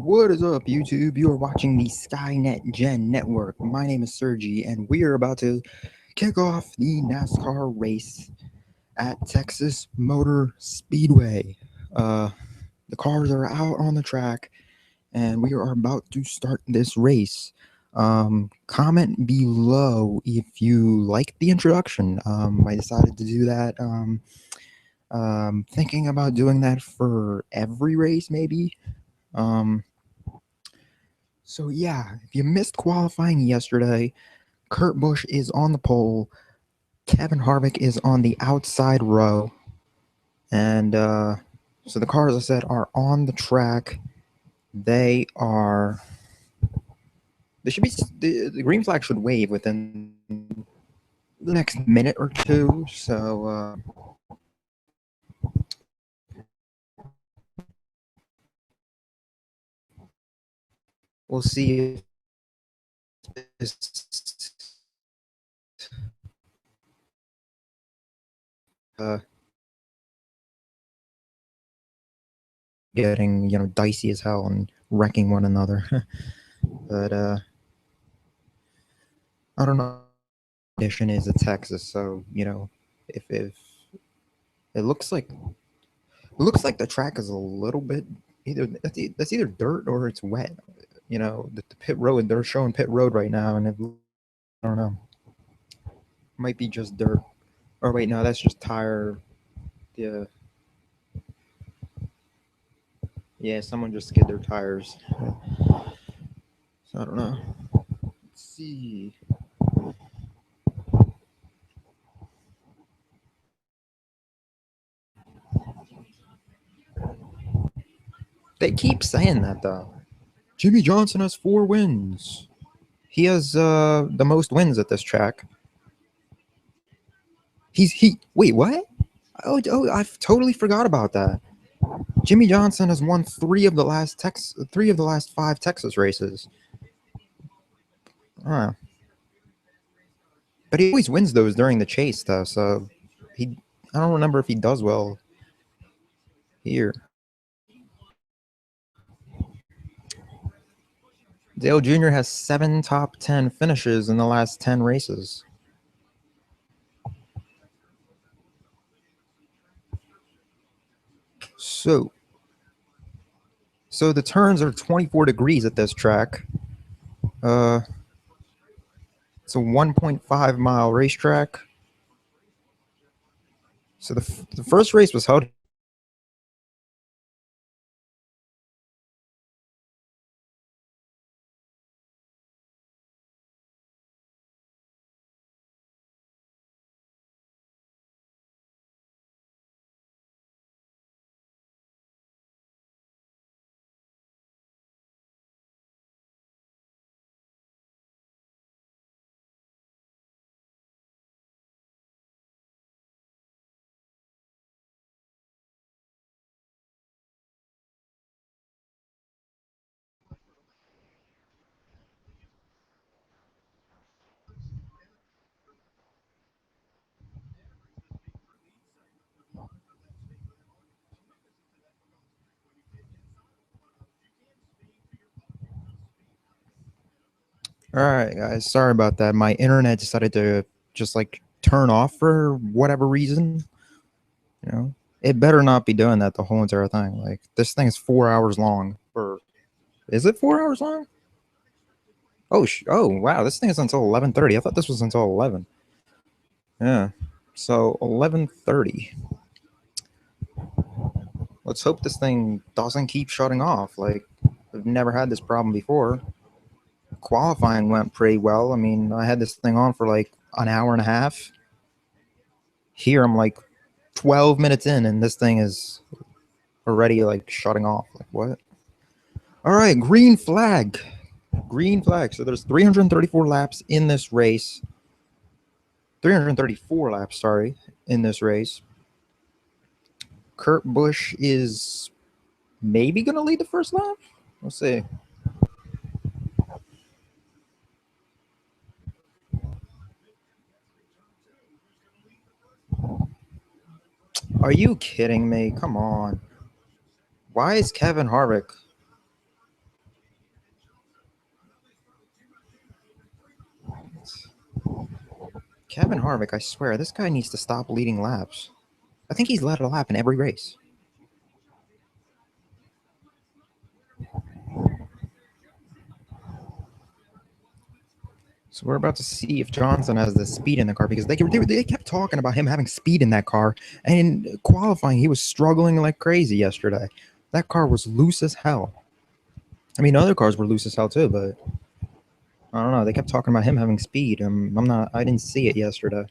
What is up, YouTube? You are watching the Skynet Gen Network. My name is Sergi, and we are about to kick off the NASCAR race at Texas Motor Speedway. The cars are out on the track, and we are about to start this race. Comment below if you like the introduction. I decided to do that. Thinking about doing that for every race, maybe. So yeah, if you missed qualifying yesterday, Kurt Busch is on the pole, Kevin Harvick is on the outside row, and so the cars, I said, are on the track. They are. They should be. The green flag should wave within the next minute or two. So we'll see if this getting dicey as hell and wrecking one another. But I don't know. Condition is in Texas, so if it looks like the track is a little bit that's either dirt or it's wet. The pit road, they're showing pit road right now, and I don't know, might be just dirt. Or wait, no, that's just tire. Yeah, yeah, someone just skid their tires. So I don't know. Let's see. They keep saying that though. Jimmy Johnson has 4 wins. He has the most wins at this track. Wait, what? Oh, I totally forgot about that. Jimmy Johnson has won 3 of the last 5 Texas races. But he always wins those during the chase though, so I don't remember if he does well here. Dale Jr. has 7 top 10 finishes in the last 10 races. So the turns are 24 degrees at this track. It's a 1.5 mile racetrack. So the first race was held. All right, guys. Sorry about that. My internet decided to just turn off for whatever reason. It better not be doing that the whole entire thing. Like, this thing is 4 hours long. Is it 4 hours long? Oh wow, this thing is until 11:30. I thought this was until 11. Yeah. So 11:30. Let's hope this thing doesn't keep shutting off. Like, I've never had this problem before. Qualifying went pretty well. I mean, I had this thing on for like an hour and a half. Here I'm like 12 minutes in, and this thing is already like shutting off. Like, what? All right, green flag. Green flag. So there's 334 laps in this race. 334 laps, sorry, in this race. Kurt Busch is maybe going to lead the first lap. We'll see. Are you kidding me? Come on. Why is Kevin Harvick? Kevin Harvick, I swear, this guy needs to stop leading laps. I think he's led a lap in every race. So we're about to see if Johnson has the speed in the car, because they kept talking about him having speed in that car, and in qualifying he was struggling like crazy yesterday. That car was loose as hell. I mean, other cars were loose as hell too, but I don't know. They kept talking about him having speed. I didn't see it yesterday.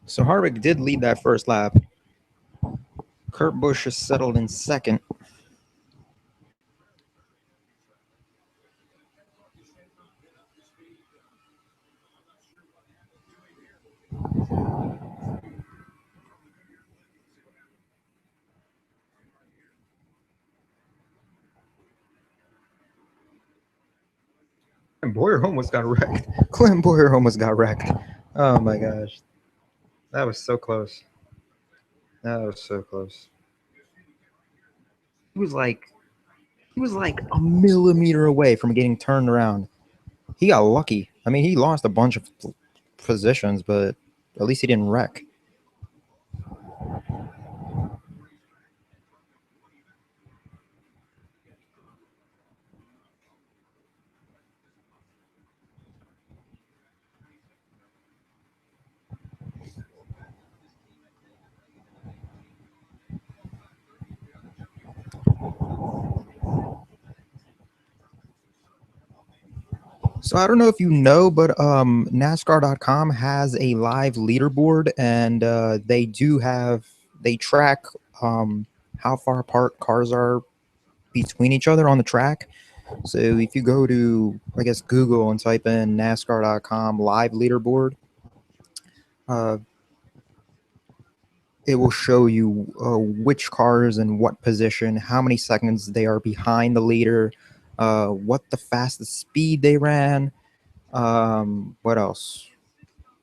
So Harvick did lead that first lap. Kurt Busch is settled in second. And Boyer almost got wrecked. Clint Boyer almost got wrecked. Oh my gosh. That was so close. That was so close. He was like a millimeter away from getting turned around. He got lucky. I mean, he lost a bunch of positions, but at least he didn't wreck. So I don't know if you know, but NASCAR.com has a live leaderboard, and they track how far apart cars are between each other on the track. So if you go to, I guess, Google and type in NASCAR.com live leaderboard, uh, it will show you which cars in what position, how many seconds they are behind the leader, what the fastest speed they ran. What else?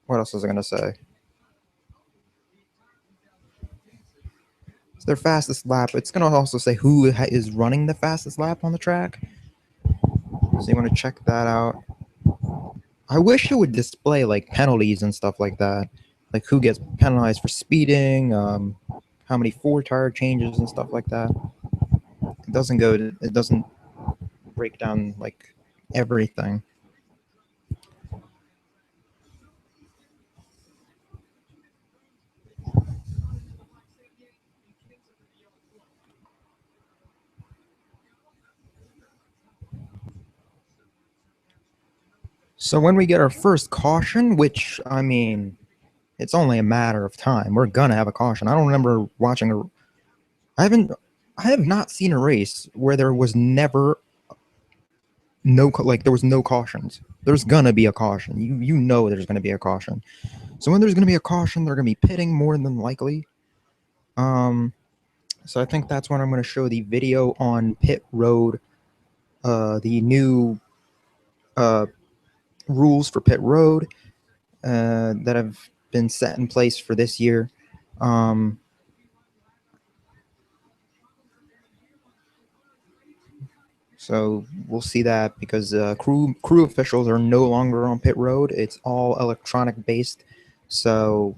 What else was I going to say? It's their fastest lap. It's going to also say who is running the fastest lap on the track. So you want to check that out. I wish it would display like penalties and stuff like that, like who gets penalized for speeding, how many four-tire changes and stuff like that. It doesn't break down like everything. So when we get our first caution, which, I mean, it's only a matter of time, we're gonna have a caution. I don't remember watching I have not seen a race where there was never there was no cautions. There's gonna be a caution. You know there's gonna be a caution. So when there's gonna be a caution, they're gonna be pitting more than likely. So I think that's when I'm gonna show the video on pit road, the new rules for pit road that have been set in place for this year. So we'll see that, because crew officials are no longer on pit road. It's all electronic based. So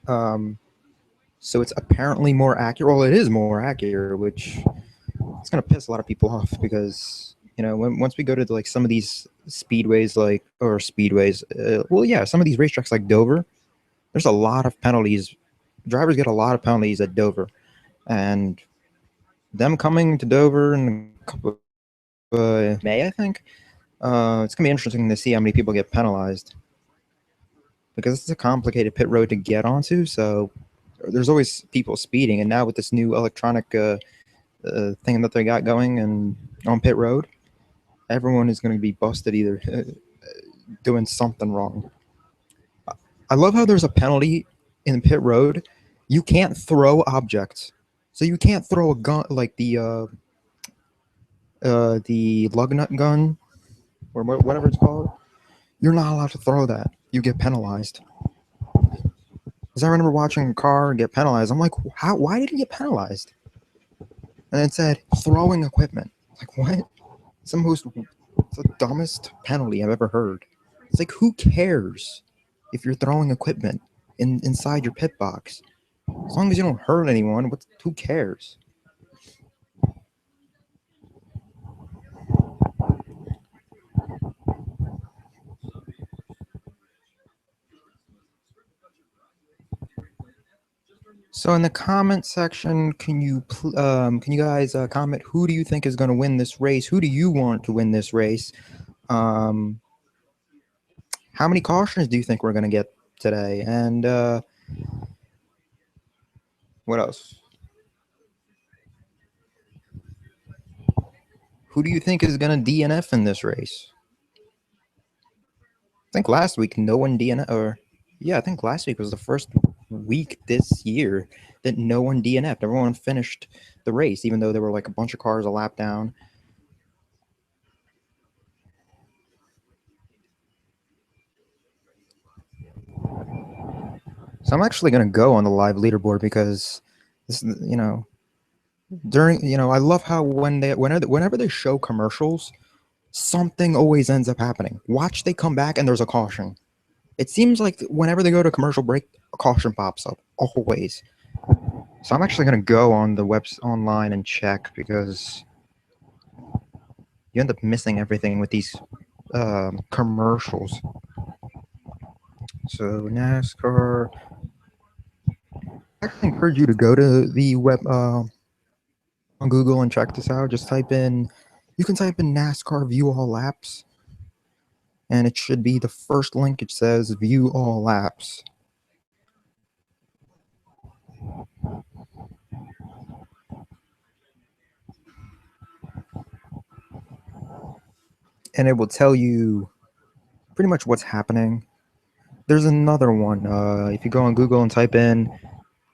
so it's apparently more accurate. Well, it is more accurate, which it's gonna piss a lot of people off, because once we go to like some of these speedways, some of these racetracks like Dover, there's a lot of penalties. Drivers get a lot of penalties at Dover, and them coming to Dover in a couple of May, I think. It's gonna be interesting to see how many people get penalized, because it's a complicated pit road to get onto. So there's always people speeding, and now with this new electronic thing that they got going and on pit road, everyone is going to be busted either doing something wrong. I love how there's a penalty in pit road. You can't throw objects, so you can't throw a gun like the lug nut gun or whatever it's called. You're not allowed to throw that. you get penalized. Because I remember watching a car get penalized. I'm like, how? Why did he get penalized? And it said throwing equipment. Like what? It's the most, it's the dumbest penalty I've ever heard. It's like who cares if you're throwing equipment inside your pit box? As long as you don't hurt anyone, who cares? So in the comment section, can you guys comment who do you think is going to win this race? Who do you want to win this race? Um, how many cautions do you think we're going to get today? And what else? Who do you think is going to DNF in this race? I think last week no one DNF, or yeah, I think last week was the first week this year that no one DNF'd. Everyone finished the race, even though there were like a bunch of cars a lap down. So I'm actually going to go on the live leaderboard because this, I love how whenever they show commercials, something always ends up happening. Watch, they come back and there's a caution. It seems like whenever they go to commercial break, a caution pops up always. So I'm actually going to go on the online and check because you end up missing everything with these commercials. So NASCAR. I actually encourage you to go to the web on Google and check this out. Just you can type in NASCAR view all laps, and it should be the first link. It says view all laps. And it will tell you pretty much what's happening. There's another one. If you go on Google and type in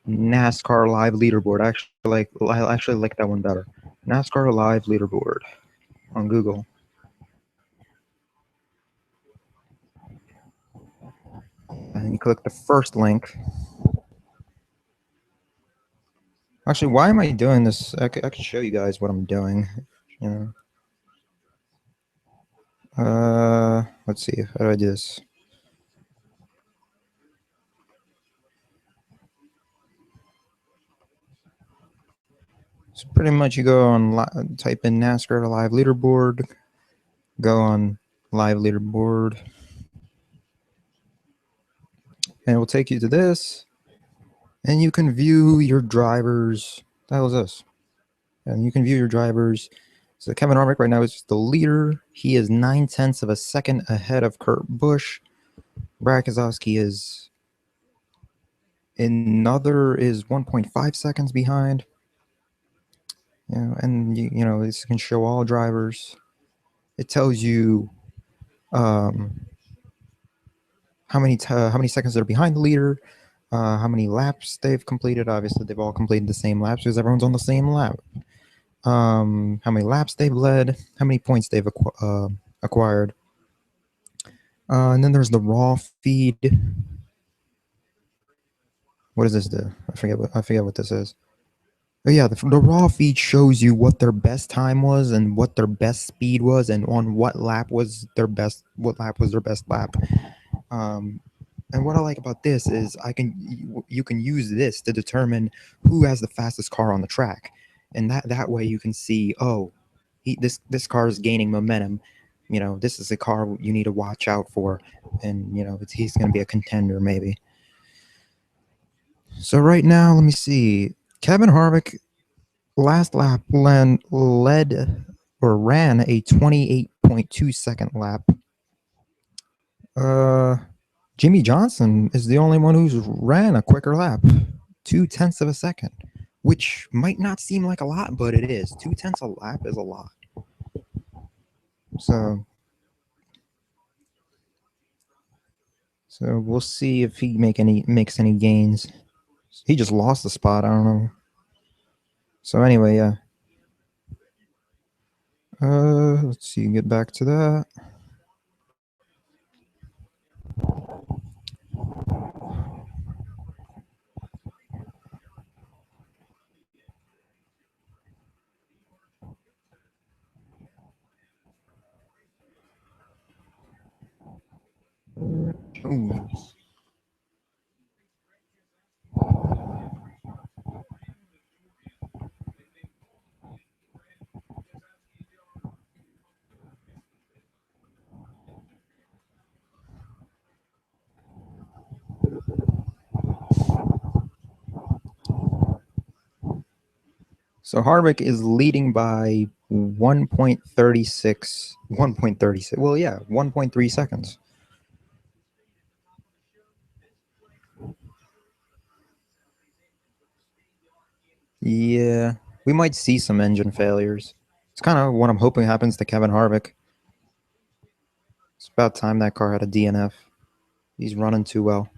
NASCAR live leaderboard, I actually like that one better. NASCAR live leaderboard on Google. And you click the first link. Actually, why am I doing this? I can show you guys what I'm doing. You know. Let's see. How do I do this? So pretty much you go on, type in NASCAR live leaderboard, go on live leaderboard, and it will take you to this, and you can view your drivers. What the hell is this? And you can view your drivers. So Kevin Harvick right now is the leader. He is 9/10 of a second ahead of Kurt Busch. Brad Keselowski is 1.5 seconds behind. And this can show all drivers. It tells you how many seconds they're behind the leader, how many laps they've completed. Obviously, they've all completed the same laps because everyone's on the same lap. How many laps they've led, how many points they've acquired. And then there's the raw feed. What does this do? I forget what this is. Oh yeah, the raw feed shows you what their best time was and what their best speed was, and on what lap was their best. What lap was their best lap? And what I like about this is you can use this to determine who has the fastest car on the track, and that way you can see, this car is gaining momentum. This is a car you need to watch out for, and he's going to be a contender maybe. So right now, let me see. Kevin Harvick last lap ran a 28.2 second lap. Jimmy Johnson is the only one who's ran a quicker lap, 0.2 of a second, which might not seem like a lot, but it is. 0.2 a lap is a lot. So we'll see if he makes any gains. He just lost the spot. I don't know. So anyway, yeah. Let's see. Get back to that. Ooh. So Harvick is leading by 1.36. 1.36. Well, yeah, 1.3 seconds. Yeah, we might see some engine failures. It's kind of what I'm hoping happens to Kevin Harvick. It's about time that car had a DNF. He's running too well.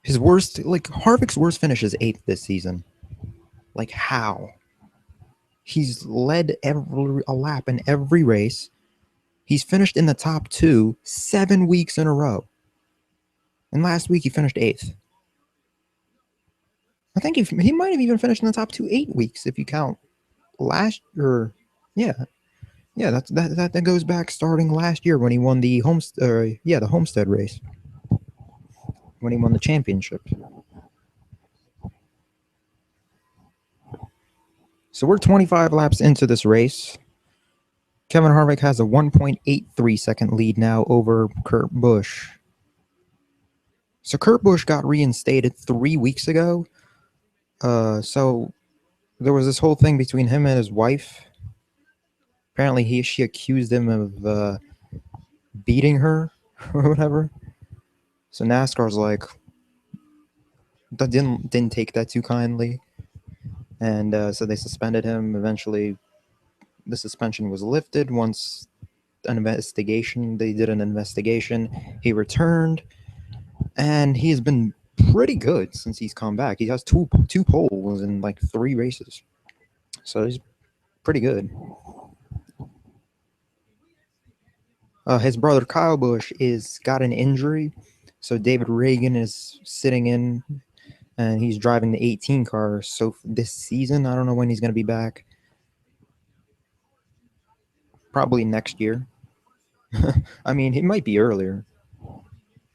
His worst, like Harvick's worst finish is 8th this season. Like how? He's led a lap in every race. He's finished in the top 2 7 weeks in a row. And last week he finished 8th. I think he might have even finished in the top 2 8 weeks if you count last year. Yeah, yeah, that goes back starting last year when he won the the Homestead race, when he won the championship. So we're 25 laps into this race. Kevin Harvick has a 1.83 second lead now over Kurt Busch. So Kurt Busch got reinstated 3 weeks ago. So there was this whole thing between him and his wife. Apparently, she accused him of beating her or whatever. So NASCAR's like, that didn't take that too kindly, and so they suspended him. Eventually, the suspension was lifted once they did an investigation. He returned, and he has been pretty good since he's come back. He has two poles in like 3 races, so he's pretty good. His brother Kyle Busch is got an injury, so David Reagan is sitting in, and he's driving the 18 car. So this season, I don't know when he's going to be back. Probably next year. I mean, he might be earlier.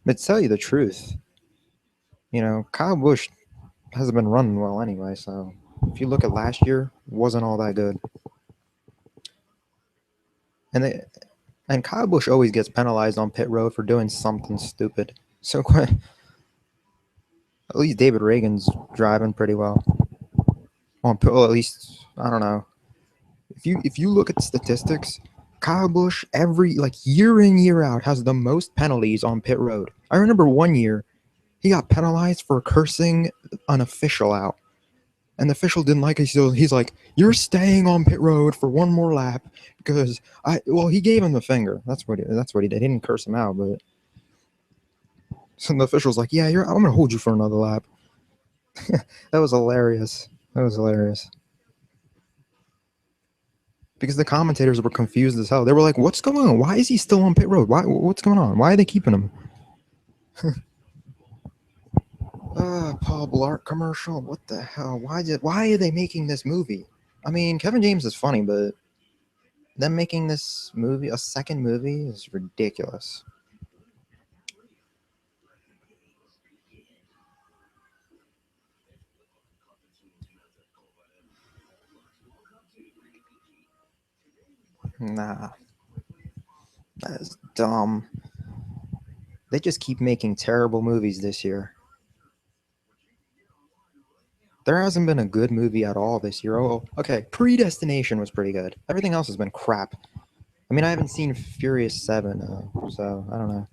But to tell you the truth, Kyle Busch hasn't been running well anyway. So if you look at last year, wasn't all that good. And Kyle Busch always gets penalized on pit road for doing something stupid. So at least David Reagan's driving pretty well. Well, at least I don't know. If you look at the statistics, Kyle Busch every year in year out has the most penalties on pit road. I remember one year he got penalized for cursing an official out, and the official didn't like it. So he's like, "You're staying on pit road for one more lap because he gave him the finger. That's what he did. He didn't curse him out, but so the official's like, "Yeah, I'm gonna hold you for another lap." That was hilarious. Because the commentators were confused as hell. They were like, "What's going on? Why is he still on pit road? What's going on? Why are they keeping him?" Paul Blart commercial. What the hell? Why are they making this movie? I mean, Kevin James is funny, but them making this movie a second movie is ridiculous. Nah, that is dumb. They just keep making terrible movies this year. There hasn't been a good movie at all this year. Oh, okay. Predestination was pretty good. Everything else has been crap. I mean, I haven't seen Furious 7, so I don't know.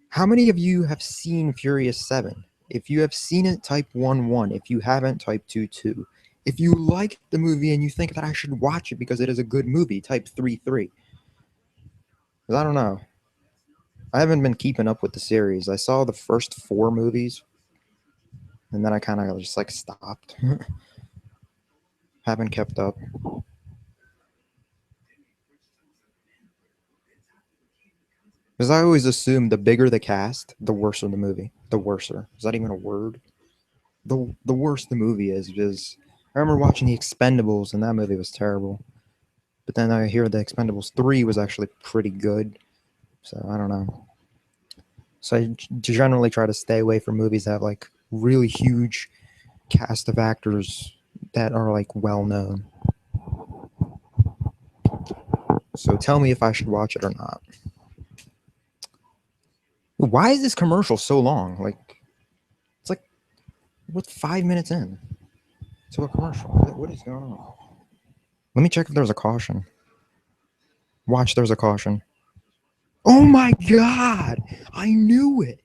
How many of you have seen Furious 7? If you have seen it, type 1-1. If you haven't, type 2-2. If you like the movie and you think that I should watch it because it is a good movie, type 3-3. Because I don't know. I haven't been keeping up with the series. I saw the first 4 movies, and then I kind of just stopped. Haven't kept up. Because I always assume the bigger the cast, the worse the movie. The worser. Is that even a word? The worse the movie is. Because I remember watching The Expendables, and that movie was terrible. But then I hear The Expendables 3 was actually pretty good. So I don't know. So I generally try to stay away from movies that have like really huge cast of actors that are like well known. So tell me if I should watch it or not. Why is this commercial so long? Like, it's like, what's 5 minutes in to a commercial? What is going on? Let me check if there's a caution. Watch, there's a caution. Oh my god! I knew it!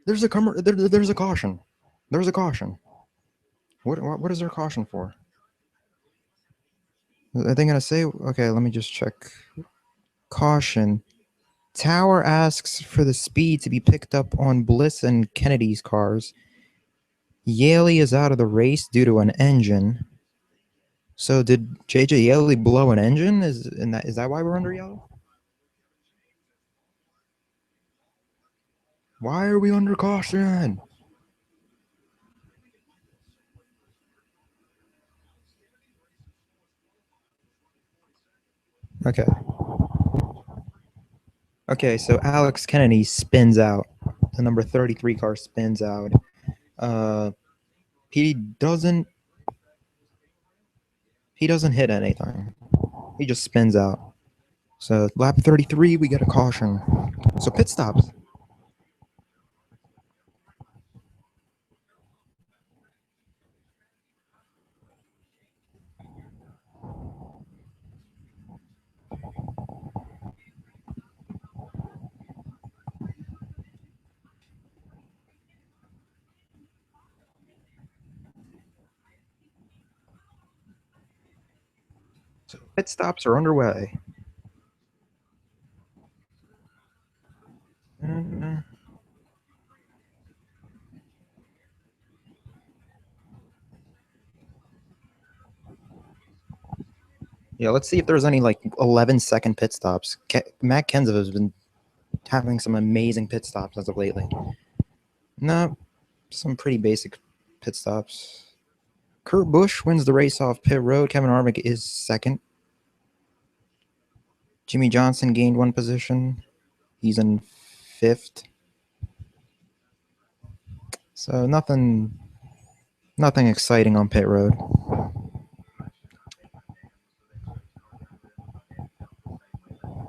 There's a there's a caution. There's a caution. What is there a caution for? Are they gonna say? Okay, let me just check. Caution. Tower asks for the speed to be picked up on Bliss and Kennedy's cars. Yaley is out of the race due to an engine. So did JJ Yeley blow an engine? Is that why we're under yellow? Why are we under caution? Okay. Okay, so Alex Kennedy spins out. The number 33 car spins out. He doesn't hit anything. He just spins out. So lap 33, we get a caution. So pit stops. So pit stops are underway. Yeah, let's see if there's any like 11-second pit stops. Matt Kenseth has been having some amazing pit stops as of lately. No, some pretty basic pit stops. Kurt Busch wins the race off pit road. Kevin Harvick is second. Jimmy Johnson gained one position. He's in fifth. So nothing exciting on pit road.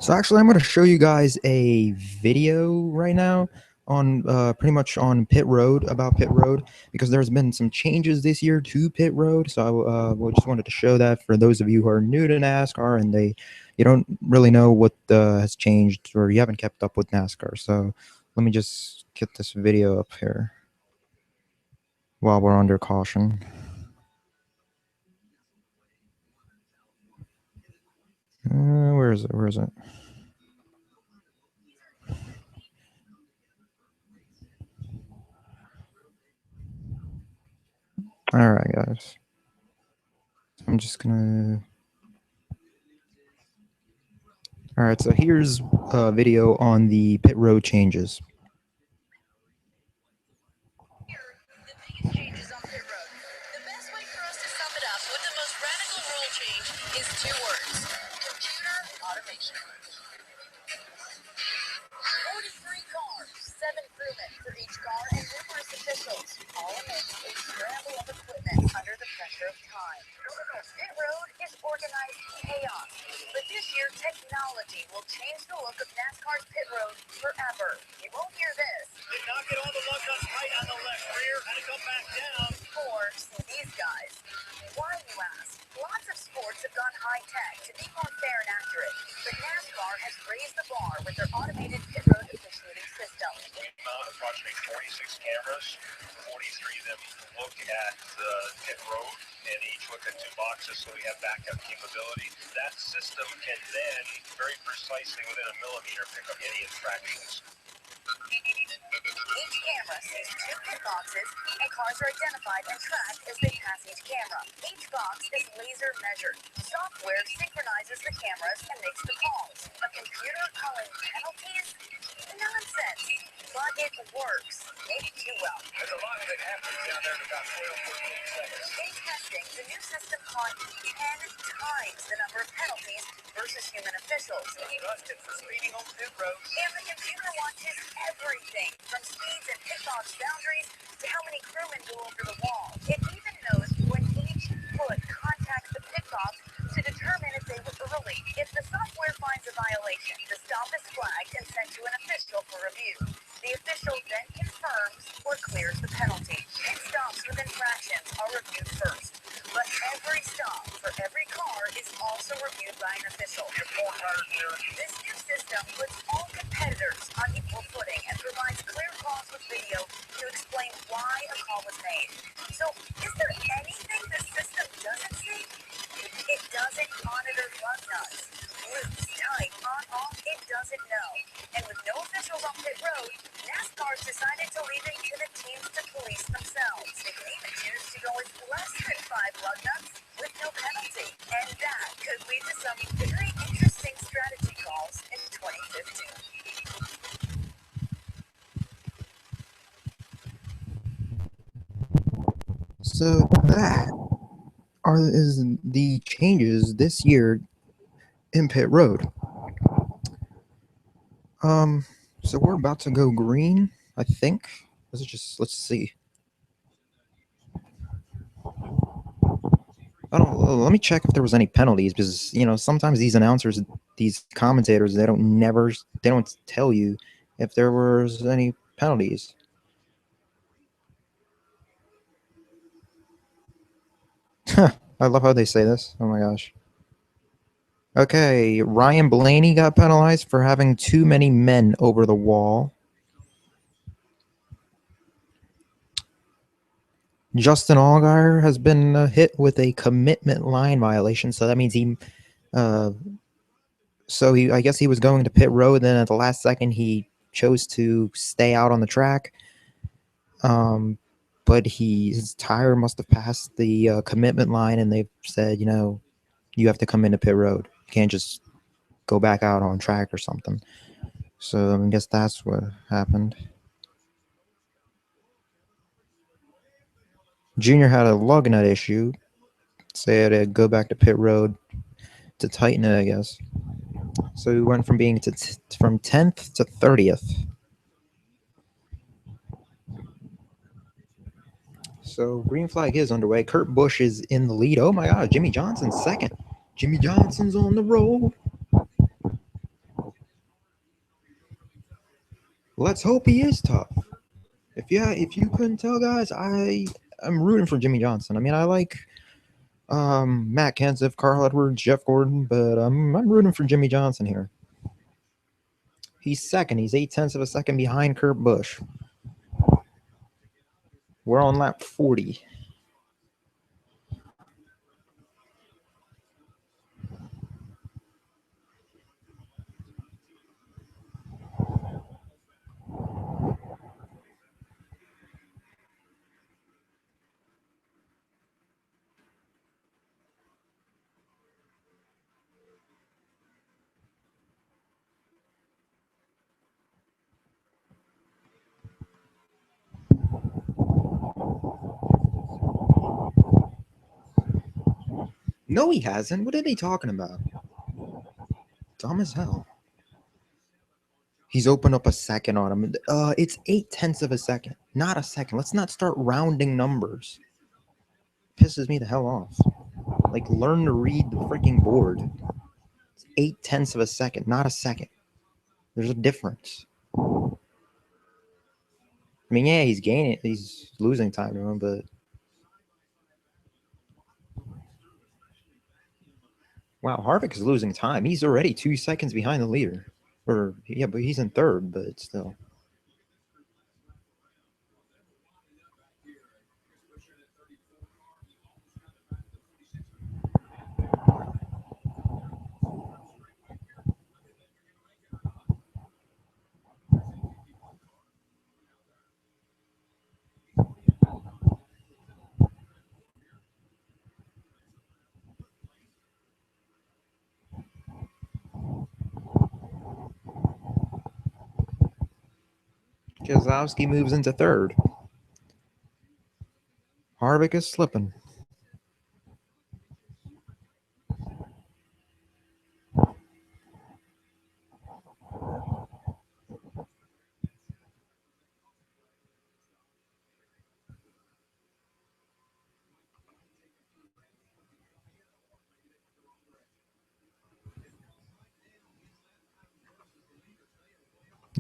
So actually, I'm going to show you guys a video right now on pretty much on pit road, about pit road, because there's been some changes this year to pit road. So I just wanted to show that for those of you who are new to NASCAR and you don't really know what has changed, or you haven't kept up with NASCAR. So let me just get this video up here while we're under caution. Where is it? Where is it? All right, guys. I'm just gonna. All right, so here's a video on the pit road changes. The biggest changes on pit road. The best way for us to sum it up with the most radical rule change is 2 words: computer automation. 43 cars, 7 crewmen for each car, and numerous officials, all amidst a scramble of equipment under the pressure of time. Pit road is organized chaos, but this year technology will change the look of NASCAR's pit road forever. You won't hear this. They knock it all the lug nuts right on the left rear and come back down. Or see these guys. Why, you ask? Lots of sports have gone high-tech to be more fair and accurate, but NASCAR has raised the bar with their automated pit road officiating system. We mount approximately 46 cameras. 43 of them look at the pit road, and each look at 2 boxes, so we have backup capability. That system can then, very precisely within a millimeter, pick up any infractions. Each camera sees 2 pit boxes, and cars are identified and tracked as they pass each camera. Each box is laser measured. Software synchronizes the cameras and makes the calls. A computer calling penalties? Nonsense. But it works. Maybe too well. There's a lot that happens down there in about 12 or 14 seconds. In testing, the new system caught 10 times the number of penalties versus human human officials. Busted for speeding on pit road. And the computer watches everything, from speeds and pit-box boundaries to how many crewmen go over the wall. It even knows when each foot contacts the pit box to determine if they were early. If the software finds a violation, the stop is flagged and sent to an official for review. The official then confirms or clears the penalty. Pit stops with infractions are reviewed first, but every stop for every car is also reviewed by an official. This new system puts all competitors on equal footing and provides clear calls with video to explain why a call was made. So, is there anything the system doesn't see? It doesn't monitor lug nuts. Loose, tight, on, off, it doesn't know. And with no officials on pit road, NASCAR's decided to leave it to the teams to police themselves. They can even choose to go with less than 5 lug nuts with no penalty. And that could lead to some very interesting strategy calls in 2015. So that is the changes this year in pit road. So we're about to go green, I think. Let's see. I don't. Let me check if there was any penalties, because sometimes these announcers, these commentators, they don't tell you if there was any penalties. I love how they say this. Oh my gosh. Okay, Ryan Blaney got penalized for having too many men over the wall. Justin Allgaier has been hit with a commitment line violation, so that means I guess he was going to pit road, then at the last second he chose to stay out on the track. But his tire must have passed the commitment line, and they've said, you have to come into pit road. You can't just go back out on track or something. So I guess that's what happened. Junior had a lug nut issue, so he had to go back to pit road to tighten it, I guess. So he went from being from 10th to 30th. So green flag is underway. Kurt Busch is in the lead. Oh my God, Jimmy Johnson's second. Jimmy Johnson's on the roll. Let's hope he is tough. If you couldn't tell, guys, I'm rooting for Jimmy Johnson. I mean, I like Matt Kenseth, Carl Edwards, Jeff Gordon, but I'm rooting for Jimmy Johnson here. He's second. He's 0.8 of a second behind Kurt Busch. We're on lap 40. No, he hasn't. What are they talking about? Dumb as hell. He's opened up a second on him. It's 0.8 of a second, not a second. Let's not start rounding numbers. Pisses me the hell off. Like, learn to read the freaking board. It's 0.8 of a second, not a second. There's a difference. I mean, yeah, he's losing time to him, but wow, Harvick is losing time. He's already 2 seconds behind the leader. Or yeah, but he's in third, but still. Keselowski moves into third. Harvick is slipping.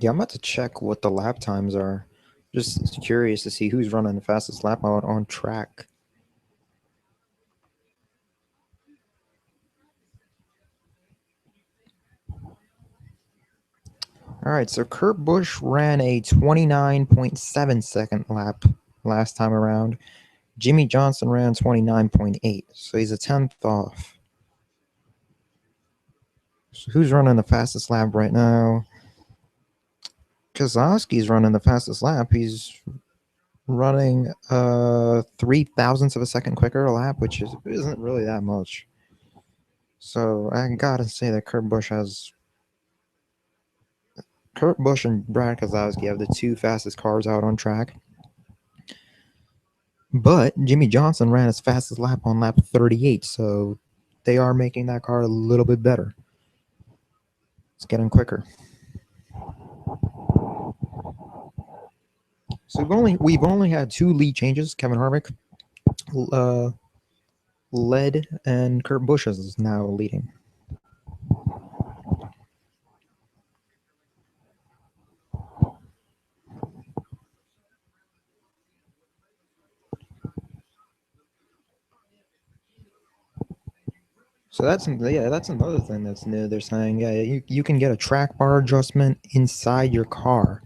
Yeah, I'm about to check what the lap times are. Just curious to see who's running the fastest lap out on track. All right, so Kurt Busch ran a 29.7-second lap last time around. Jimmy Johnson ran 29.8, so he's a tenth off. So who's running the fastest lap right now? Kozlowski's running the fastest lap. He's running 3 thousandths of a second quicker a lap, which isn't really that much. So I gotta say that Kurt Busch and Brad Kozlowski have the two fastest cars out on track. But Jimmy Johnson ran his fastest lap on lap 38, so they are making that car a little bit better. It's getting quicker. So we've only had two lead changes. Kevin Harvick uh, led, and Kurt Busch is now leading. So that's another thing that's new. They're saying you can get a track bar adjustment inside your car,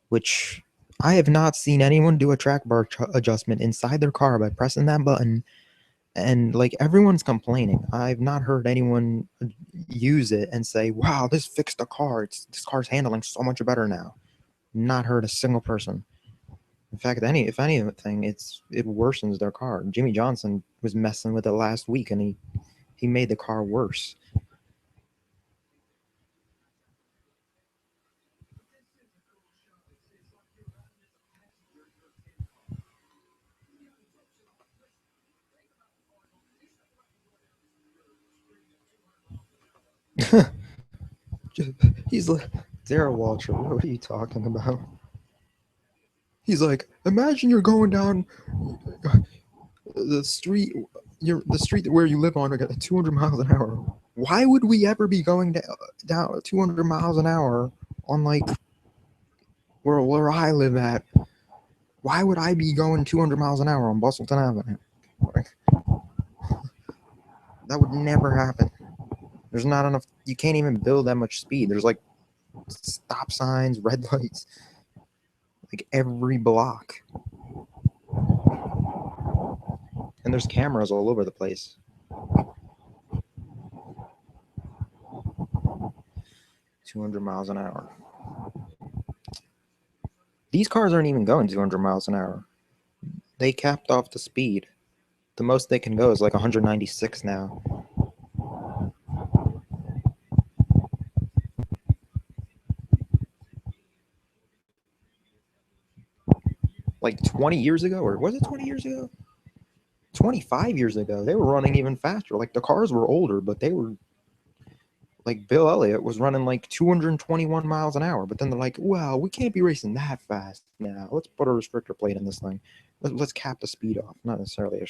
which I have not seen anyone do a track bar adjustment inside their car by pressing that button. And like everyone's complaining. I've not heard anyone use it and say, "Wow, this fixed the car. This car's handling so much better now." Not heard a single person. In fact, if anything, it worsens their car. Jimmy Johnson was messing with it last week, and he made the car worse. He's like, Darrell Waltrip, what are you talking about? He's like, imagine you're going down the street, the street where you live on at 200 miles an hour. Why would we ever be going down 200 miles an hour on like where I live at? Why would I be going 200 miles an hour on Bustleton Avenue? Like, that would never happen. There's not enough. You can't even build that much speed. There's like stop signs, red lights, like every block, and there's cameras all over the place. 200 miles an hour. These cars aren't even going 200 miles an hour. They capped off the speed. The most they can go is like 196 now. Like 20 years ago, or was it 20 years ago? 25 years ago, they were running even faster. Like the cars were older, but they were like Bill Elliott was running like 221 miles an hour. But then they're like, well, we can't be racing that fast now. Let's put a restrictor plate in this thing. Let's cap the speed off. Not necessarily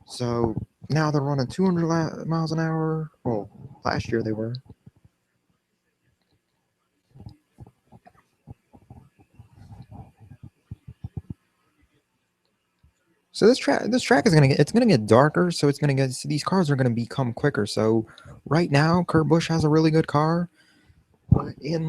so now they're running 200 miles an hour. Well, last year they were. So this track is gonna get darker. So these cars are gonna become quicker. So right now, Kurt Busch has a really good car. But in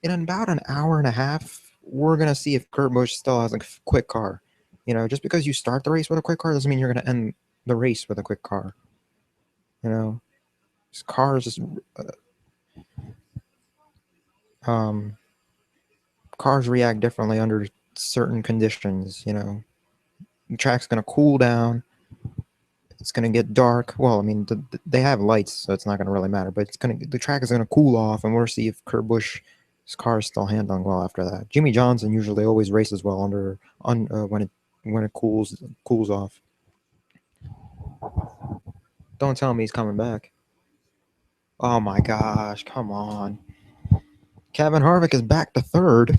about an hour and a half, we're gonna see if Kurt Busch still has a quick car. Just because you start the race with a quick car doesn't mean you're gonna end the race with a quick car. You know, cars just um, cars react differently under certain conditions. The track's gonna cool down. It's gonna get dark. Well, I mean, they have lights, so it's not gonna really matter. But the track is gonna cool off, and we'll see if Kurt Busch's car is still handling well after that. Jimmy Johnson usually always races well when it cools off. Don't tell me he's coming back. Oh my gosh, come on. Kevin Harvick is back to third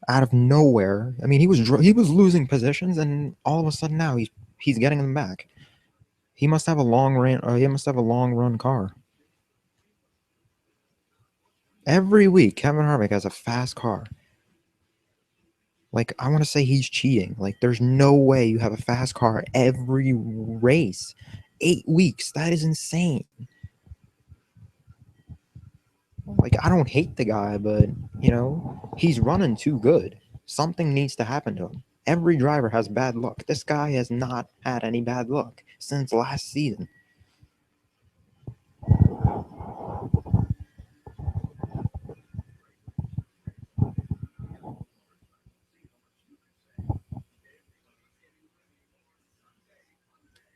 out of nowhere. I mean, he was losing positions, and all of a sudden now he's getting them back. He must have a long run car. Every week, Kevin Harvick has a fast car. Like, I want to say he's cheating. Like, there's no way you have a fast car every race. 8 weeks. That is insane. Like, I don't hate the guy, but, he's running too good. Something needs to happen to him. Every driver has bad luck. This guy has not had any bad luck since last season.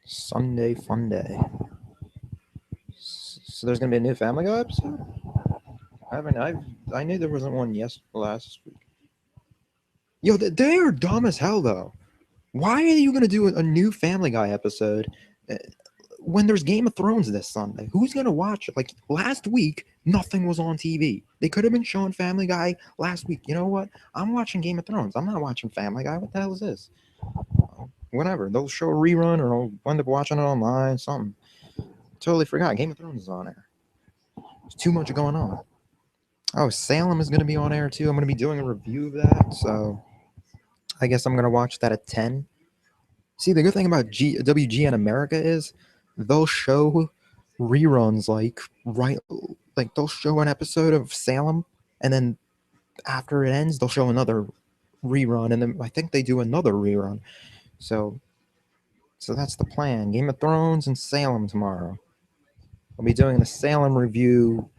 Sunday Fun Day. So there's gonna be a new Family Guy episode. I knew there wasn't one last week. Yo, they are dumb as hell though. Why are you gonna do a new Family Guy episode uh, when there's Game of Thrones this Sunday? Who's gonna watch it? Like last week, nothing was on TV. They could have been showing Family Guy last week. You know what? I'm watching Game of Thrones. I'm not watching Family Guy. What the hell is this? Whatever. They'll show a rerun, or I'll end up watching it online. Something. Totally forgot. Game of Thrones is on air. There's too much going on. Oh, Salem is gonna be on air too. I'm gonna be doing a review of that. So I guess I'm gonna watch that at 10. See, the good thing about WGN America is they'll show reruns like they'll show an episode of Salem, and then after it ends, they'll show another rerun, and then I think they do another rerun. So, so that's the plan. Game of Thrones and Salem tomorrow. I'll be doing the Salem review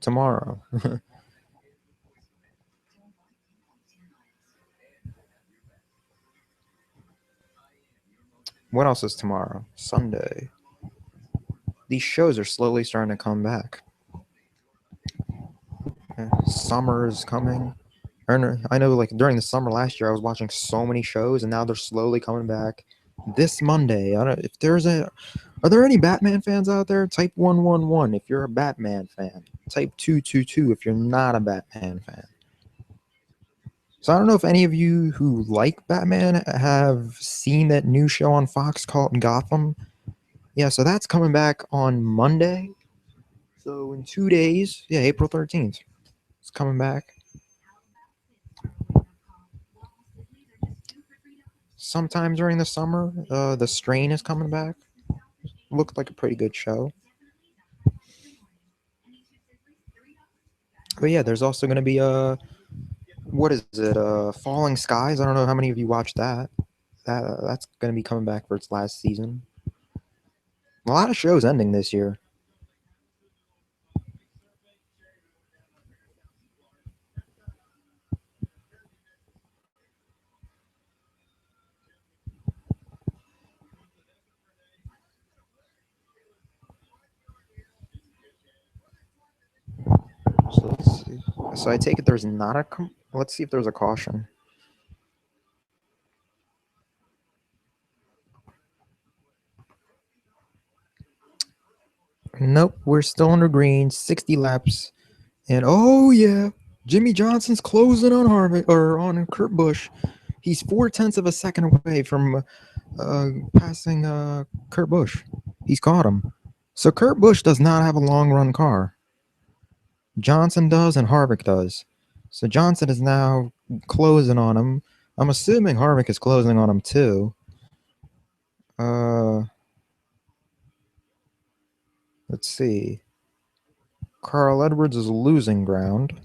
tomorrow. What else is tomorrow? Sunday. These shows are slowly starting to come back. Summer is coming. I know, like during the summer last year, I was watching so many shows, and now they're slowly coming back. This Monday, I don't if there's a. Are there any Batman fans out there? Type 111 if you're a Batman fan. Type 222 if you're not a Batman fan. So I don't know if any of you who like Batman have seen that new show on Fox called Gotham. Yeah, so that's coming back on Monday. So in 2 days, yeah, April 13th, it's coming back. Sometime during the summer, The Strain is coming back. Looked like a pretty good show. But yeah, there's also going to be what is it? Falling Skies. I don't know how many of you watched that. That's going to be coming back for its last season. A lot of shows ending this year. So let's see. So I take it there's not a. Let's see if there's a caution. Nope, we're still under green. 60 laps, and oh yeah, Jimmy Johnson's closing on Harvick or on Kurt Busch. He's 4/10 of a second away from passing Kurt Busch. He's caught him. So Kurt Busch does not have a long run car. Johnson does, and Harvick does. So Johnson is now closing on him. I'm assuming Harvick is closing on him too. Uh, let's see. Carl Edwards is losing ground.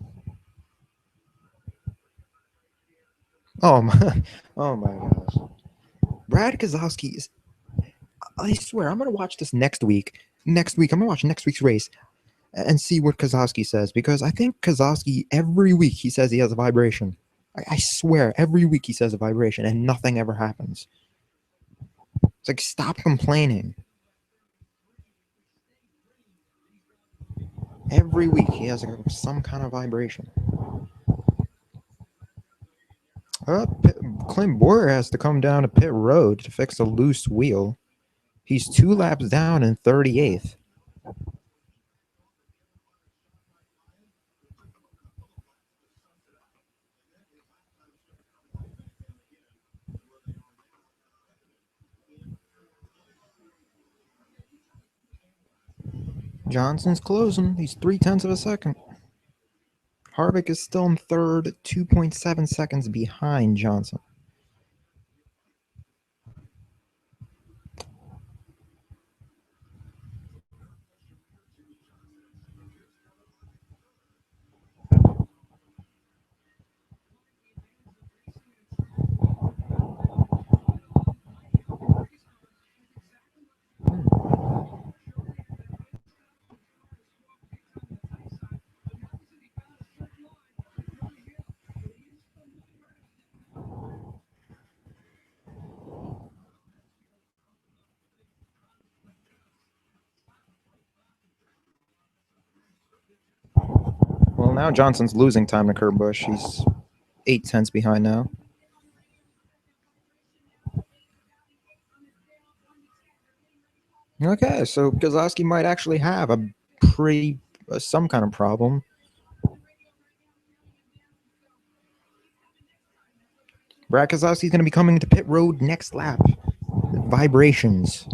Oh my! Oh my gosh! Brad Keselowski is. I swear, I'm gonna watch this next week. Next week, I'm gonna watch next week's race and see what Keselowski says, because I think Keselowski every week he says he has a vibration. I swear, every week he says a vibration, and nothing ever happens. It's like, stop complaining. Every week he has some kind of vibration. Clint Boyer has to come down to pit road to fix a loose wheel. He's 2 laps down in 38th. Johnson's closing. He's 3/10 of a second. Harvick is still in third, 2.7 seconds behind Johnson. Well, now Johnson's losing time to Kurt Busch. He's 8 tenths behind now. Okay, so Kozlowski might actually have a pretty some kind of problem. Brad Kozlowski's going to be coming to pit road next lap. Vibrations.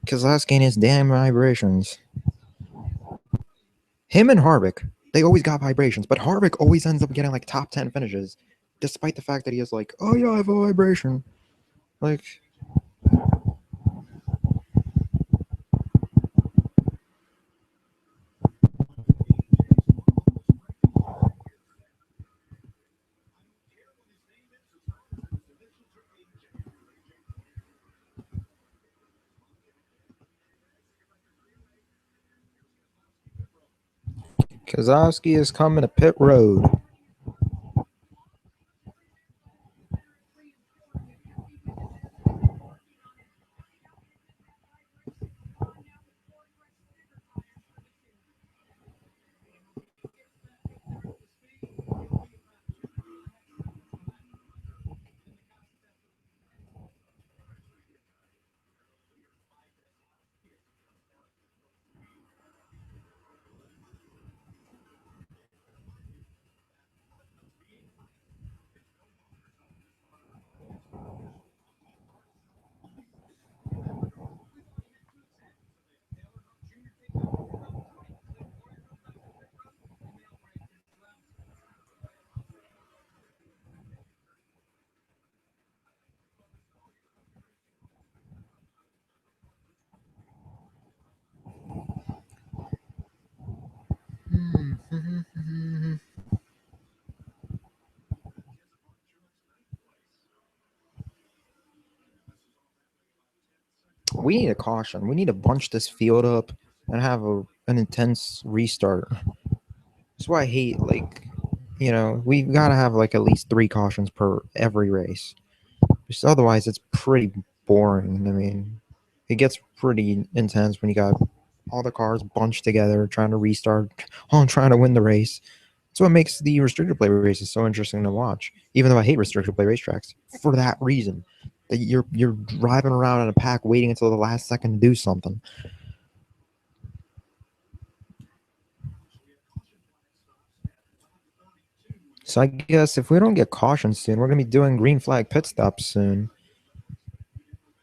Kozlowski and his damn vibrations. Him and Harvick, they always got vibrations, but Harvick always ends up getting like top 10 finishes, despite the fact that he is like, oh yeah, I have a vibration. Like, Kozlowski is coming to pit road. We need a caution. We need to bunch this field up and have an intense restart. That's why I hate, like, we gotta have like at least 3 cautions per every race. Just otherwise, it's pretty boring. I mean, it gets pretty intense when you got all the cars bunched together trying to restart, all trying to win the race. That's what makes the restricted play races so interesting to watch. Even though I hate restricted play racetracks for that reason, that you're driving around in a pack waiting until the last second to do something. So I guess if we don't get caution soon, we're gonna be doing green flag pit stops soon.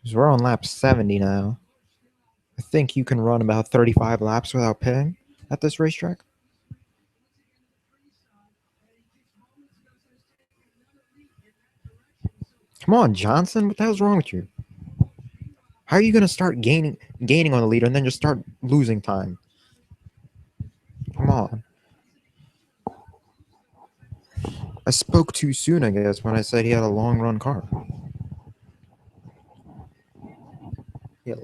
Because we're on lap 70 now. I think you can run about 35 laps without pitting at this racetrack. Come on, Johnson. What the hell's wrong with you? How are you gonna start gaining on the leader and then just start losing time? Come on. I spoke too soon, I guess, when I said he had a long run car. Yeah.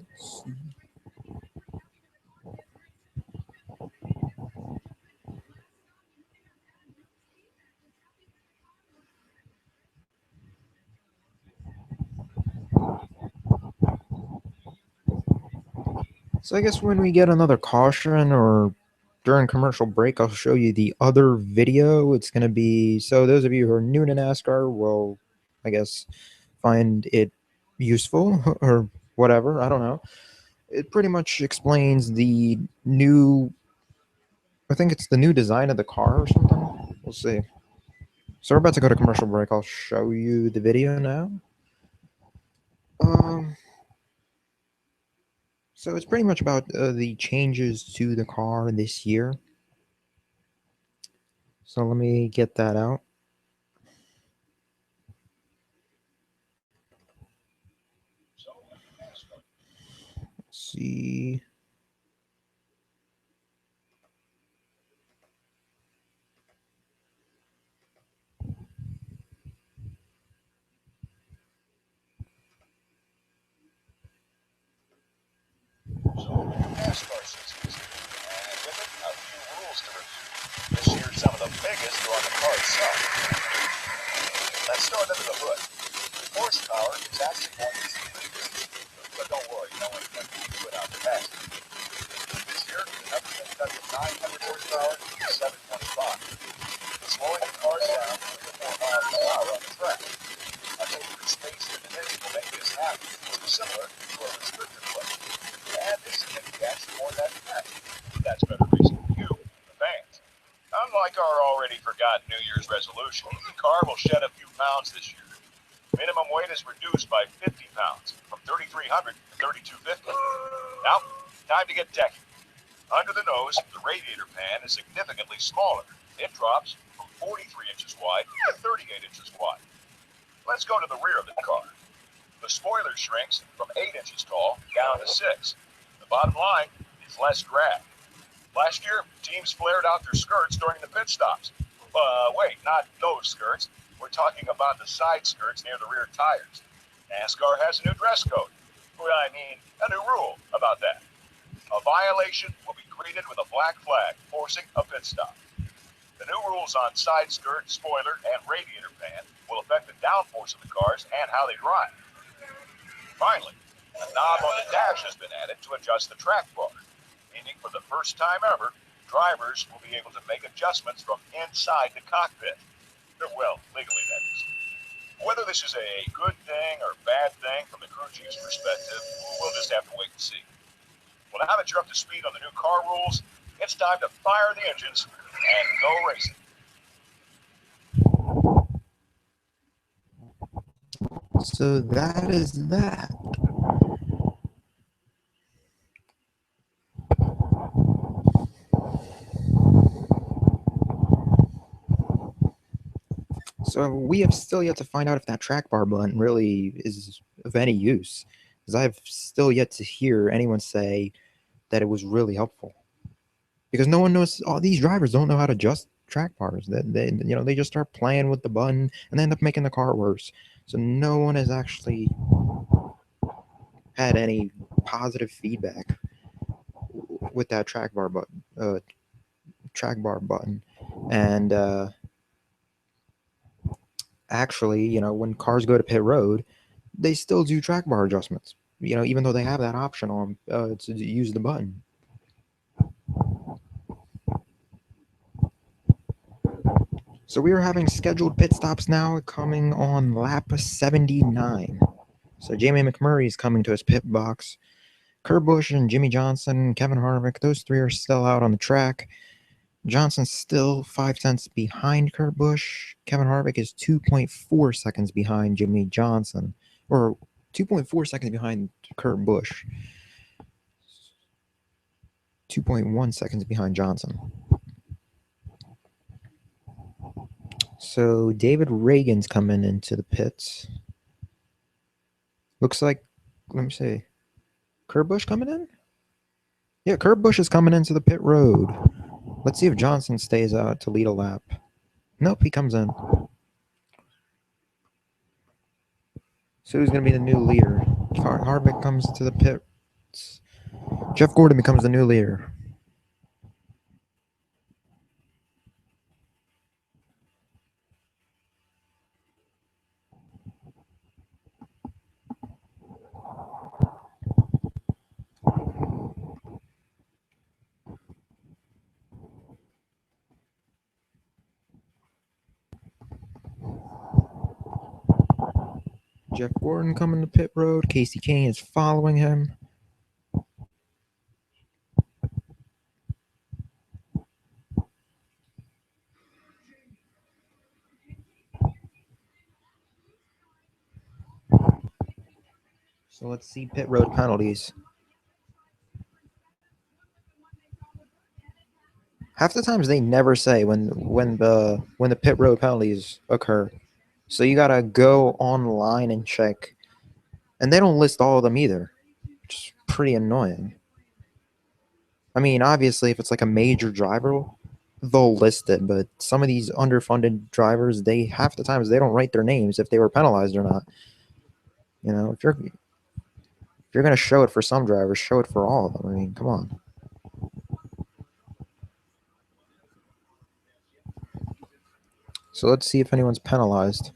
So I guess when we get another caution or during commercial break, I'll show you the other video. It's going to be, so those of you who are new to NASCAR will, I guess, find it useful or whatever. I don't know. It pretty much explains the new, I think it's the new design of the car or something. We'll see. So we're about to go to commercial break. I'll show you the video now. Um, so it's pretty much about the changes to the car this year. So let me get that out. Let's see. NASCAR season is here, and with it, a few rules to review. This year, some of the biggest are on the car itself. Let's start under the hood. Horsepower is actually going to decrease, but don't worry, no one's going to put out the fast. This year, the numbers have cut from 900 horsepower to 725, slowing the cars down to 3 or 4 miles per hour on the track. A dangerous space dimension will make this happen, similar to a restrictor plate. And this is going to be actually more than that. That's better reason for you, the fans. Unlike our already forgotten New Year's resolution, the car will shed a few pounds this year. Minimum weight is reduced by 50 pounds, from 3,300 to 3,250. Now, time to get techy. Under the nose, the radiator pan is significantly smaller. It drops from 43 inches wide to 38 inches wide. Let's go to the rear of the car. The spoiler shrinks from 8 inches tall down to 6. The bottom line is less drag. Last year, teams flared out their skirts during the pit stops. Wait, not those skirts. We're talking about the side skirts near the rear tires. NASCAR has a new dress code. A new rule about that. A violation will be greeted with a black flag forcing a pit stop. The new rules on side skirt, spoiler, and radiator fan will affect the downforce of the cars and how they drive. Finally, a knob on the dash has been added to adjust the track bar, meaning for the first time ever, drivers will be able to make adjustments from inside the cockpit. Well, legally that is. Whether this is a good thing or bad thing from the crew chief's perspective, we'll just have to wait and see. Well, now that you're up to speed on the new car rules, it's time to fire the engines and go racing. So that is that. So we have still yet to find out if that track bar button really is of any use, because I've still yet to hear anyone say that it was really helpful. Because no one knows. All these drivers don't know how to adjust track bars. They just start playing with the button and they end up making the car worse. So no one has actually had any positive feedback with that track bar button, and actually, when cars go to pit road, they still do track bar adjustments. Even though they have that option on to use the button. So we are having scheduled pit stops now, coming on lap 79. So Jamie McMurray is coming to his pit box. Kurt Busch and Jimmy Johnson, Kevin Harvick, those three are still out on the track. Johnson's still 5 tenths behind Kurt Busch. Kevin Harvick is 2.4 seconds behind Jimmy Johnson, or 2.4 seconds behind Kurt Busch. 2.1 seconds behind Johnson. So David Reagan's coming into the pits. Looks like, let me see, Kurt Busch coming in? Yeah, Kurt Busch is coming into the pit road. Let's see if Johnson stays out to lead a lap. Nope, he comes in. So who's going to be the new leader? Harvick comes to the pits. Jeff Gordon becomes the new leader. Jeff Gordon coming to pit road. Casey Kane is following him. So let's see pit road penalties. half the times they never say when the pit road penalties occur. So you gotta go online and check, and they don't list all of them either, which is pretty annoying. I mean, obviously, if it's like a major driver, they'll list it. But some of these underfunded drivers, they half the times they don't write their names if they were penalized or not. If you're gonna show it for some drivers, show it for all of them. I mean, come on. So let's see if anyone's penalized.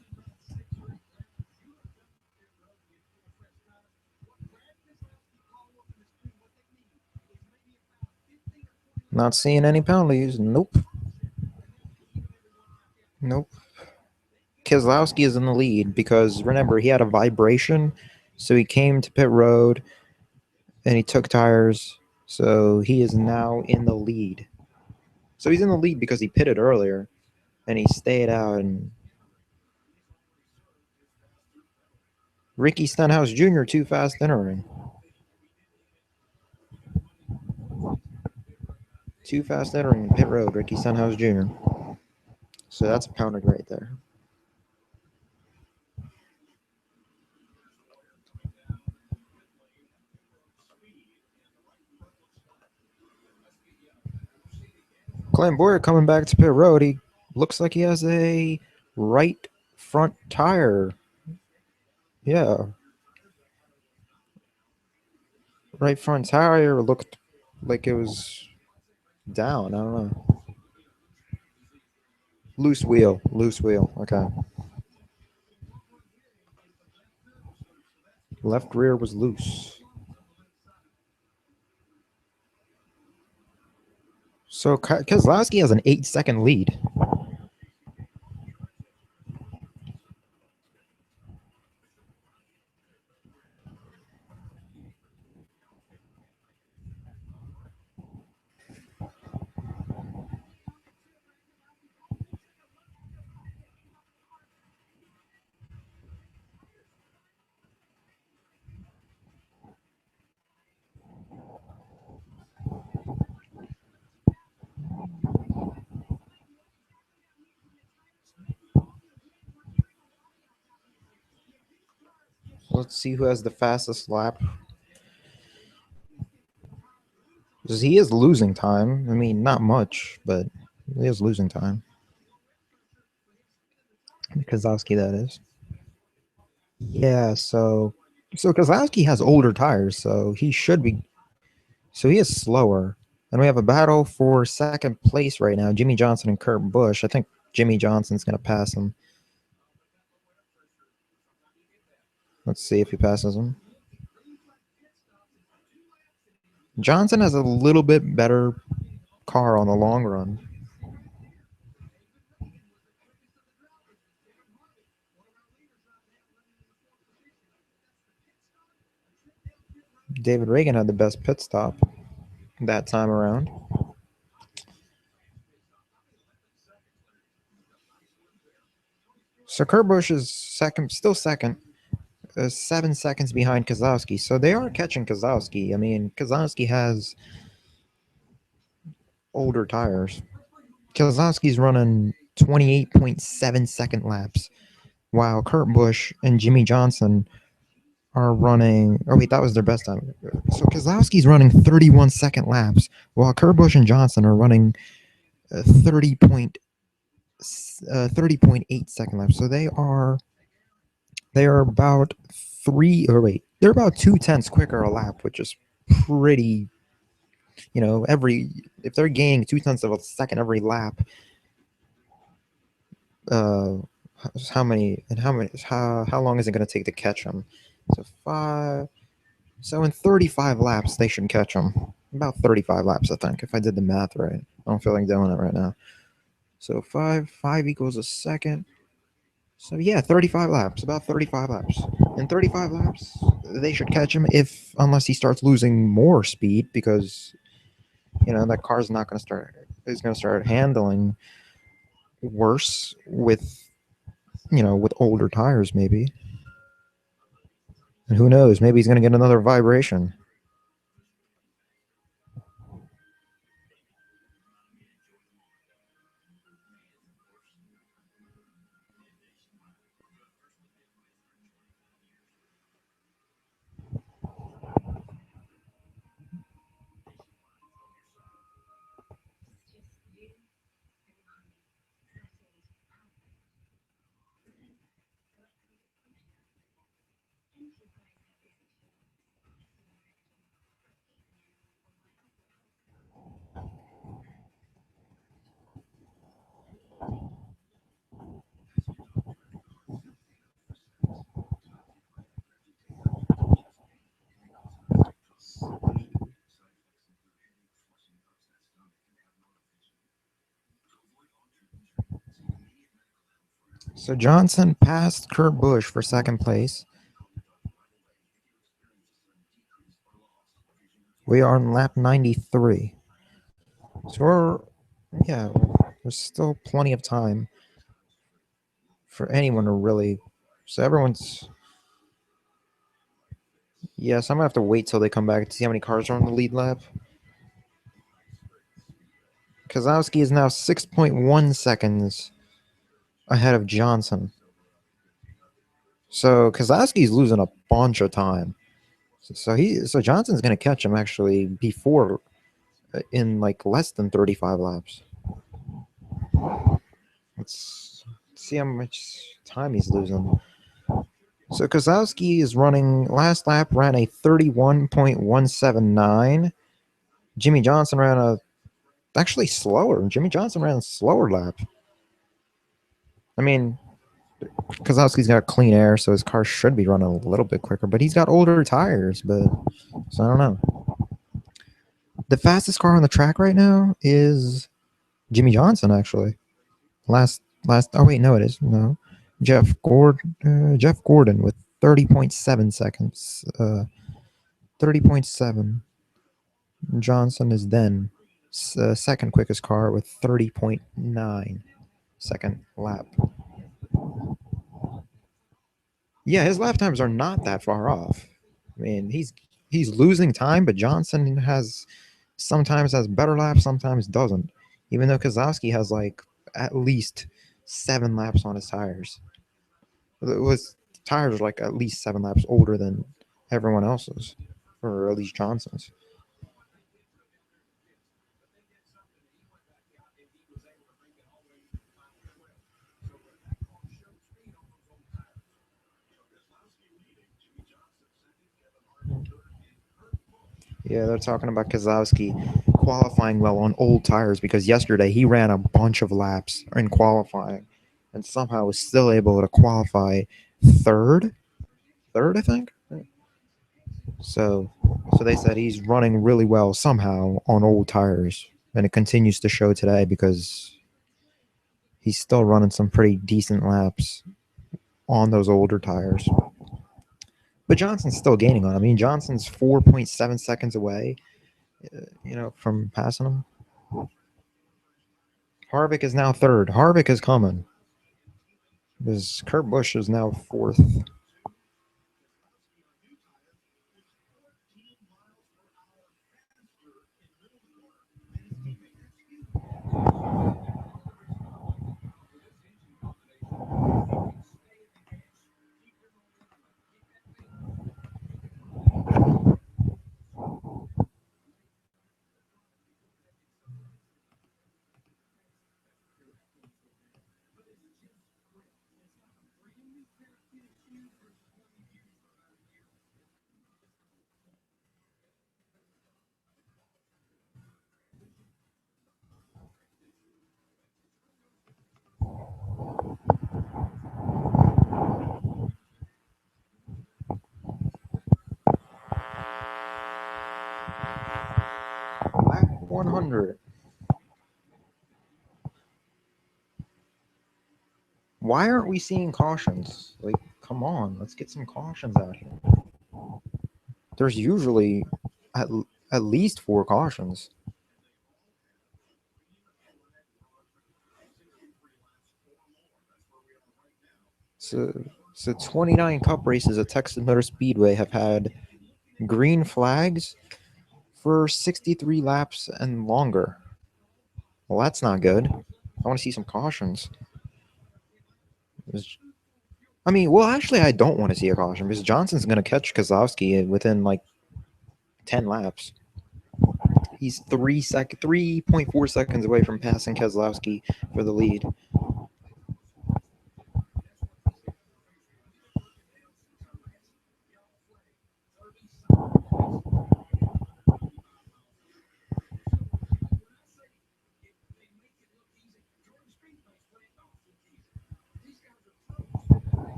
Not seeing any penalties. Nope. Nope. Keselowski is in the lead because remember he had a vibration, so he came to pit road and he took tires, so he is now in the lead. So he's in the lead because he pitted earlier and he stayed out. And Ricky Stenhouse Jr. too fast entering. Too fast entering in pit road, Ricky Stenhouse Jr. So that's a penalty right there. Clint Boyer coming back to pit road. He looks like he has a right front tire. Yeah, right front tire looked like it was down. I don't know. Loose wheel. Loose wheel. Okay. Left rear was loose. So Keselowski has an 8-second lead. Let's see who has the fastest lap. Because he is losing time. I mean, not much, but he is losing time. Keselowski, that is. Yeah, so Keselowski has older tires, so he should be. So he is slower. And we have a battle for second place right now. Jimmy Johnson and Kurt Busch. I think Jimmy Johnson's going to pass him. Let's see if he passes him. Johnson has a little bit better car on the long run. David Reagan had the best pit stop that time around. So Kurt Busch is second, still second, 7 seconds behind Keselowski. So they are catching Keselowski. I mean, Keselowski has older tires. Keselowski's running 28.7-second laps, while Kurt Busch and Jimmy Johnson are running. Oh wait, that was their best time. So Keselowski's running 31-second laps, while Kurt Busch and Johnson are running 30.8-second laps. So they are about they're about 2/10 quicker a lap, which is pretty. If they're gaining 2/10 of a second every lap, uh, how long is it going to take to catch them? So 5. So in 35 laps, they should catch them. About 35 laps, I think, if I did the math right. I don't feel like doing it right now. So 5 equals a second. So yeah, 35 laps, about 35 laps. In 35 laps, they should catch him unless he starts losing more speed because, that car's not going to start, is going to start handling worse with older tires maybe. And who knows, maybe he's going to get another vibration. So Johnson passed Kurt Busch for second place. We are on lap 93. So yeah, there's still plenty of time for anyone to really. So everyone's. Yes, I'm gonna have to wait till they come back to see how many cars are on the lead lap. Kozlowski is now 6.1 seconds ahead of Johnson. So Kozlowski's losing a bunch of time. So Johnson's gonna catch him actually before in like less than 35 laps. Let's see how much time he's losing. So Kozlowski is running last lap ran a 31.179. Jimmy Johnson ran a actually slower. Jimmy Johnson ran a slower lap. I mean, Kozlowski's got clean air, so his car should be running a little bit quicker, but he's got older tires, but so I don't know. The fastest car on the track right now is Jimmy Johnson actually. Last oh wait, no it is. No. Jeff Gordon with 30.7 seconds. 30.7. Johnson is then second quickest car with 30.9 second lap. Yeah, his lap times are not that far off. I mean, he's losing time, but Johnson has sometimes has better laps, sometimes doesn't. Even though Kozlowski has like at least 7 laps on his tires. His tires are like at least 7 laps older than everyone else's, or at least Johnson's. Yeah, they're talking about Kozlowski qualifying well on old tires because yesterday he ran a bunch of laps in qualifying and somehow was still able to qualify third. Third, I think. So, so they said he's running really well somehow on old tires, and it continues to show today because he's still running some pretty decent laps on those older tires. But Johnson's still gaining on him. I mean, Johnson's 4.7 seconds away, from passing him. Harvick is now third. Harvick is coming. Because Kurt Busch is now fourth. Lap 100. Why aren't we seeing cautions? Like, come on, let's get some cautions out here. There's usually at, at least 4 cautions. So, so 29 Cup races at Texas Motor Speedway have had green flags for 63 laps and longer. Well, that's not good. I want to see some cautions. I mean, well, actually, I don't want to see a caution because Johnson's going to catch Kozlowski within like 10 laps. He's 3.4 seconds away from passing Keselowski for the lead.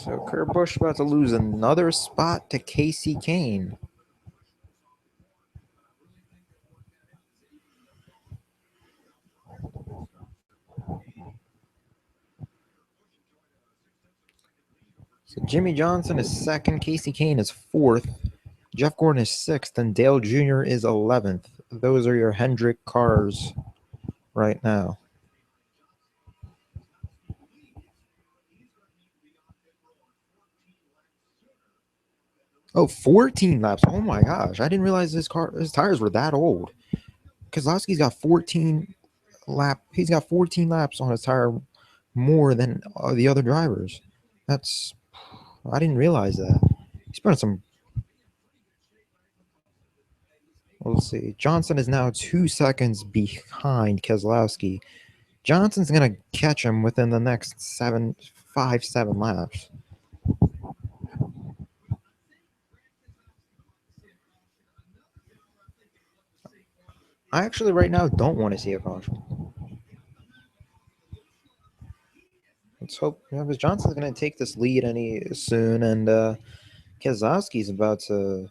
So Kurt Busch about to lose another spot to Casey Kane. So Jimmy Johnson is second, Casey Kane is fourth, Jeff Gordon is sixth, and Dale Jr. is 11th. Those are your Hendrick cars right now. Oh, 14 laps. Oh my gosh. I didn't realize his tires were that old. Kozlowski's got 14 laps on his tire more than the other drivers. I didn't realize that. He's putting some. Let's see. Johnson is now 2 seconds behind Keselowski. Johnson's going to catch him within the next 7 laps. I actually right now don't want to see a caution. Let's hope, because Johnson's going to take this lead any soon, and Keselowski's about to.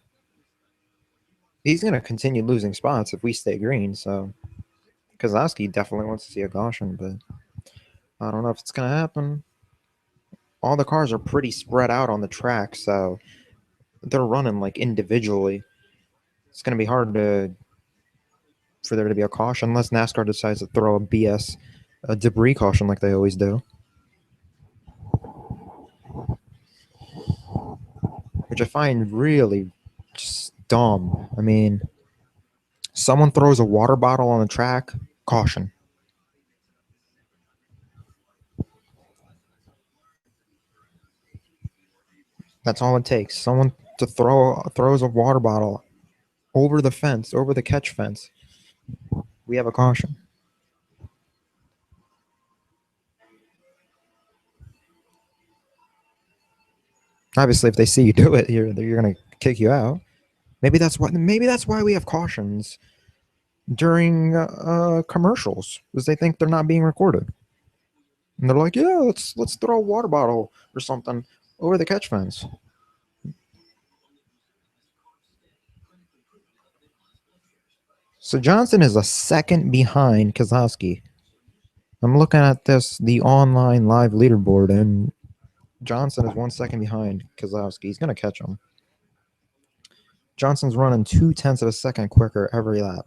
He's going to continue losing spots if we stay green. So Keselowski definitely wants to see a caution, but I don't know if it's going to happen. All the cars are pretty spread out on the track, so they're running like individually. It's going to be hard for there to be a caution unless NASCAR decides to throw a debris caution like they always do. Which I find really just dumb. I mean, someone throws a water bottle on the track, caution. That's all it takes. Someone to throws a water bottle over the fence, over the catch fence. We have a caution. Obviously, if they see you do it, you're gonna kick you out. Maybe that's why we have cautions during commercials, because they think they're not being recorded, and they're like, "Yeah, let's throw a water bottle or something over the catch fence." So Johnson is a second behind Keselowski. I'm looking at the online live leaderboard, and Johnson is 1 second behind Keselowski. He's gonna catch him. Johnson's running 0.2 of a second quicker every lap.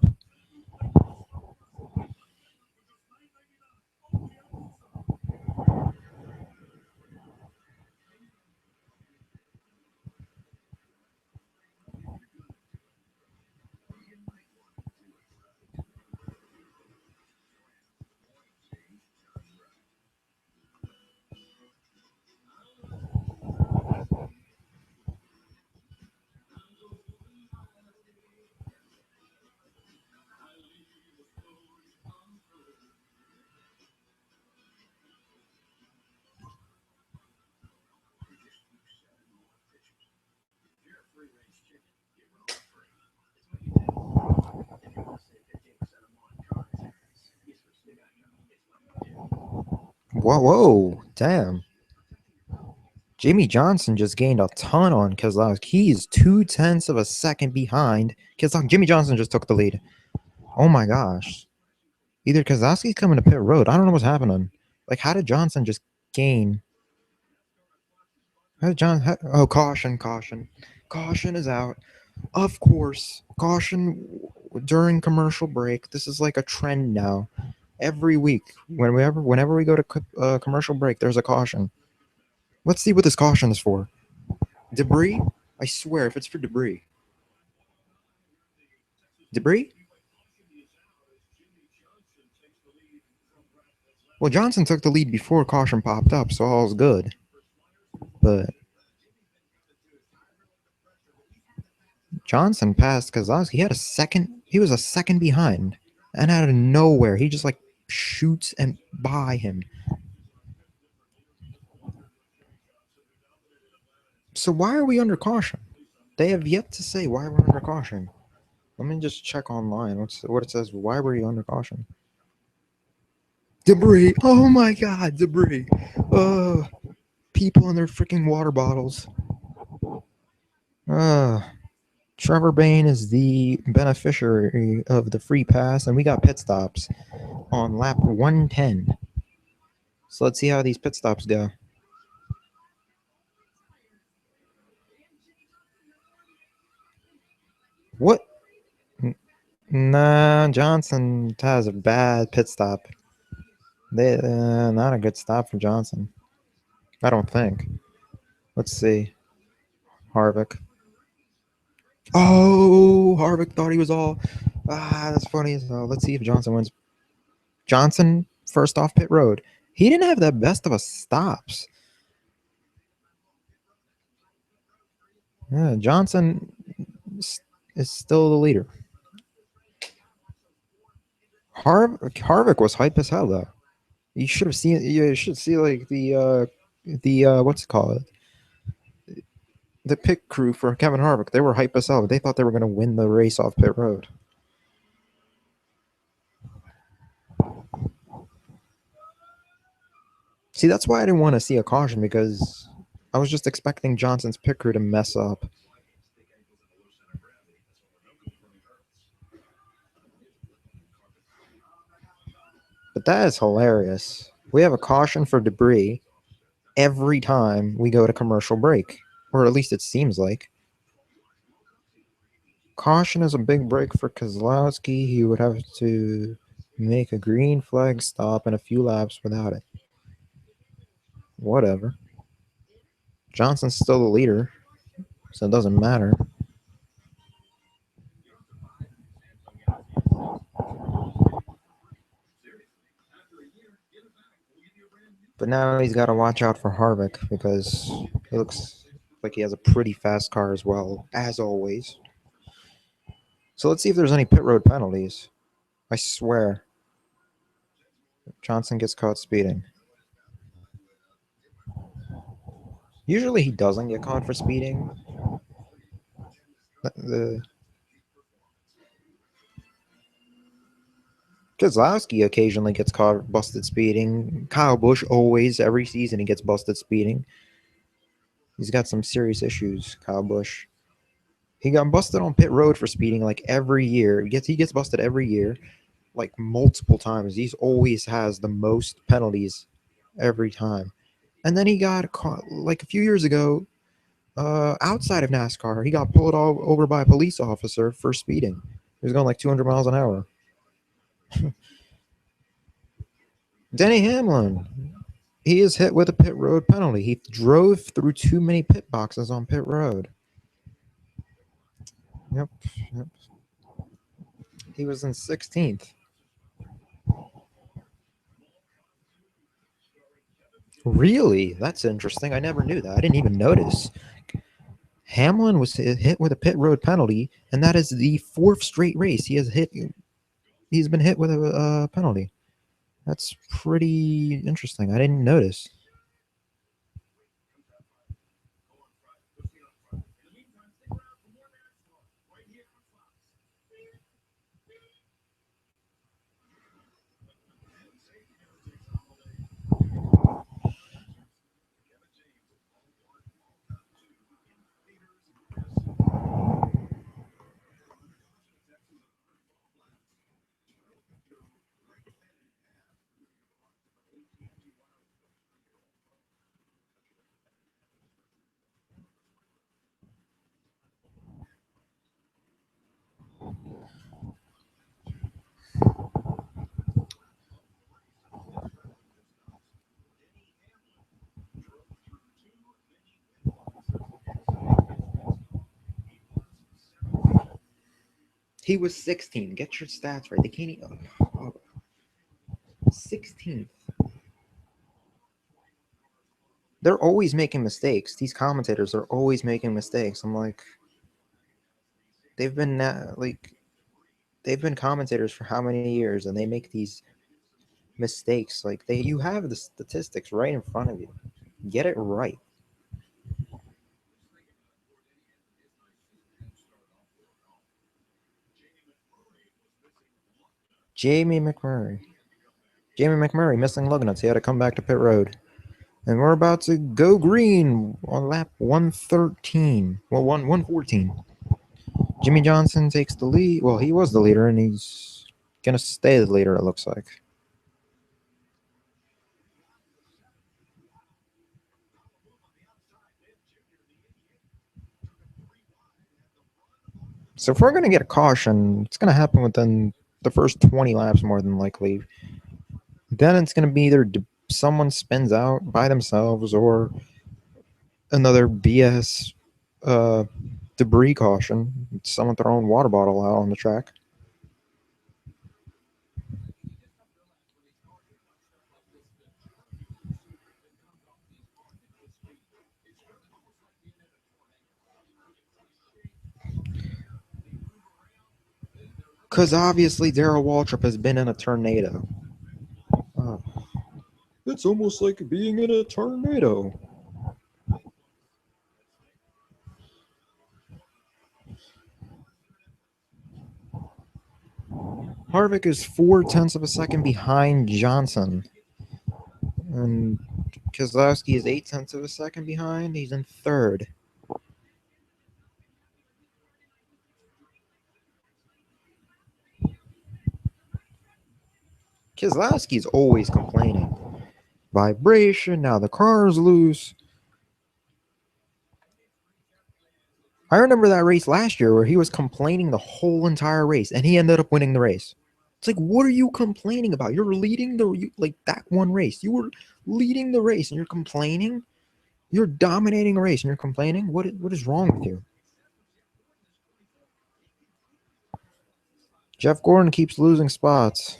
Whoa, damn. Jimmy Johnson just gained a ton on Keselowski. He's 0.2 of a second behind Keselowski. Jimmy Johnson just took the lead. Oh my gosh. Either Keselowski's coming to pit road. I don't know what's happening. Like, how did Johnson just gain? Caution. Caution is out. Of course. Caution during commercial break. This is like a trend now. Every week, whenever we go to commercial break, there's a caution. Let's see what this caution is for. Debris? I swear, if it's for debris. Debris? Well, Johnson took the lead before caution popped up, so all's good. But Johnson passed Keselowski. He was a second behind. And out of nowhere, he just like shoots and by him. So why are we under caution? They have yet to say why we're under caution. Let me just check online what it says. Why were you under caution? Debris. Oh my God, debris. people and their freaking water bottles. Uh, Trevor Bain is the beneficiary of the free pass, and we got pit stops on lap 110. So let's see how these pit stops go. What? Nah, Johnson has a bad pit stop. Not a good stop for Johnson. I don't think. Let's see. Harvick. Oh, Harvick thought he was all. That's funny. So let's see if Johnson wins. Johnson first off pit road. He didn't have the best of a stops. Yeah, Johnson is still the leader. Harvick was hype as hell though. You should have seen. You should see like the what's it called, the pit crew for Kevin Harvick. They were hype as hell. They thought they were going to win the race off pit road. See, that's why I didn't want to see a caution, because I was just expecting Johnson's pit crew to mess up. But that is hilarious. We have a caution for debris every time we go to commercial break, or at least it seems like. Caution is a big break for Kozlowski. He would have to make a green flag stop and a few laps without it. Whatever. Johnson's still the leader, so it doesn't matter. But now he's got to watch out for Harvick, because he looks like he has a pretty fast car as well, as always. So let's see if there's any pit road penalties. I swear, Johnson gets caught speeding. Usually he doesn't get caught for speeding. The Kozlowski occasionally gets caught busted speeding. Kyle Busch always, every season, he gets busted speeding. He's got some serious issues, Kyle Busch. He got busted on pit road for speeding like every year. He gets busted every year, like multiple times. He's always has the most penalties every time. And then he got caught like a few years ago, outside of NASCAR. He got pulled all over by a police officer for speeding. He was going like 200 miles an hour. Denny Hamlin, he is hit with a pit road penalty. He drove through too many pit boxes on pit road. Yep, yep. He was in 16th. Really? That's interesting. I never knew that. I didn't even notice. Hamlin was hit with a pit road penalty, and that is the fourth straight race he has hit. He's been hit with a penalty. That's pretty interesting. I didn't notice. He was 16. Get your stats right. They can't even. 16th. They're always making mistakes. These commentators are always making mistakes. I'm like, they've been they've been commentators for how many years, and they make these mistakes. Like, you have the statistics right in front of you. Get it right. Jamie McMurray. Jamie McMurray missing lug nuts. He had to come back to pit road. And we're about to go green on lap 113. Well, 114. Jimmy Johnson takes the lead. Well, he was the leader, and he's going to stay the leader, it looks like. So if we're going to get a caution, it's going to happen within the first 20 laps more than likely. Then it's going to be either someone spins out by themselves or another BS uh, debris caution. Someone throwing water bottle out on the track. Because obviously Darrell Waltrip has been in a tornado. Uh, it's almost like being in a tornado. Harvick is 4/10 of a second behind Johnson. And Keselowski is 8/10 of a second behind. He's in third. Keselowski's always complaining. Vibration, now the car's loose. I remember that race last year where he was complaining the whole entire race, and he ended up winning the race. It's like, what are you complaining about? You're leading like that one race. You were leading the race, and you're complaining. You're dominating a race, and you're complaining. What is wrong with you? Jeff Gordon keeps losing spots.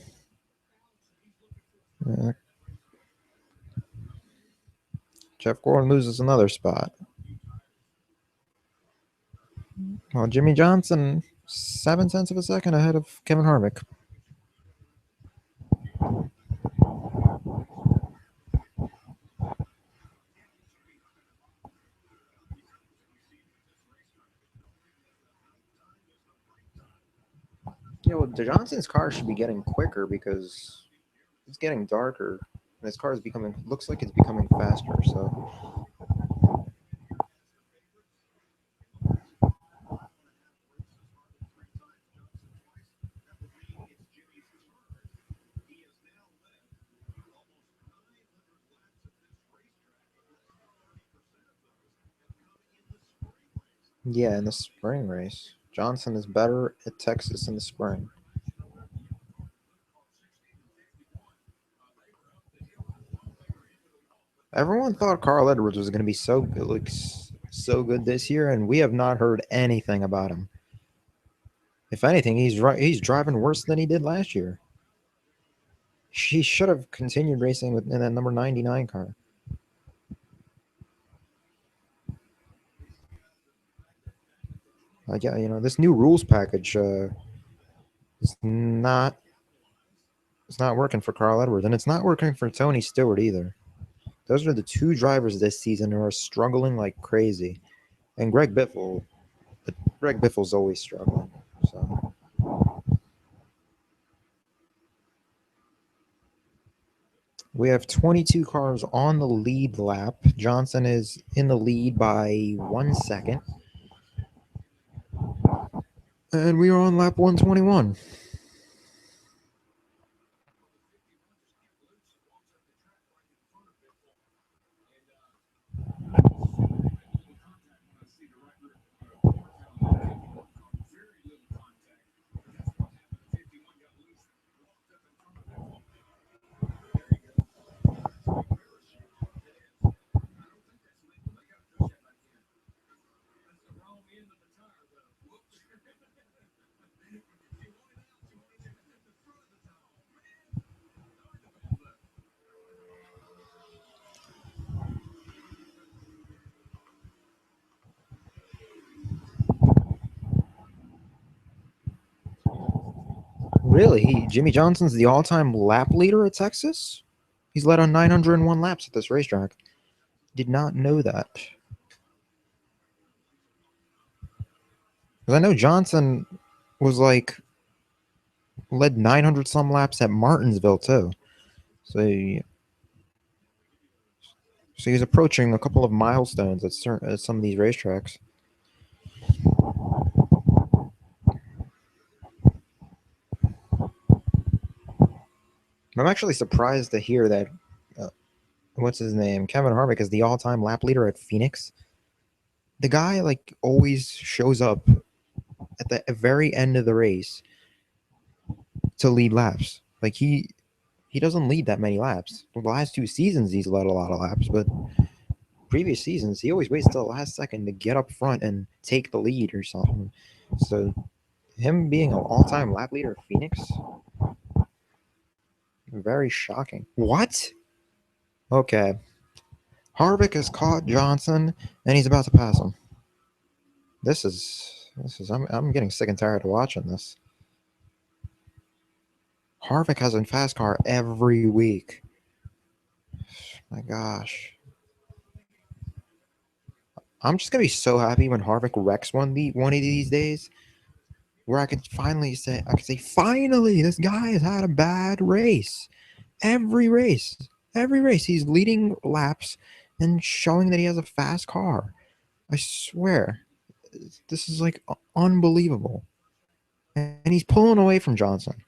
Jeff Gordon loses another spot. Well, Jimmy Johnson, 7/10 of a second ahead of Kevin Harvick. Yeah, well, Johnson's car should be getting quicker because it's getting darker. And his car is becoming, looks like it's becoming faster. So yeah, in the spring race, Johnson is better at Texas in the spring. Everyone thought Carl Edwards was going to be so good, like so good this year, and we have not heard anything about him. If anything, he's driving worse than he did last year. He should have continued racing in that number 99 car. Like, yeah, this new rules package is not it's not working for Carl Edwards, and it's not working for Tony Stewart either. Those are the two drivers this season who are struggling like crazy. And Greg Biffle's always struggling. So we have 22 cars on the lead lap. Johnson is in the lead by 1 second. And we are on lap 121. Really? Jimmy Johnson's the all-time lap leader at Texas? He's led on 901 laps at this racetrack. Did not know that. Because I know Johnson was like led 900 some laps at Martinsville too. So So he's approaching a couple of milestones at some of these racetracks. I'm actually surprised to hear that. Uh, what's his name? Kevin Harvick is the all-time lap leader at Phoenix. The guy like always shows up at the very end of the race to lead laps. Like he doesn't lead that many laps. Well, the last 2 seasons he's led a lot of laps, but previous seasons he always waits till the last second to get up front and take the lead or something. So him being an all-time lap leader at Phoenix, very shocking. What? Okay. Harvick has caught Johnson and he's about to pass him. This is I'm getting sick and tired of watching this. Harvick has a fast car every week. My gosh. I'm just gonna be so happy when Harvick wrecks one of these days, where I can say finally this guy has had a bad race. Every race, every race, he's leading laps and showing that he has a fast car. I swear, this is like unbelievable. And he's pulling away from Johnson.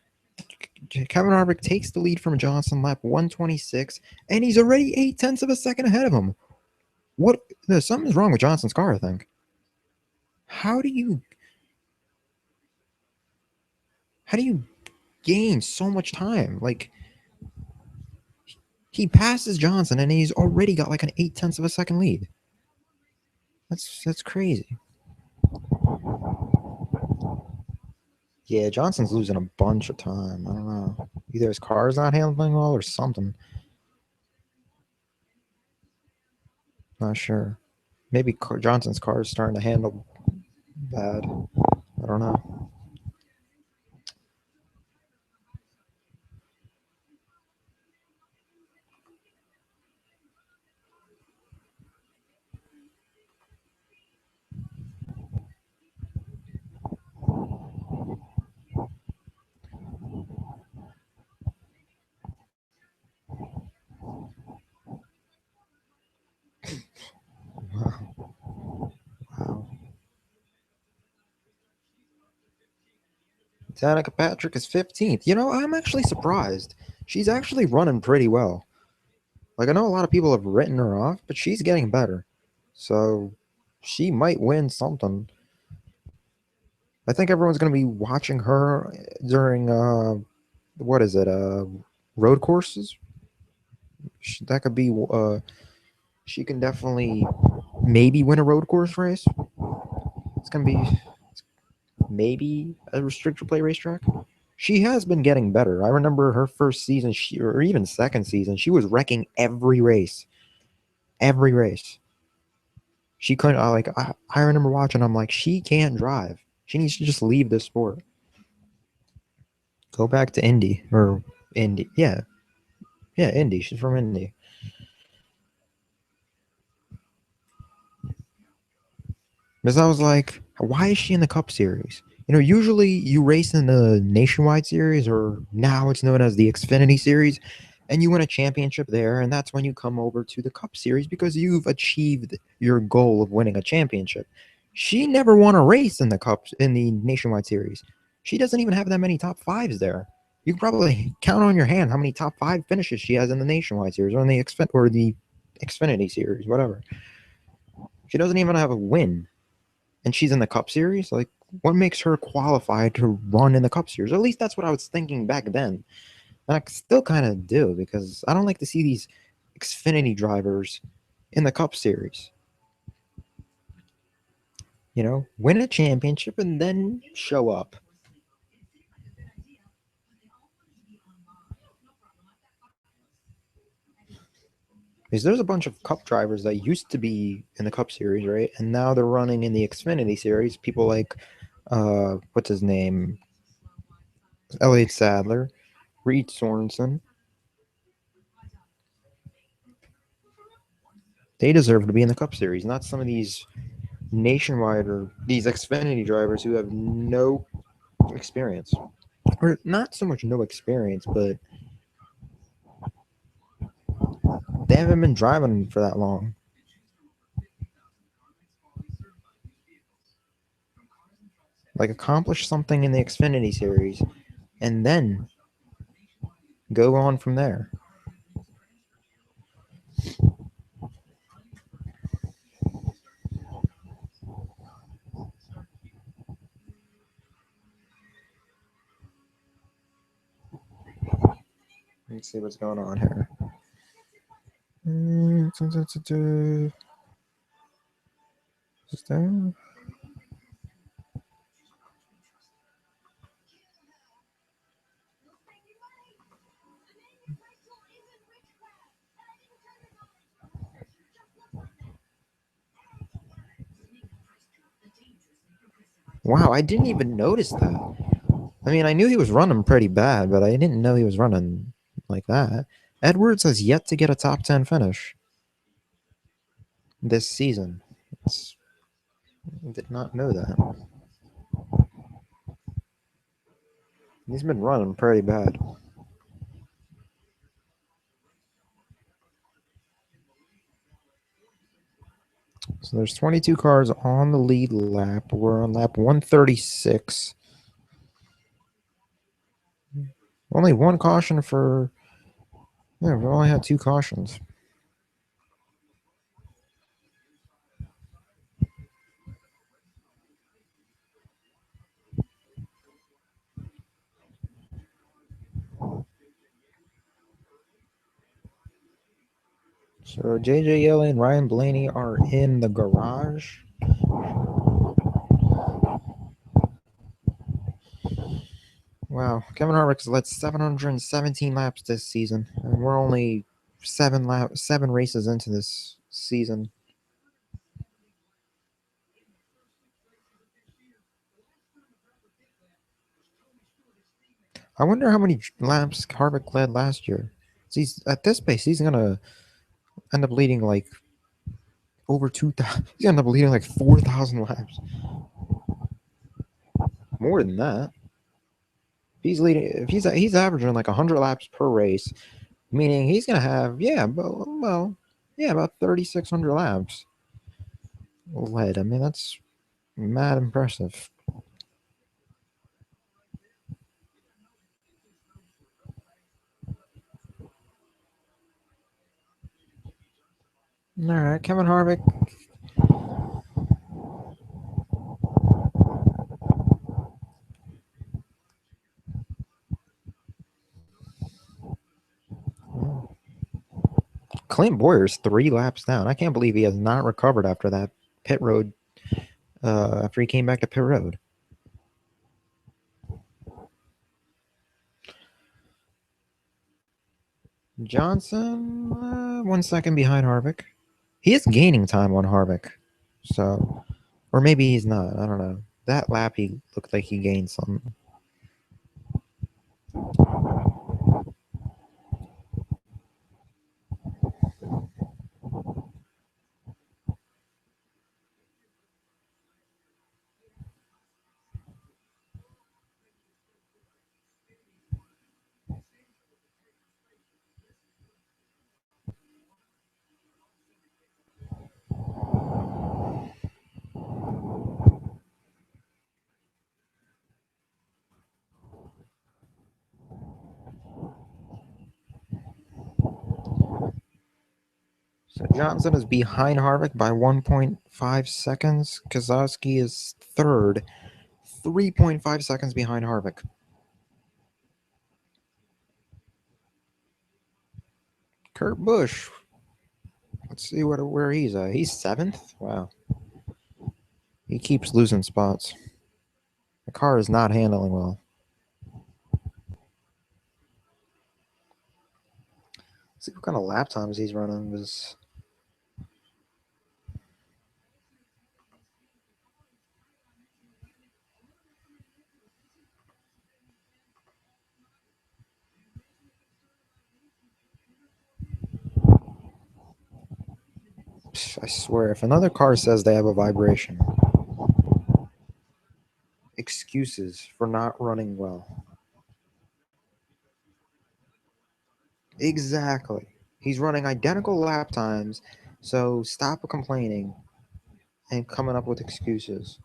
Kevin Harvick takes the lead from Johnson, lap 126, and he's already 8 tenths of a second ahead of him. What? Something's wrong with Johnson's car, I think. How do you how do you gain so much time? Like he passes Johnson and he's already got like an 8 tenths of a second lead. That's crazy. Yeah, Johnson's losing a bunch of time. I don't know. Either his car's not handling well or something. Not sure. Maybe Johnson's car is starting to handle bad. I don't know. Wow. Wow. Danica Patrick is 15th. I'm actually surprised. She's actually running pretty well. Like, I know a lot of people have written her off, but she's getting better. So she might win something. I think everyone's going to be watching her during, what is it, road courses? That could be, she can definitely maybe win a road course race. It's going to be maybe a restrictor play racetrack. She has been getting better. I remember her first season, or even second season, she was wrecking every race. Every race. She couldn't, I remember watching, I'm like, she can't drive. She needs to just leave this sport. Go back to Indy. Or Indy. Yeah. Yeah, Indy. She's from Indy. Because I was like, why is she in the Cup Series? Usually you race in the Nationwide Series, or now it's known as the Xfinity Series, and you win a championship there, and that's when you come over to the Cup Series because you've achieved your goal of winning a championship. She never won a race in the Nationwide Series. She doesn't even have that many top fives there. You can probably count on your hand how many top five finishes she has in the Nationwide Series or in the Xfinity Series, whatever. She doesn't even have a win, and she's in the Cup Series. Like, what makes her qualified to run in the Cup Series? Or at least that's what I was thinking back then. And I still kind of do, because I don't like to see these Xfinity drivers in the Cup Series. Win a championship and then show up. Because there's a bunch of Cup drivers that used to be in the Cup Series, right? And now they're running in the Xfinity Series. People like, what's his name? Elliott Sadler, Reed Sorensen. They deserve to be in the Cup Series, not some of these nationwide or these Xfinity drivers who have no experience. Or not so much no experience, but They haven't been driving for that long. Like, accomplish something in the Xfinity series, and then go on from there. Let's see what's going on here. Is there? Wow, I didn't even notice that. I mean, I knew he was running pretty bad, but I didn't know he was running like that. Edwards has yet to get a top 10 finish this season. I did not know that. He's been running pretty bad. So there's 22 cars on the lead lap. We're on lap 136. Only one caution for. Yeah, we only had two cautions. So JJ Yelly and Ryan Blaney are in the garage. Wow, Kevin Harvick's led 717 laps this season, and we're only seven races into this season. I wonder how many laps Harvick led last year. He's at this pace, he's gonna end up leading like over 2,000. He's gonna end up leading like 4,000 laps. More than that. If he's averaging like 100 laps per race, meaning he's gonna have about 3,600 laps led. I mean, that's mad impressive. All right, Kevin Harvick. Clint Boyer's 3 laps down. I can't believe he has not recovered after that pit road. After he came back to pit road. Johnson, 1 second behind Harvick. He is gaining time on Harvick, so, or maybe he's not. I don't know. That lap, he looked like he gained some. So Johnson is behind Harvick by 1.5 seconds. Kozlowski is third, 3.5 seconds behind Harvick. Kurt Busch. Let's see where he's at. He's 7th. Wow. He keeps losing spots. The car is not handling well. Let's see what kind of lap times he's running. I swear, if another car says they have a vibration, excuses for not running well. Exactly. He's running identical lap times, so stop complaining and coming up with excuses.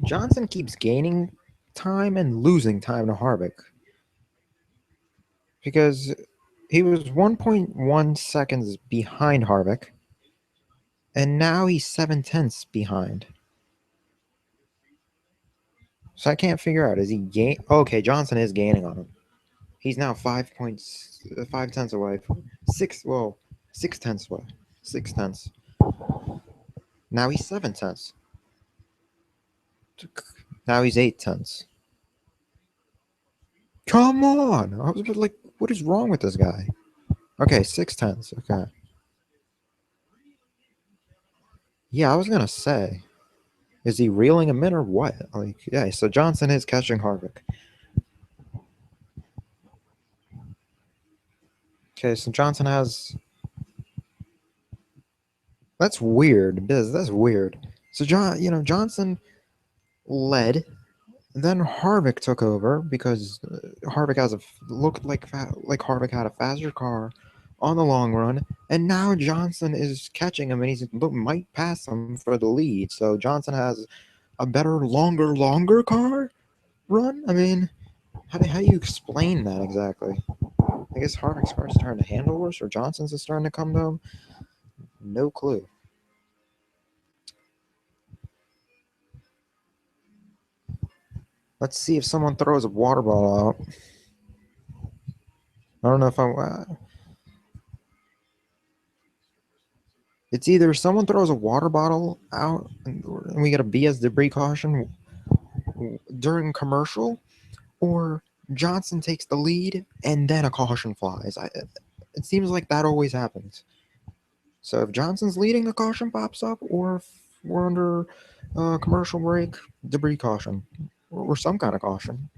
Johnson keeps gaining time and losing time to Harvick because he was 1.1 seconds behind Harvick, and now he's 7 tenths behind. So I can't figure out, is he gain? Okay, Johnson is gaining on him. He's now 5 tenths away. Well, 6 tenths away. 6 tenths. Now he's 7 tenths. Now he's 8 tenths. Come on! I was like, what is wrong with this guy? Okay, 6 tenths. Okay. Yeah, I was gonna say, is he reeling him in or what? Like, yeah. So Johnson is catching Harvick. Okay, so Johnson has. That's weird. That's weird. So Johnson led. Then Harvick took over because Harvick looked like Harvick had a faster car on the long run, and now Johnson is catching him, and he might pass him for the lead. So Johnson has a better, longer car run. I mean, how do you explain that exactly? I guess Harvick's car is starting to handle worse, or Johnson's is starting to come down. No clue. Let's see if someone throws a water bottle out. I don't know if I'm. It's either someone throws a water bottle out and we get a BS debris caution during commercial, or Johnson takes the lead and then a caution flies. It seems like that always happens. So if Johnson's leading, a caution pops up, or if we're under commercial break, debris caution, or some kind of caution.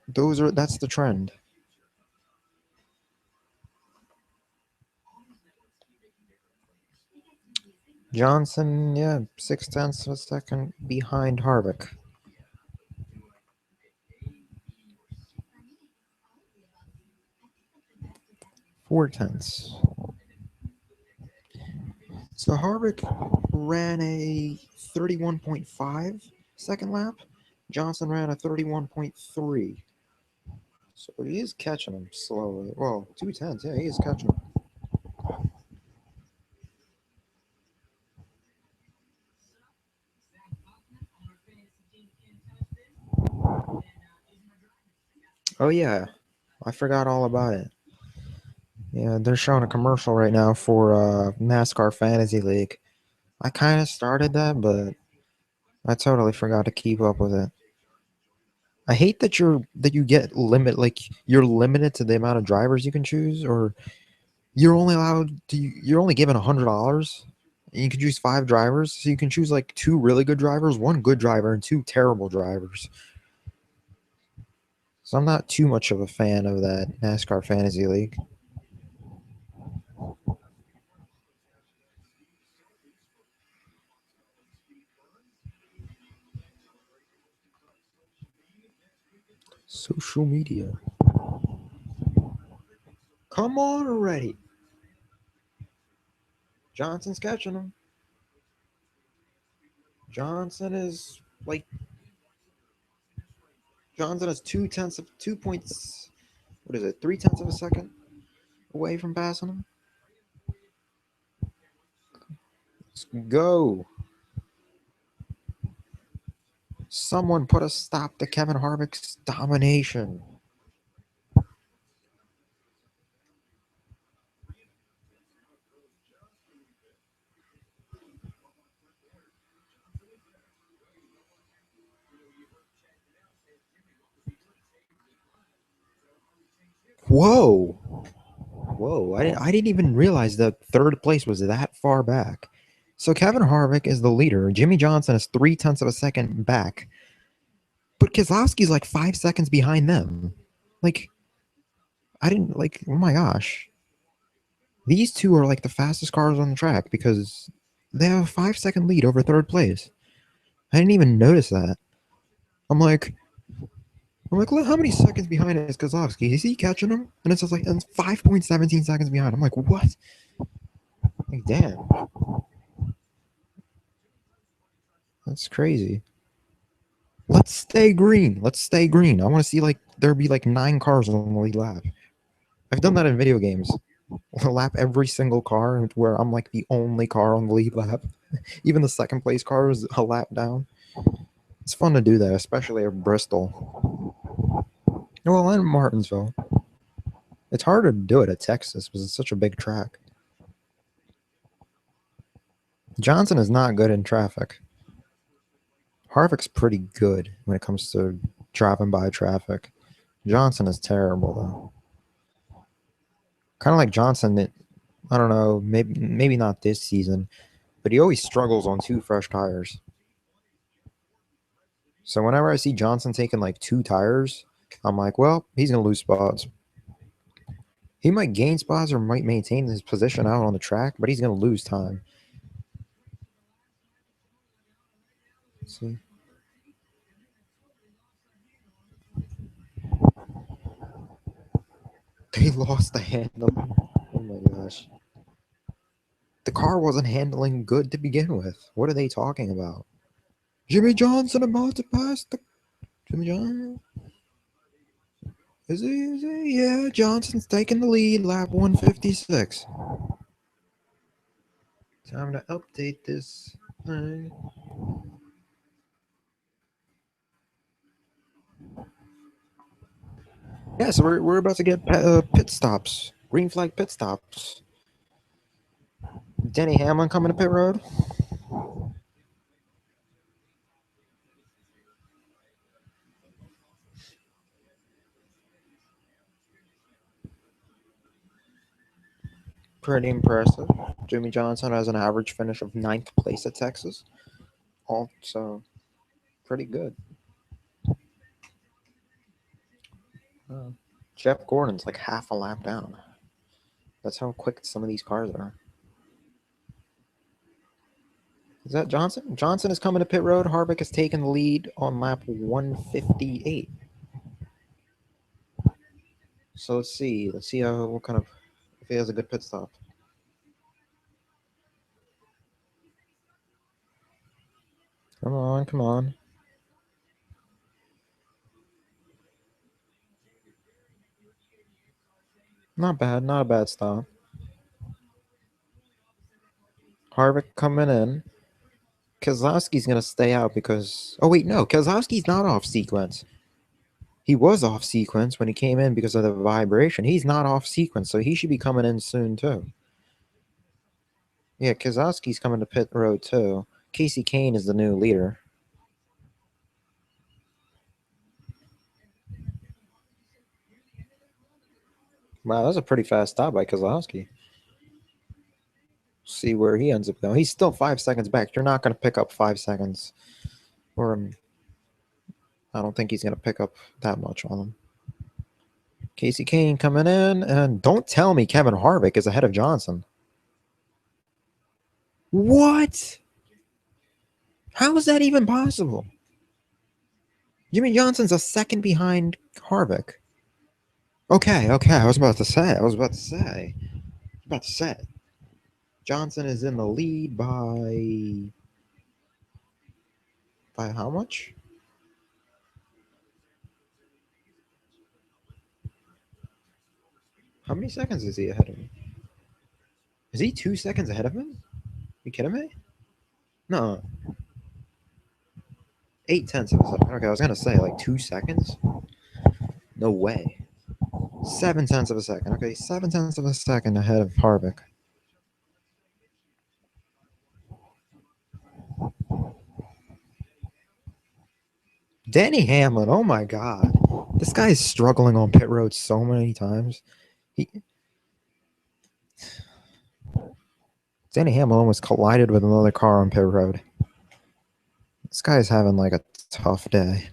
That's the trend. Johnson, yeah, 6 tenths of a second behind Harvick. 4 tenths. So Harvick ran a 31.5 second lap. Johnson ran a 31.3. So he is catching him slowly. Well, 2 tenths. Yeah, he is catching him. Oh yeah, I forgot all about it. Yeah, they're showing a commercial right now for NASCAR Fantasy League. I kind of started that, but I totally forgot to keep up with it. I hate that you get you're limited to the amount of drivers you can choose, or you're only given $100, and you can choose 5 drivers. So you can choose like 2 really good drivers, 1 good driver, and 2 terrible drivers. So I'm not too much of a fan of that NASCAR Fantasy League. Social media. Come on already. Johnson's catching him. Johnson is like Johnson is 2 points. What is it? 3 tenths of a second away from passing him. Let's go. Someone put a stop to Kevin Harvick's domination. Whoa. Whoa. I didn't even realize the third place was that far back. So Kevin Harvick is the leader. Jimmy Johnson is 3/10 of a second back. But Keselowski's like 5 seconds behind them. Like, I didn't like, oh my gosh. These two are like the fastest cars on the track because they have a 5 second lead over third place. I didn't even notice that. I'm like, look, how many seconds behind is Keselowski? Is he catching him? And it says like, it's 5.17 seconds behind. I'm like, what? Like, damn. That's crazy. Let's stay green. Let's stay green. I want to see like there be like 9 cars on the lead lap. I've done that in video games. Lap every single car where I'm like the only car on the lead lap. Even the second place car is a lap down. It's fun to do that, especially at Bristol. Well, and Martinsville. It's harder to do it at Texas because it's such a big track. Johnson is not good in traffic. Harvick's pretty good when it comes to driving by traffic. Johnson is terrible though. Kind of like Johnson. I don't know. Maybe not this season, but he always struggles on 2 fresh tires. So whenever I see Johnson taking like 2 tires, I'm like, well, he's gonna lose spots. He might gain spots or might maintain his position out on the track, but he's gonna lose time. Let's see. They lost the handle. Oh my gosh. The car wasn't handling good to begin with. What are they talking about? Jimmy Johnson about to pass the Jimmy Johnson. Is he? Is he? Yeah, Johnson's taking the lead, lap 156. Time to update this thing. Yeah, so we're about to get pit stops. Green flag pit stops. Denny Hamlin coming to pit road. Pretty impressive. Jimmy Johnson has an average finish of 9th place at Texas. Also, pretty good. Jeff Gordon's like half a lap down. That's how quick some of these cars are. Is that Johnson? Johnson is coming to pit road. Harvick has taken the lead on lap 158. So let's see. Let's see what kind of if he has a good pit stop. Come on, come on. Not bad, not a bad stop. Harvick coming in. Keselowski's gonna stay out because oh wait, no, Keselowski's not off sequence. He was off sequence when he came in because of the vibration. He's not off sequence, so he should be coming in soon too. Yeah, Keselowski's coming to pit road too. Casey Kane is the new leader. Wow, that's a pretty fast stop by Keselowski. See where he ends up going. He's still 5 seconds back. You're not going to pick up 5 seconds. Or I don't think he's going to pick up that much on him. Casey Kane coming in, and don't tell me Kevin Harvick is ahead of Johnson. What? How is that even possible? Jimmy Johnson's a second behind Harvick. Okay, I was about to say. Johnson is in the lead by how much? How many seconds is he ahead of me? Is he 2 seconds ahead of him? You kidding me? No. 8/10 of a second. Okay, I was gonna say like 2 seconds. No way. 7/10 of a second. Okay, 7/10 of a second ahead of Harvick. Denny Hamlin. Oh my god, this guy is struggling on pit road so many times. Danny Hamlin almost collided with another car on pit road. This guy's having like a tough day.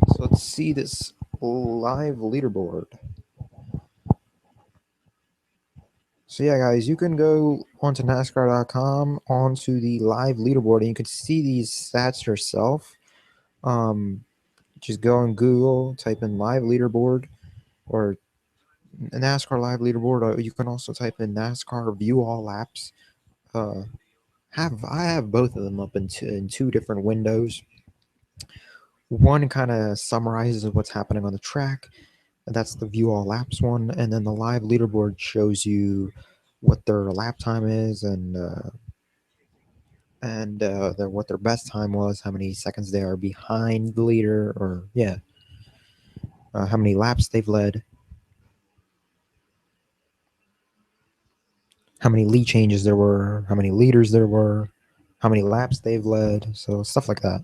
So let's see this live leaderboard. So yeah, guys, you can go onto NASCAR.com onto the live leaderboard, and you can see these stats yourself. Just go on Google, type in live leaderboard or NASCAR live leaderboard, or you can also type in NASCAR view all laps. I have both of them up in two different windows. One kind of summarizes what's happening on the track, and that's the view all laps one, and then the live leaderboard shows you what their lap time is and what their best time was, how many seconds they are behind the leader, or yeah, how many laps they've led, how many lead changes there were, how many leaders there were, how many laps they've led, so stuff like that.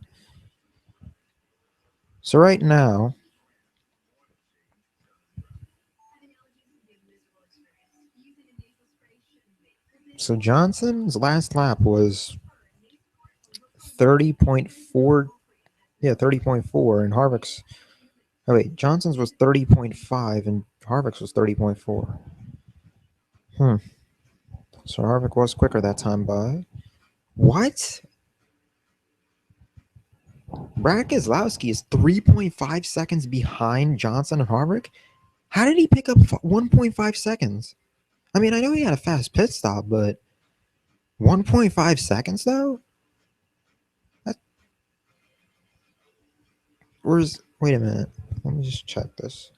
So right now, so Johnson's last lap was 30.4. Yeah, 30.4, and Harvick's. Oh wait, Johnson's was 30.5, and Harvick's was 30.4. Hmm. So Harvick was quicker that time by what? Brad Keselowski is 3.5 seconds behind Johnson and Harvick. How did he pick up 1.5 seconds? I mean, I know he had a fast pit stop, but 1.5 seconds though? That, where's? Wait a minute. Let me just check this.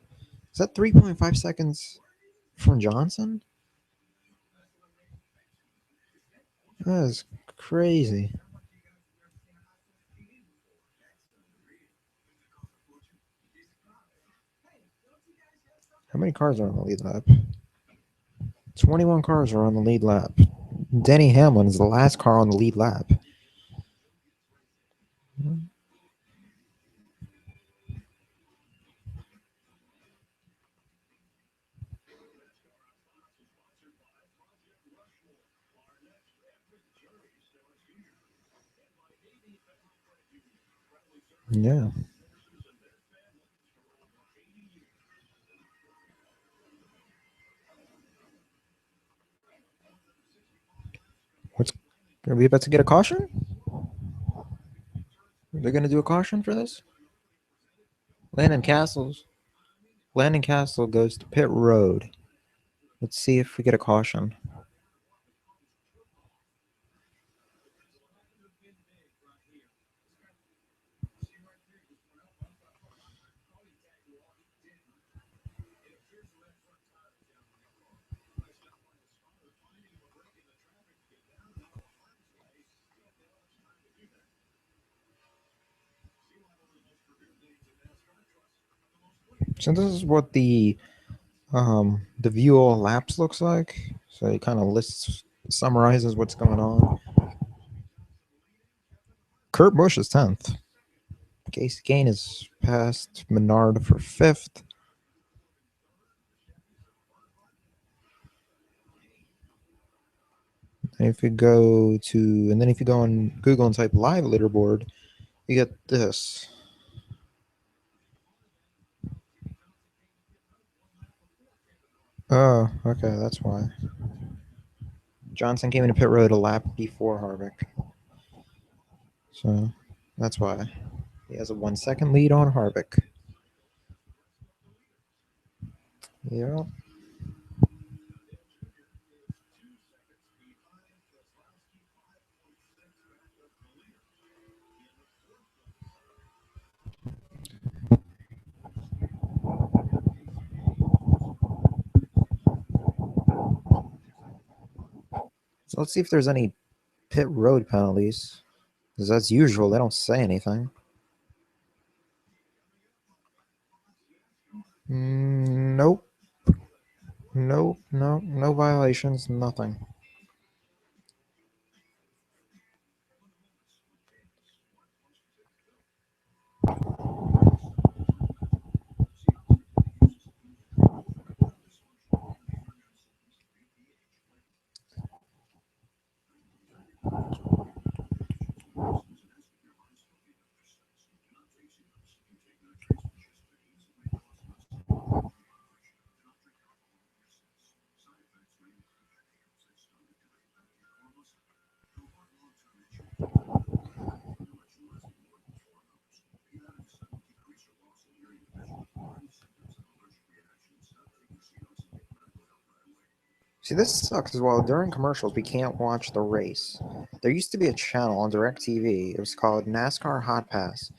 Is that 3.5 seconds from Johnson? That is crazy. How many cars are on the lead lap? 21 cars are on the lead lap. Denny Hamlin is the last car on the lead lap. Yeah. What's are we about to get a caution? They're gonna do a caution for this? Landon Castles. Landon Castle goes to pit road. Let's see if we get a caution. So this is what the view all laps looks like. So it kind of lists summarizes what's going on. Kurt Busch is 10th. Casey Kane is past Menard for 5th. And if you go to, and then if you go on Google and type live leaderboard, you get this. Oh, okay, that's why. Johnson came into pit road a lap before Harvick. So that's why. He has a 1 second lead on Harvick. Yeah. So let's see if there's any pit road penalties. Because as usual, they don't say anything. Nope. Nope. No violations. Nothing. See, this sucks as well. During commercials, we can't watch the race. There used to be a channel on DirecTV. It was called NASCAR Hot Pass,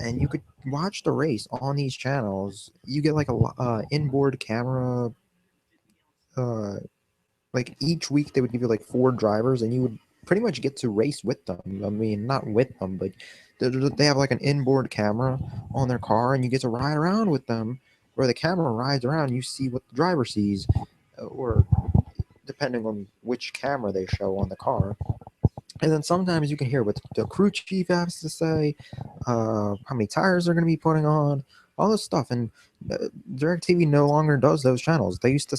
and you could watch the race on these channels. You get like a inboard camera. Uh, like each week they would give you like four drivers, and you would pretty much get to race with them. I mean, not with them, but they have like an inboard camera on their car, and you get to ride around with them. Where the camera rides around, you see what the driver sees, or depending on which camera they show on the car. And then sometimes you can hear what the crew chief has to say, how many tires they're going to be putting on, all this stuff. And DirecTV no longer does those channels. They used to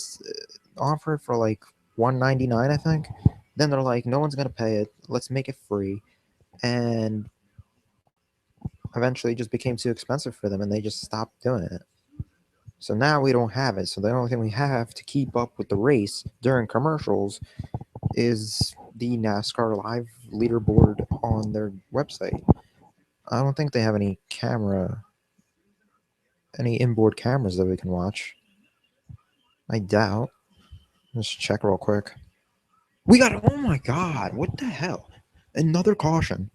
offer it for like $1.99, I think. Then they're like, no one's going to pay it. Let's make it free. And eventually it just became too expensive for them, and they just stopped doing it. So now we don't have it. So the only thing we have to keep up with the race during commercials is the NASCAR live leaderboard on their website. I don't think they have any inboard cameras that we can watch. I doubt. Let's check real quick. We got, oh my god, what the hell? Another caution.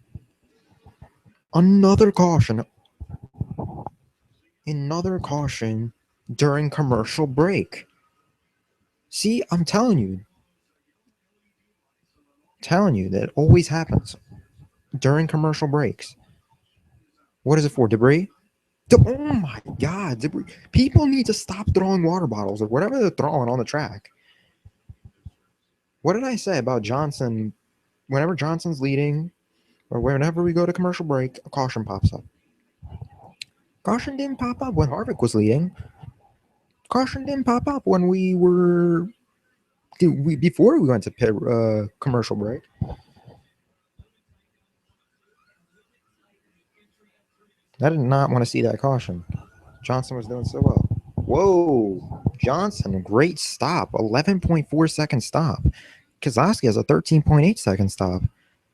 Another caution. Another caution during commercial break. See, I'm telling you that always happens during commercial breaks. What is it for? Debris? Oh my god, debris. People need to stop throwing water bottles or whatever they're throwing on the track. What did I say about Johnson? Whenever Johnson's leading, or whenever we go to commercial break, a caution pops up. Caution didn't pop up when Harvick was leading. Caution didn't pop up when before we went to commercial break. I did not want to see that caution. Johnson was doing so well. Whoa, Johnson, great stop. 11.4 second stop. Keselowski has a 13.8 second stop.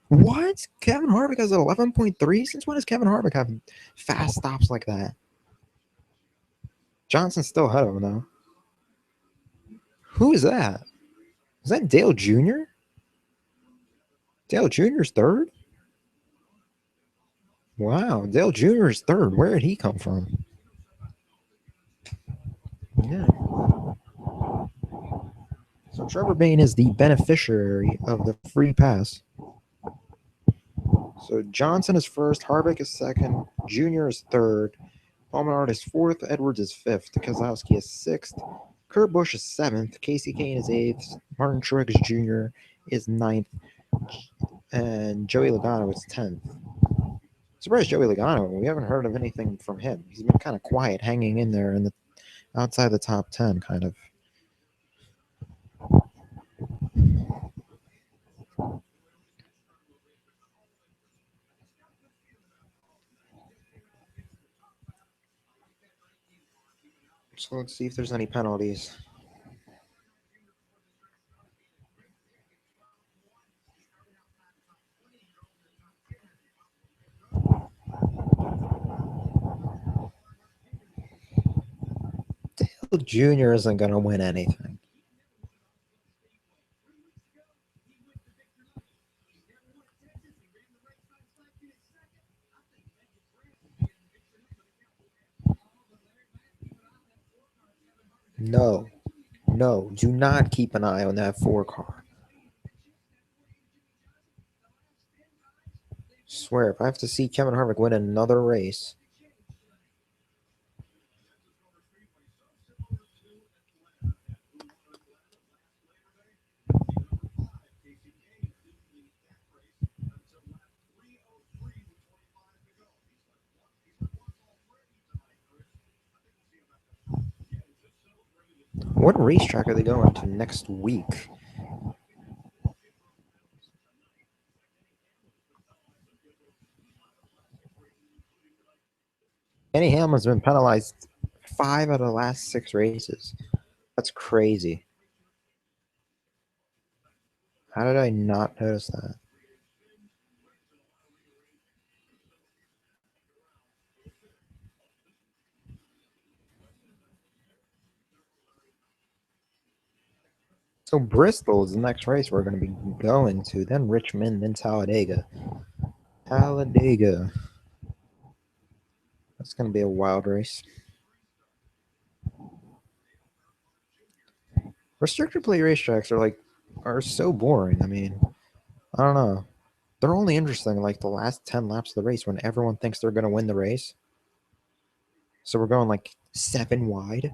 What? Kevin Harvick has an 11.3? Since when does Kevin Harvick have fast stops like that? Johnson's still ahead of him, though. Who is that? Is that Dale Jr.? Dale Jr.'s third? Wow, Dale Jr.'s third. Where did he come from? Yeah. So Trevor Bayne is the beneficiary of the free pass. So Johnson is first, Harvick is second, Jr. is third, Allmenard is fourth, Edwards is fifth, Keselowski is sixth, Kurt Busch is seventh, Casey Kane is eighth, Martin Truex Jr. is ninth, and Joey Logano is 10th. Surprised Joey Logano. We haven't heard of anything from him. He's been kind of quiet, hanging in there outside the top 10, kind of. So let's see if there's any penalties. Dale Jr. isn't going to win anything. No, no, do not keep an eye on that 4 car. Swear, if I have to see Kevin Harvick win another race. What racetrack are they going to next week? Denny Hamlin's been penalized 5 out of the last 6 races. That's crazy. How did I not notice that? So Bristol is the next race we're going to be going to, then Richmond, then Talladega. Talladega. That's going to be a wild race. Restrictor plate racetracks are so boring. I mean, I don't know. They're only interesting like the last 10 laps of the race when everyone thinks they're going to win the race. So we're going like 7 wide.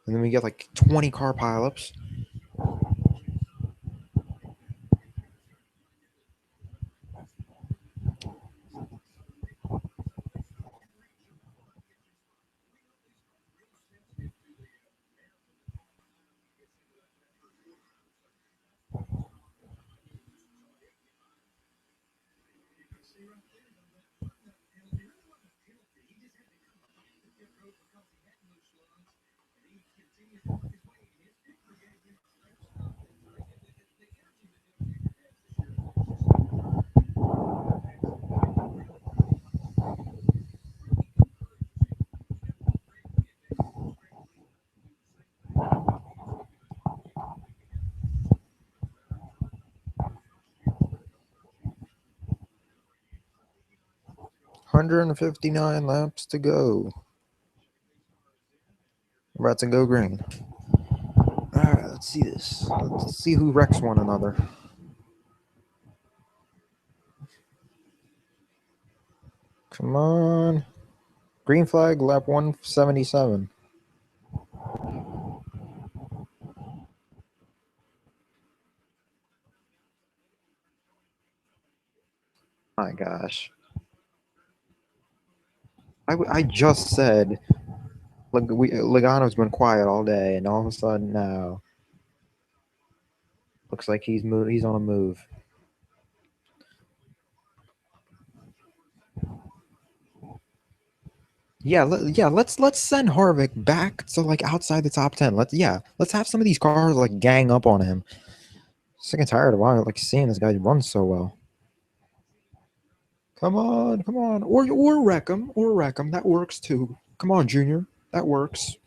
And then we get like 20 car pileups. $159 laps to go. We're about to go green. Alright, let's see this. Let's see who wrecks one another. Come on. Green flag, lap 177. My gosh. I just said Logano's been quiet all day, and all of a sudden now looks like he's on a move. Yeah, let's send Harvick back to like outside the top 10. Let's have some of these cars like gang up on him. Sick and tired of like seeing this guy run so well. Come on, or wreck him. That works too. Come on, Junior, that works.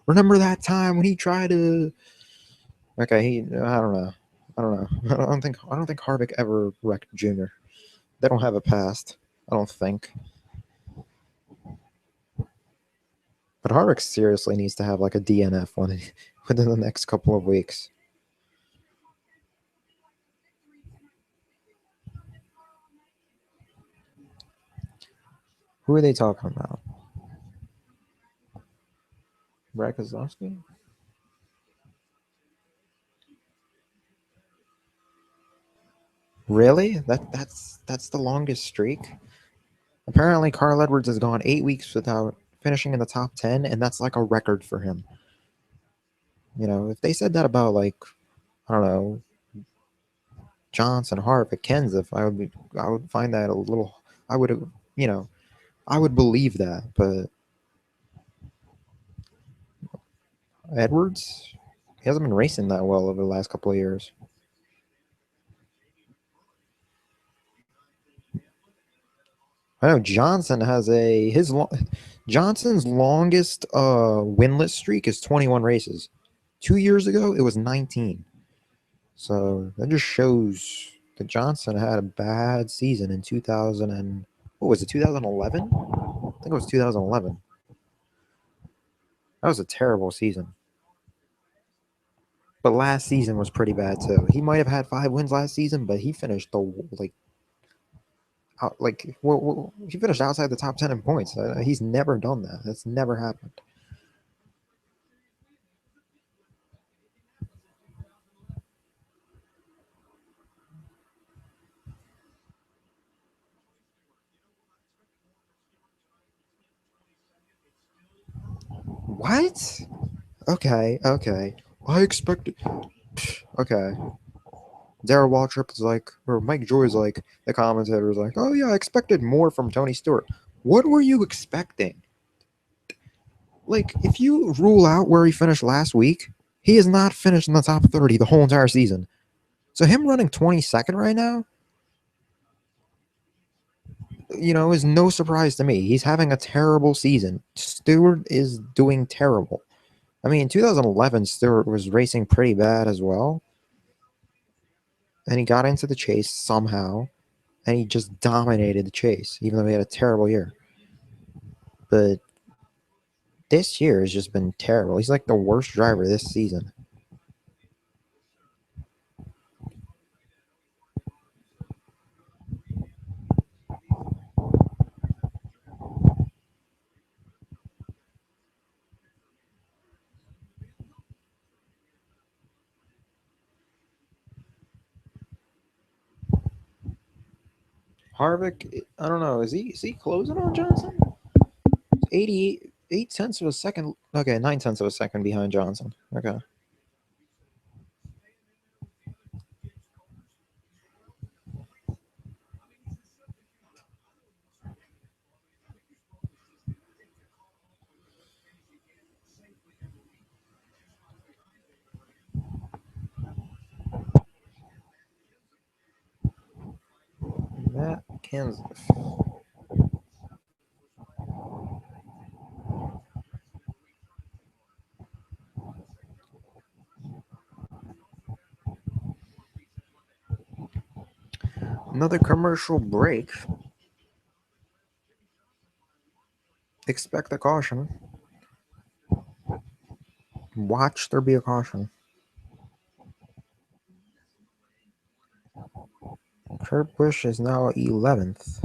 Remember that time when he tried to? Okay, I don't know. I don't know. I don't think Harvick ever wrecked Junior. They don't have a past. I don't think. But Harvick seriously needs to have like a DNF within the next couple of weeks. Who are they talking about? Brad Keselowski? Really? That's the longest streak. Apparently, Carl Edwards has gone 8 weeks without finishing in the top 10, and that's like a record for him. You know, if they said that about like I don't know Johnson, Harvick, Kenseth, I would find that a little. I would you know I would believe that, but Edwards, he hasn't been racing that well over the last couple of years. I know Johnson has Johnson's longest winless streak is 21 races. 2 years ago, it was 19. So that just shows that Johnson had a bad season in 2000 and what was it, 2011? I think it was 2011. That was a terrible season. But last season was pretty bad too. He might have had 5 wins last season, but he finished he finished outside the top 10 in points. He's never done that. That's never happened. What? Okay. I expected. Okay. Darrell Waltrip is like, or Mike Joy is like, the commentator is like, oh yeah, I expected more from Tony Stewart. What were you expecting? Like, if you rule out where he finished last week, he has not finished in the top 30 the whole entire season. So him running 22nd right now, is no surprise to me. He's having a terrible season. Stewart is doing terrible. I mean, 2011, Stewart was racing pretty bad as well, and he got into the chase somehow, and he just dominated the chase, even though he had a terrible year. But this year has just been terrible. He's like the worst driver this season. Harvick, I don't know. Is he closing on Johnson? 88 tenths of a second. Okay, 9 tenths of a second behind Johnson. Okay. Matt Kansas. Another commercial break. Expect a caution. Watch there be a caution. Kurt Busch is now 11th.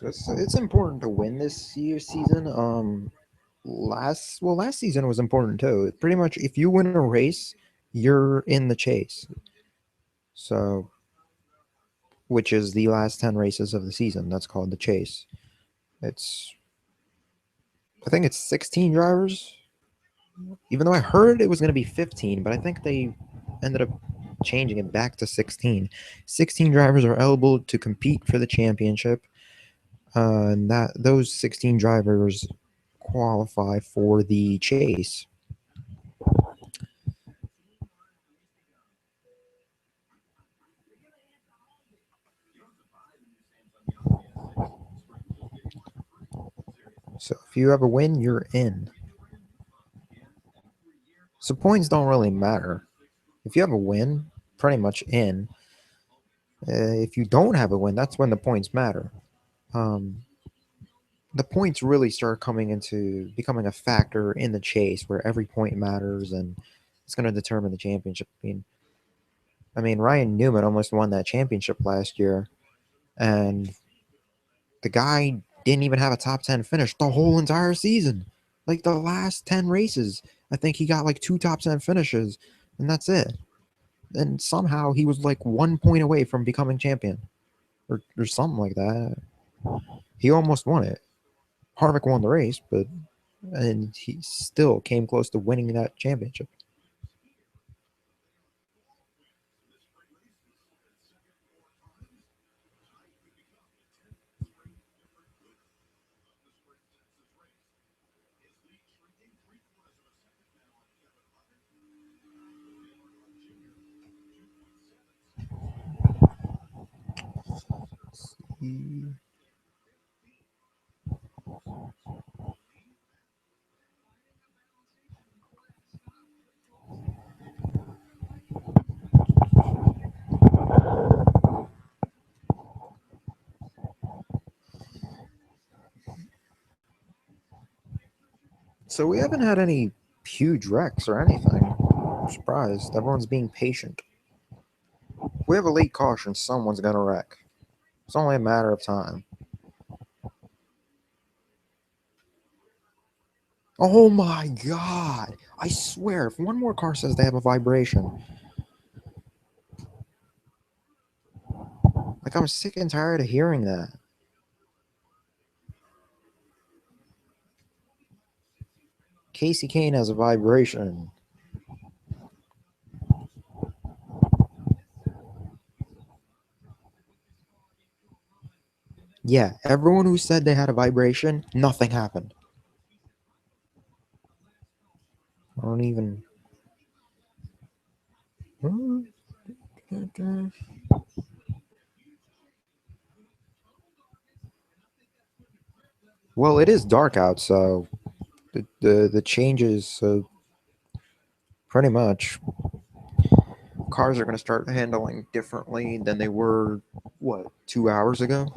So it's important to win this year's season. Last season was important too. Pretty much, if you win a race, you're in the chase. So, which is the last 10 races of the season. That's called the chase. It's I think it's 16 drivers. Even though I heard it was going to be 15, but I think they ended up changing it back to 16. 16 drivers are eligible to compete for the championship, and that those 16 drivers qualify for the chase. So if you have a win, you're in. So points don't really matter. If you have a win, pretty much in. If you don't have a win, that's when the points matter. Um, the points really start coming into becoming a factor in the chase where every point matters and it's going to determine the championship. I mean, Ryan Newman almost won that championship last year, and the guy didn't even have a top 10 finish the whole entire season. Like the last 10 races, I think he got like two top 10 finishes, and that's it. And somehow he was like 1 point away from becoming champion or something like that. He almost won it. Harvick won the race, but and he still came close to winning that championship. So we haven't had any huge wrecks or anything. I'm surprised. Everyone's being patient. If we have a late caution, someone's gonna wreck. It's only a matter of time. Oh my god! I swear, if one more car says they have a vibration, like I'm sick and tired of hearing that. Casey Kane has a vibration. Yeah, everyone who said they had a vibration, nothing happened. I don't even. Well, it is dark out, so the changes, so pretty much cars are going to start handling differently than they were, what, 2 hours ago?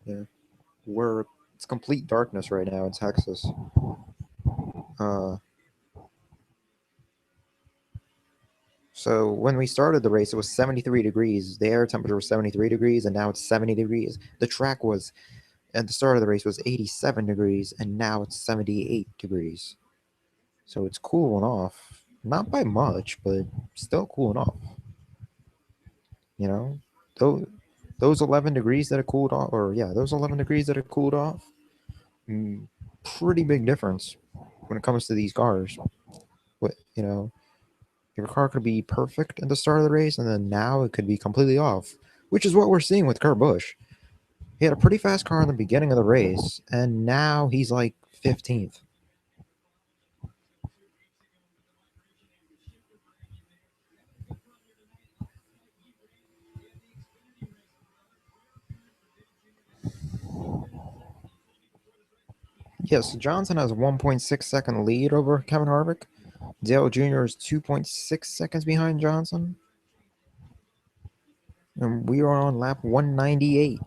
Yeah, it's complete darkness right now in Texas. Uh, so when we started the race, it was 73 degrees. The air temperature was 73 degrees, and now it's 70 degrees. The track was at the start of the race was 87 degrees, and now it's 78 degrees. So it's cooling off, not by much, but still cooling off. You know, those those 11 degrees that it cooled off, or yeah, those 11 degrees that it cooled off, mm, pretty big difference when it comes to these cars. What your car could be perfect at the start of the race, and then now it could be completely off, which is what we're seeing with Kurt Busch. He had a pretty fast car in the beginning of the race, and now he's like 15th. Yes, Johnson has a 1.6-second lead over Kevin Harvick. Dale Jr. is 2.6 seconds behind Johnson. And we are on lap 198.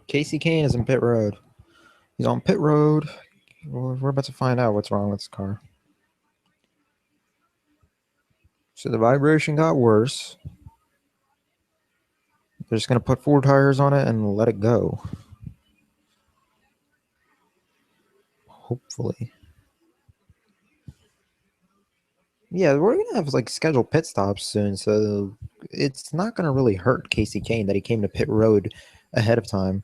Casey Kane is in pit road. He's on pit road. We're about to find out what's wrong with this car. So the vibration got worse. They're just going to put 4 tires on it and let it go. Hopefully. Yeah, we're going to have like scheduled pit stops soon, so it's not going to really hurt Casey Kane that he came to pit road ahead of time.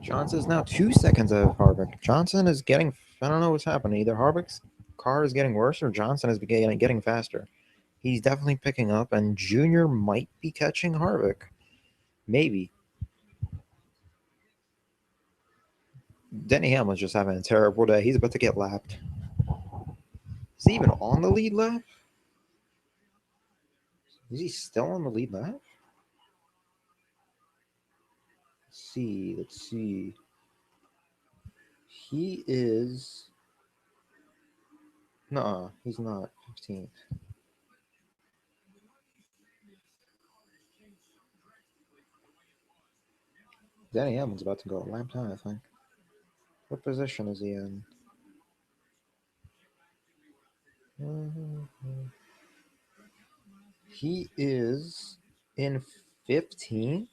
Johnson is now 2 seconds ahead of Harvick. Johnson is getting, I don't know what's happening. Either Harvick's car is getting worse or Johnson is getting faster. He's definitely picking up, and Junior might be catching Harvick. Maybe. Denny Hamlin's just having a terrible day. He's about to get lapped. Is he even on the lead lap? Is he still on the lead lap? Let's see. He is. No, he's not 15th. Danny Hamlin's about to go a lap down, I think. What position is he in? He is in 15th?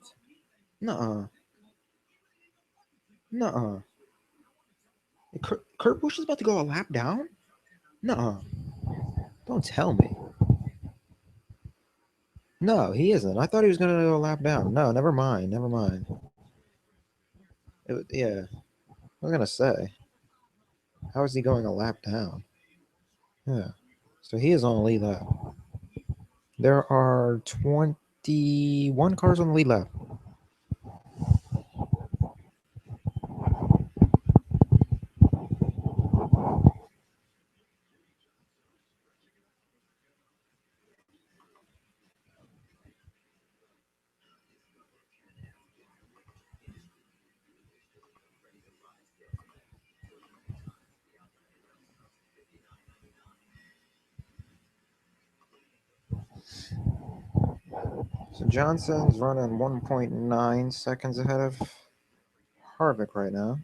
Nuh-uh. Nuh-uh. Kurt Busch is about to go a lap down? Nuh-uh. Don't tell me. No, he isn't. I thought he was going to go a lap down. No, never mind. Never mind. Yeah. I was going to say. How is he going a lap down? Yeah. So he is on a lead lap. There are 21 cars on the lead lap. So Johnson's running 1.9 seconds ahead of Harvick right now.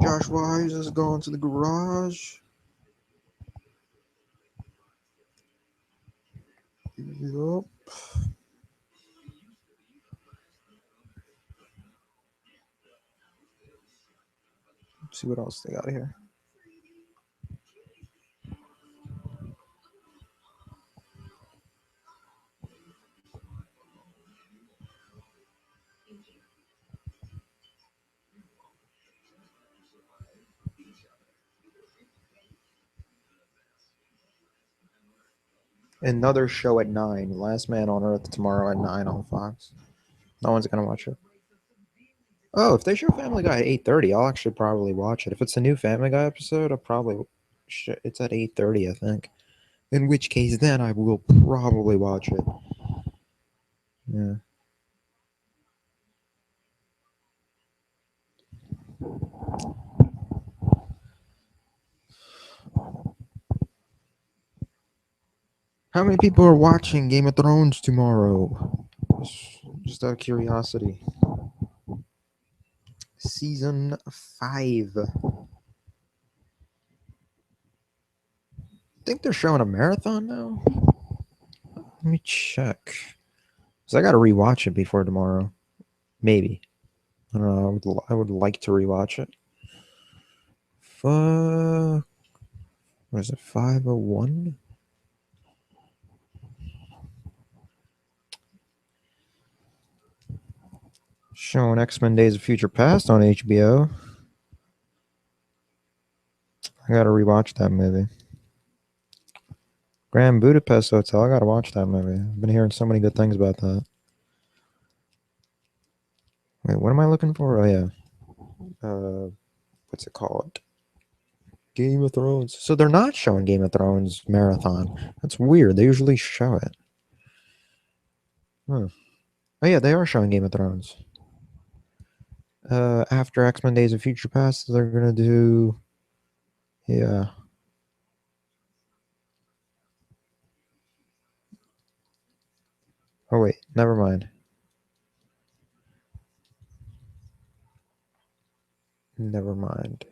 Josh Wise is going to the garage. Yup. Let's see what else they got here. Another show at 9. Last Man on Earth tomorrow at 9 on Fox. No one's gonna watch it. Oh, if they show Family Guy at 8:30, I'll actually probably watch it. If it's a new Family Guy episode, I'll probably. It's at 8:30, I think. In which case, then I will probably watch it. Yeah. How many people are watching Game of Thrones tomorrow? Just out of curiosity. Season 5. I think they're showing a marathon now. Let me check. So I gotta rewatch it before tomorrow. Maybe. I don't know. I would like to rewatch it. What is it? 501? Showing X-Men Days of Future Past on HBO. I gotta rewatch that movie. Grand Budapest Hotel. I gotta watch that movie. I've been hearing so many good things about that. Wait, what am I looking for? Oh yeah. What's it called? Game of Thrones. So they're not showing Game of Thrones marathon. That's weird. They usually show it. Huh. Oh yeah, they are showing Game of Thrones. After X-Men Days of Future Past, they're gonna do. Yeah. Oh wait, never mind. Never mind.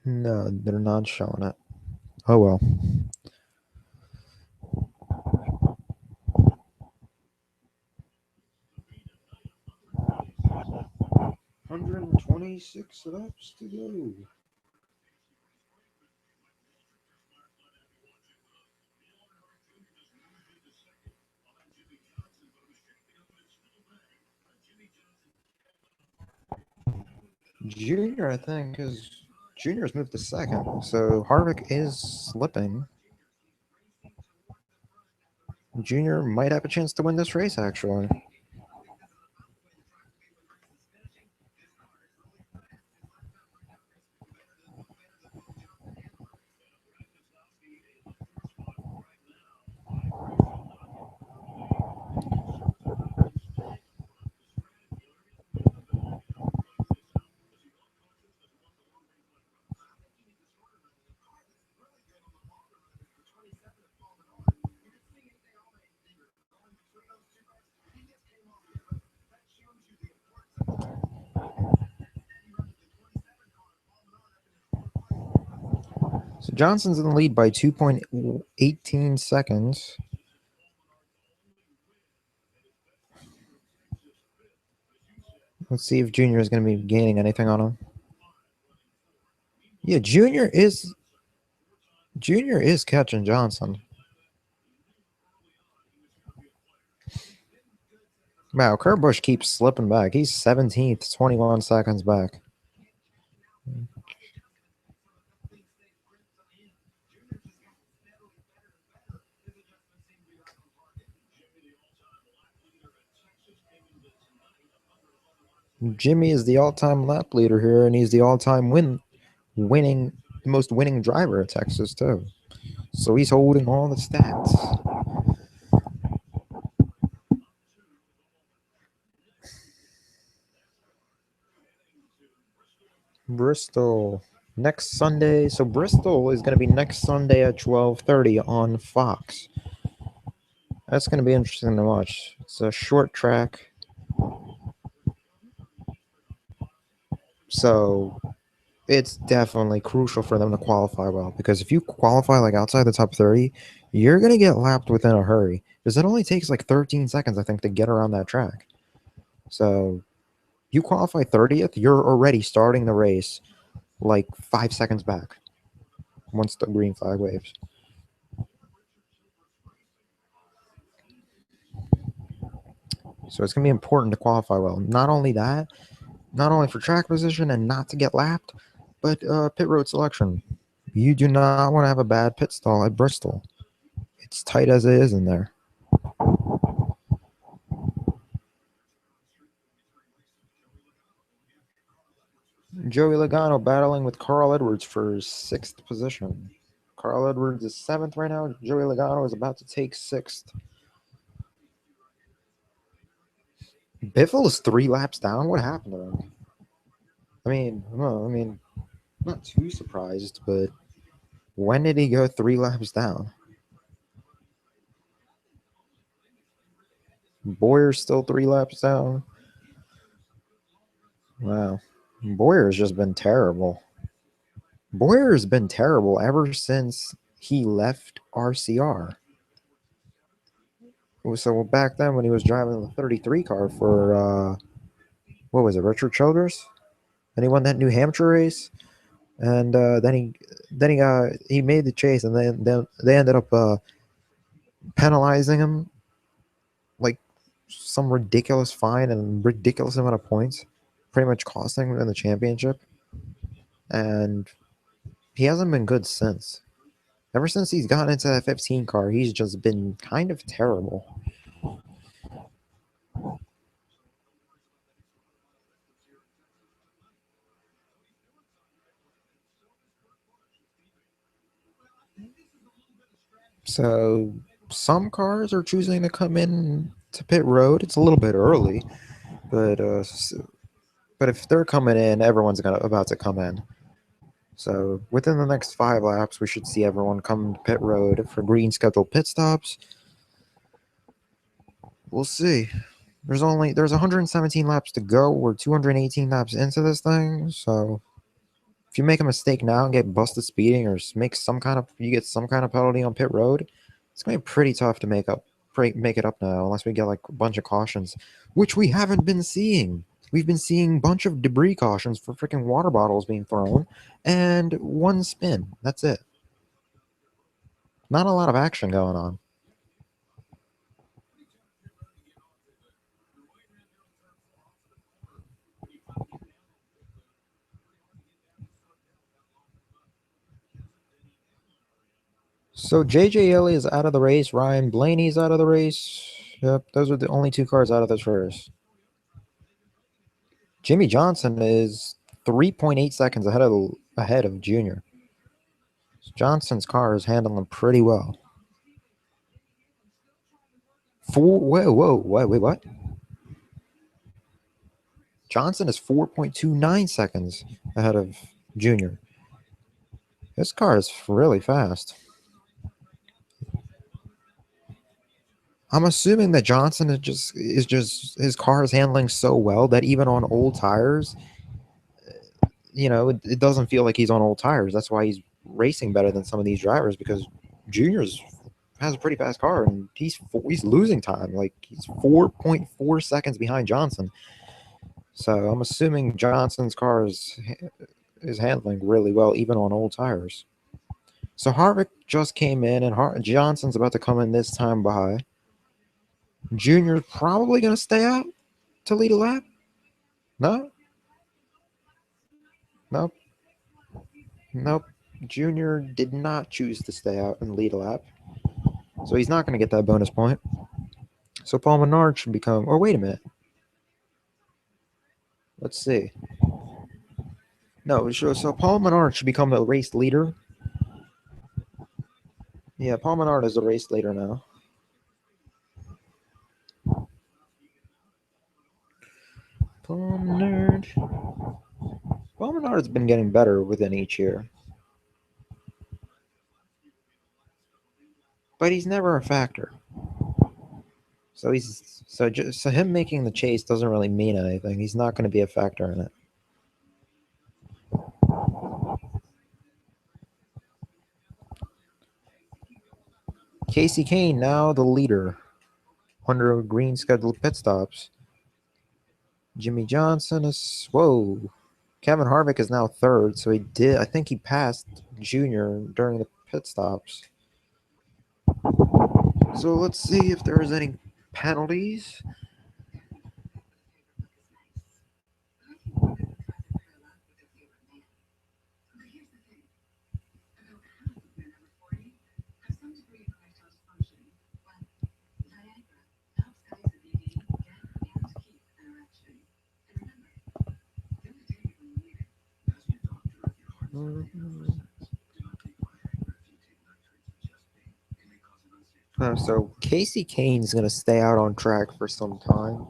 No, they're not showing it. Oh well. 126 laps to go. Junior, I think, is Junior's moved to second, so Harvick is slipping. Junior might have a chance to win this race, actually. So Johnson's in the lead by 2.18 seconds. Let's see if Junior is going to be gaining anything on him. Yeah, Junior is catching Johnson. Wow, Kurt Busch keeps slipping back. He's 17th, 21 seconds back. Jimmy is the all-time lap leader here, and he's the all-time winning, most winning driver at Texas too. So he's holding all the stats. Bristol next Sunday. So Bristol is going to be next Sunday at 12:30 on Fox. That's going to be interesting to watch. It's a short track, so it's definitely crucial for them to qualify well, because if you qualify like outside the top 30, you're going to get lapped within a hurry, because it only takes like 13 seconds, I think, to get around that track. So you qualify 30th, you're already starting the race like 5 seconds back once the green flag waves. So it's going to be important to qualify well. Not only that, not only for track position and not to get lapped, but pit road selection. You do not want to have a bad pit stall at Bristol. It's tight as it is in there. Joey Logano battling with Carl Edwards for sixth position. Carl Edwards is seventh right now. Joey Logano is about to take sixth. Biffle is 3 laps down. What happened to him? I mean, not too surprised, but when did he go 3 laps down? Boyer's still 3 laps down. Wow. Boyer's just been terrible. Boyer's been terrible ever since he left RCR. So back then when he was driving the 33 car for, what was it, Richard Childress? And he won that New Hampshire race. And then he made the chase, and then they ended up penalizing him like some ridiculous fine and ridiculous amount of points, pretty much costing him in the championship. And he hasn't been good since. Ever since he's gotten into that 15 car, he's just been kind of terrible. So some cars are choosing to come in to pit road. It's a little bit early, but if they're coming in, everyone's about to come in. So within the next 5 laps, we should see everyone come to pit road for green scheduled pit stops. We'll see. There's 117 laps to go. We're 218 laps into this thing, so if you make a mistake now and get busted speeding, or you get some kind of penalty on pit road, it's gonna be pretty tough to make it up now, unless we get like a bunch of cautions, which we haven't been seeing. We've been seeing a bunch of debris cautions for freaking water bottles being thrown, and one spin. That's it. Not a lot of action going on. So JJ Elliott is out of the race. Ryan Blaney's out of the race. Yep, those are the only 2 cars out of this race. Jimmy Johnson is 3.8 seconds ahead of Junior. Johnson's car is handling pretty well. Wait, what? Johnson is 4.29 seconds ahead of Junior. This car is really fast. I'm assuming that Johnson is just his car is handling so well that even on old tires, it doesn't feel like he's on old tires. That's why he's racing better than some of these drivers, because Junior's has a pretty fast car, and he's losing time. Like, he's 4.4 seconds behind Johnson. So I'm assuming Johnson's car is handling really well even on old tires. So Harvick just came in, and Johnson's about to come in this time by. Junior's probably going to stay out to lead a lap. No? Nope. Nope. Junior did not choose to stay out and lead a lap. So he's not going to get that bonus point. So Paul Menard should become... Or wait a minute. Let's see. No, so Paul Menard should become the race leader. Yeah, Paul Menard is the race leader now. Paul Menard. Paul Menard's been getting better within each year, but he's never a factor. So him making the chase doesn't really mean anything. He's not going to be a factor in it. Casey Kane now the leader under green scheduled pit stops. Jimmy Johnson is Kevin Harvick is now third, so he did. I think he passed Junior during the pit stops. So let's see if there's any penalties. So Casey Kane's gonna stay out on track for some time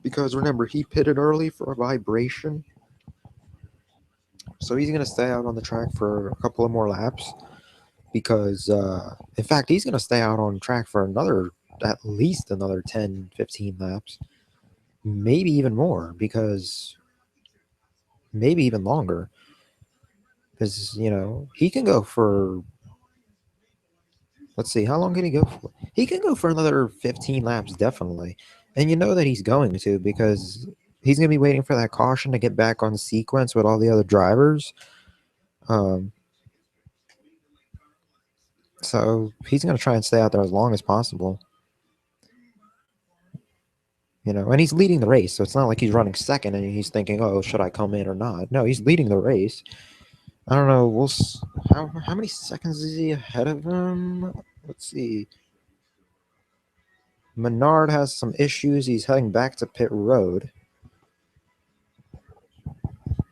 because remember he pitted early for a vibration, so he's gonna stay out on the track for a couple of more laps. Because in fact he's gonna stay out on track for at least another 10, 15 laps, maybe even more because maybe even longer. Because he can go for, let's see, how long can he go for? He can go for another 15 laps, definitely. And you know that he's going to because he's going to be waiting for that caution to get back on sequence with all the other drivers. Um, so he's going to try and stay out there as long as possible. And he's leading the race, so it's not like he's running second and he's thinking, "Oh, should I come in or not?" No, he's leading the race. I don't know. How many seconds is he ahead of him? Let's see. Menard has some issues. He's heading back to pit road.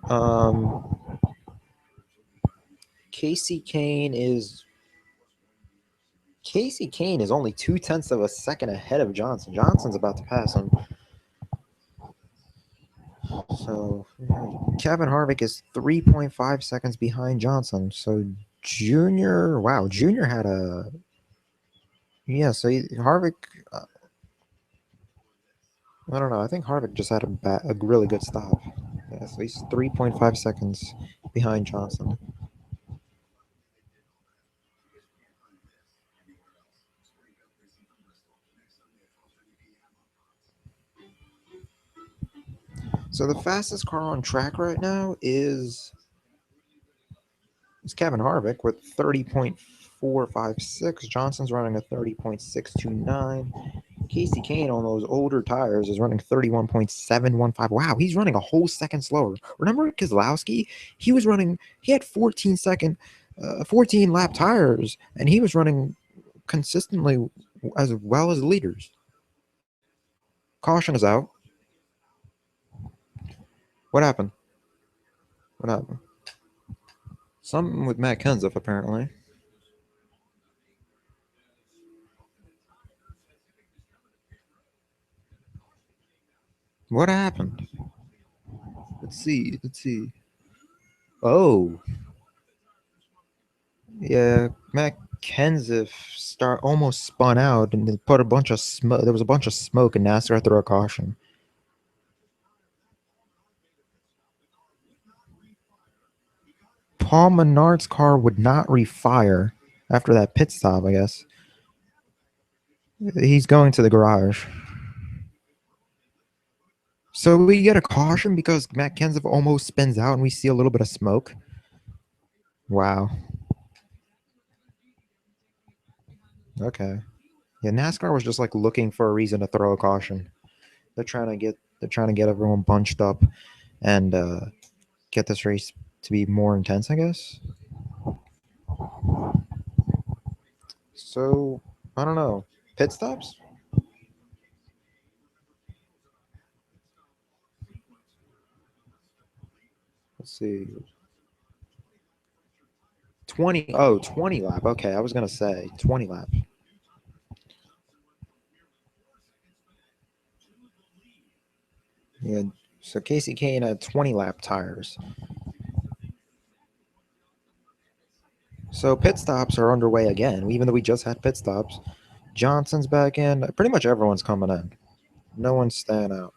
Um, Casey Kane is only 2/10 of a second ahead of Johnson. Johnson's about to pass him. So Kevin Harvick is 3.5 seconds behind Johnson. So Junior had a So Harvick. Uh, I don't know. I think Harvick just had a really good stop. Yeah, so he's 3.5 seconds behind Johnson. So the fastest car on track right now is Kevin Harvick with 30.456. Johnson's running a 30.629. Casey Kane on those older tires is running 31.715. Wow, he's running a whole second slower. Remember Keselowski? He had 14 lap tires, and he was running consistently as well as leaders. Caution is out. What happened? What happened? Something with Matt Kenseth, apparently. What happened? Let's see. Let's see. Oh, yeah. Matt Kenseth almost spun out and they put a bunch of smoke. There was a bunch of smoke, and NASCAR threw a caution. Paul Menard's car would not refire after that pit stop, I guess. He's going to the garage. So we get a caution because Matt Kenseth almost spins out and we see a little bit of smoke. Wow. Okay. Yeah, NASCAR was just like looking for a reason to throw a caution. They're trying to get everyone bunched up and get this race to be more intense, I guess. So I don't know. Pit stops? let's see. 20. Oh, 20 lap. Okay, I was gonna say 20 lap. Yeah. So Casey Kane had 20 lap tires. So pit stops are underway again. Even though we just had pit stops, Johnson's back in. Pretty much everyone's coming in. No one's staying out.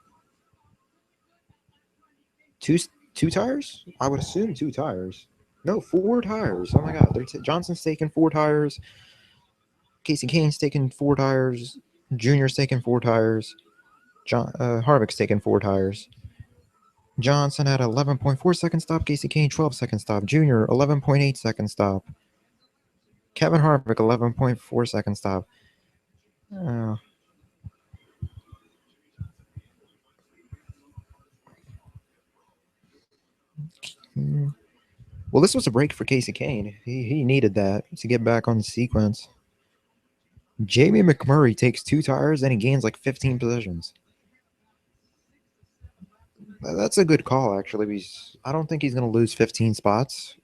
Two two tires? I would assume two tires. No, four tires. Oh my God! Johnson's taking four tires. Casey Kane's taking four tires. Junior's taking four tires. Harvick's taking four tires. Johnson had 11.4 second stop. Casey Kane 12 second stop. Junior 11.8 second stop. Kevin Harvick 11.4 second stop. Uh, hmm. Well, this was a break for Casey Kane. He needed that to get back on the sequence. Jamie McMurray takes two tires and he gains like 15 positions. That's a good call, actually. Because I don't think he's going to lose 15 spots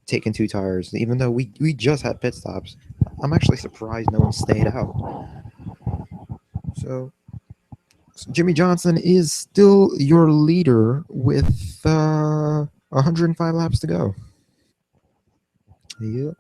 taking two tires, even though we just had pit stops. I'm actually surprised no one stayed out. So Jimmy Johnson is still your leader with 105 laps to go. Yep.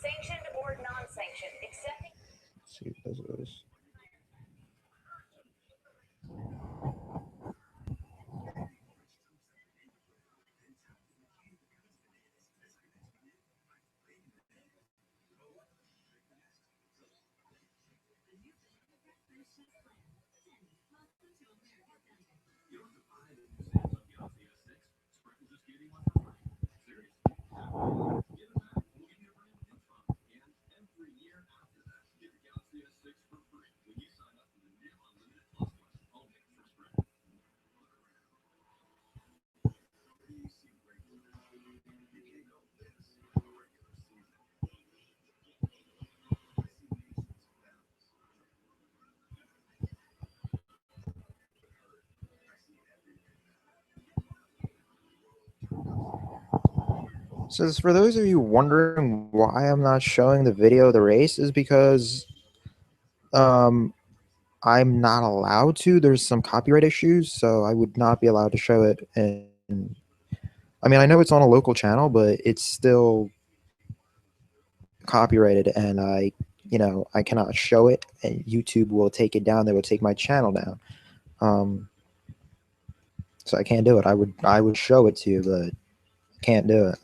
Sanctioned or non-sanctioned, accepting. Let's see if this goes. So, for those of you wondering why I'm not showing the video of the race, is because um, I'm not allowed to. There's some copyright issues, so I would not be allowed to show it. And I mean, I know it's on a local channel, but it's still copyrighted, and I cannot show it, and YouTube will take it down. They will take my channel down. Um, so I can't do it. I would show it to you, but can't do it.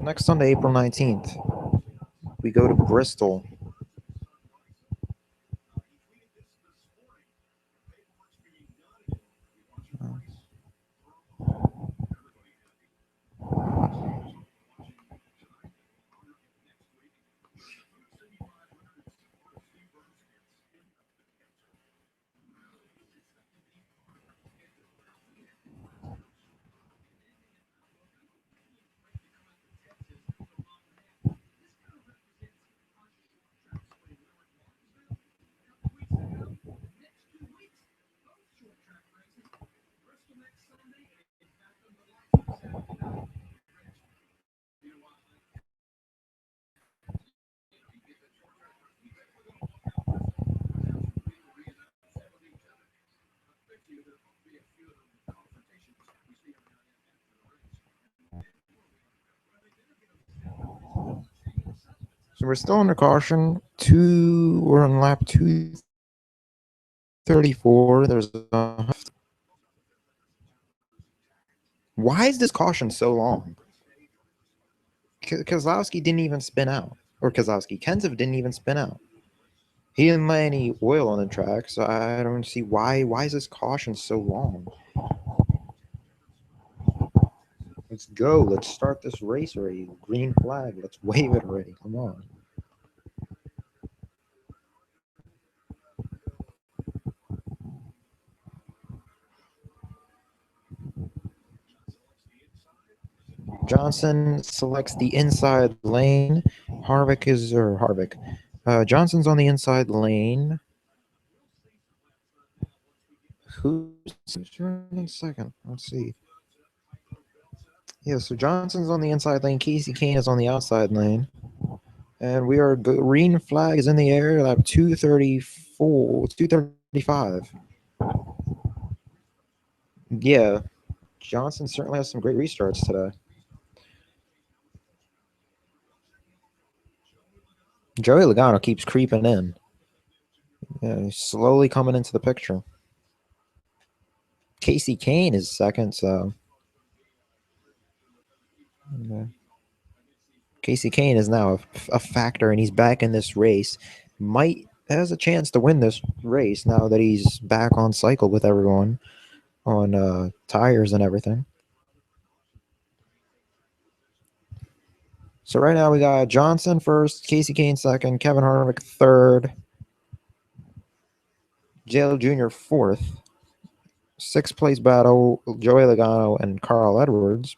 Next Sunday, April 19th, we go to Bristol. So we're still under caution. We're on lap 234. There's a Why is this caution so long? Kozlowski didn't even spin out. Or Kozlowski. Kenseth didn't even spin out. He didn't lay any oil on the track, so I don't see why is this caution so long? Let's go. Let's start this race already. Green flag. Let's wave it already. Come on. Johnson selects the inside lane. Harvick. Johnson's on the inside lane. Who's running second? Let's see. Yeah, so Johnson's on the inside lane. Casey Kane is on the outside lane. And we are green flag is in the air at 234, 235. Yeah, Johnson certainly has some great restarts today. Joey Logano keeps creeping in. Yeah, he's slowly coming into the picture. Casey Kane is second, so yeah. Casey Kane is now a factor, and he's back in this race. Might has a chance to win this race now that he's back on cycle with everyone on tires and everything. So right now we got Johnson first, Casey Kane second, Kevin Harvick third, Dale Jr. fourth, sixth place battle, Joey Logano and Carl Edwards.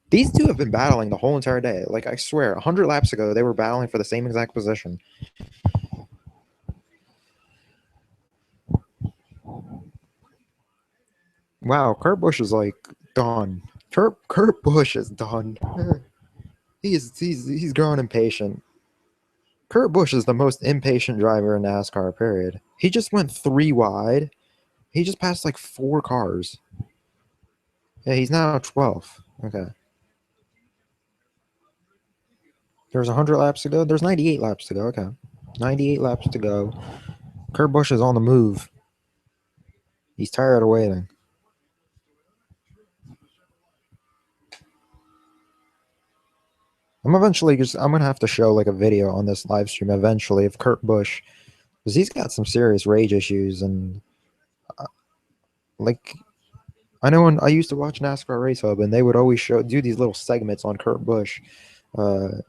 These two have been battling the whole entire day. Like, I swear, 100 laps ago, they were battling for the same exact position. Wow, Kurt Busch is like done. Kurt Busch is done. He's growing impatient. Kurt Busch is the most impatient driver in NASCAR, period. He just went 3 wide. He just passed like 4 cars. Yeah, he's now 12th. Okay. There's 100 laps to go. There's 98 laps to go. Okay. 98 laps to go. Kurt Busch is on the move. He's tired of waiting. I'm gonna have to show like a video on this live stream eventually of Kurt Busch, because he's got some serious rage issues. And like, I know when I used to watch NASCAR Race Hub, and they would always do these little segments on Kurt Busch, because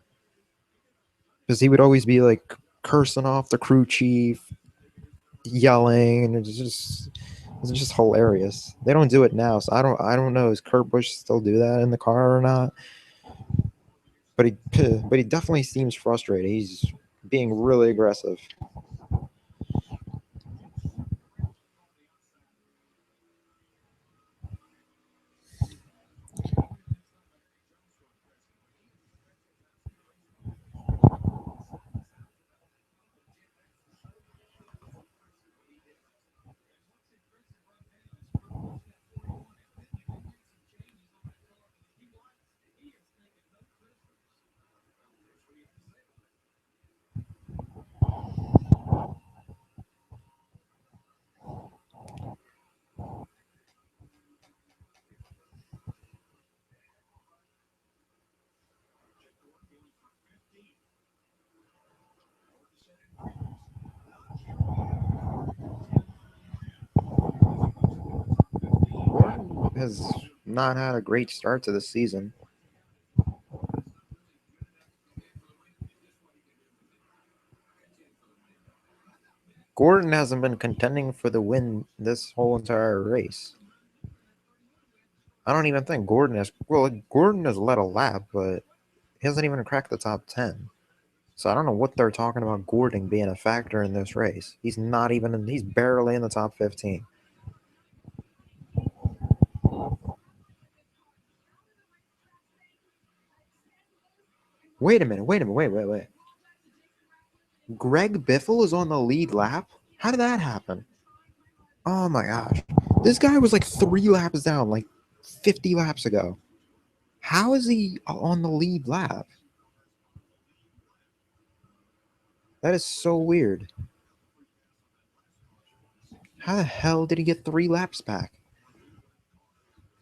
he would always be like cursing off the crew chief, yelling, and it's just hilarious. They don't do it now, so I don't know. Is Kurt Busch still do that in the car or not? But he definitely seems frustrated. He's being really aggressive. has not had a great start to the season. Gordon hasn't been contending for the win this whole entire race. I don't even think Gordon has. Well, Gordon has led a lap, but he hasn't even cracked the top 10. So I don't know what they're talking about Gordon being a factor in this race. He's not even in, he's barely in the top 15. Wait a minute, wait. Greg Biffle is on the lead lap? How did that happen? Oh my gosh. This guy was like 3 laps down, like 50 laps ago. How is he on the lead lap? That is so weird. How the hell did he get 3 laps back?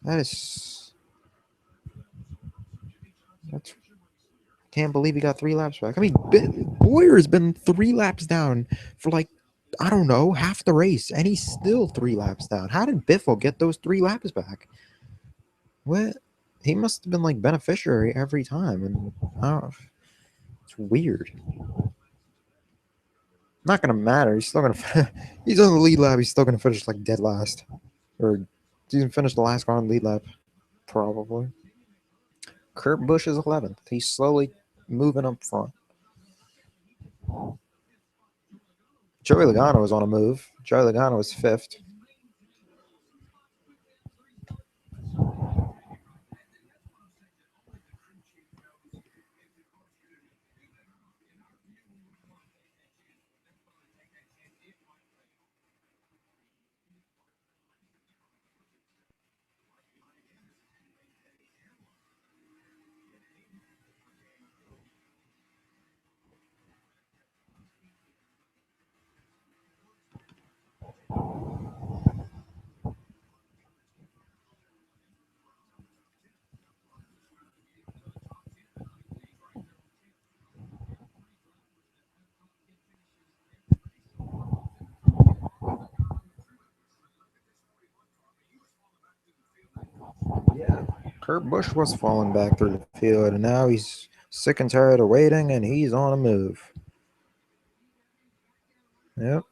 That is. That's. Can't believe he got 3 laps back. I mean, Boyer's been 3 laps down for like, I don't know, half the race, and he's still 3 laps down. How did Biffle get those 3 laps back? What? He must have been like beneficiary every time, and it's weird. Not gonna matter. He's still gonna. He's on the lead lap. He's still gonna finish like dead last, or he's gonna finish the last car on the lead lap, probably. Kurt Busch is 11th. He's slowly moving up front. Joey Logano was on a move. Joey Logano was 5th. Kurt Busch was falling back through the field, and now he's sick and tired of waiting, and he's on a move. Yep.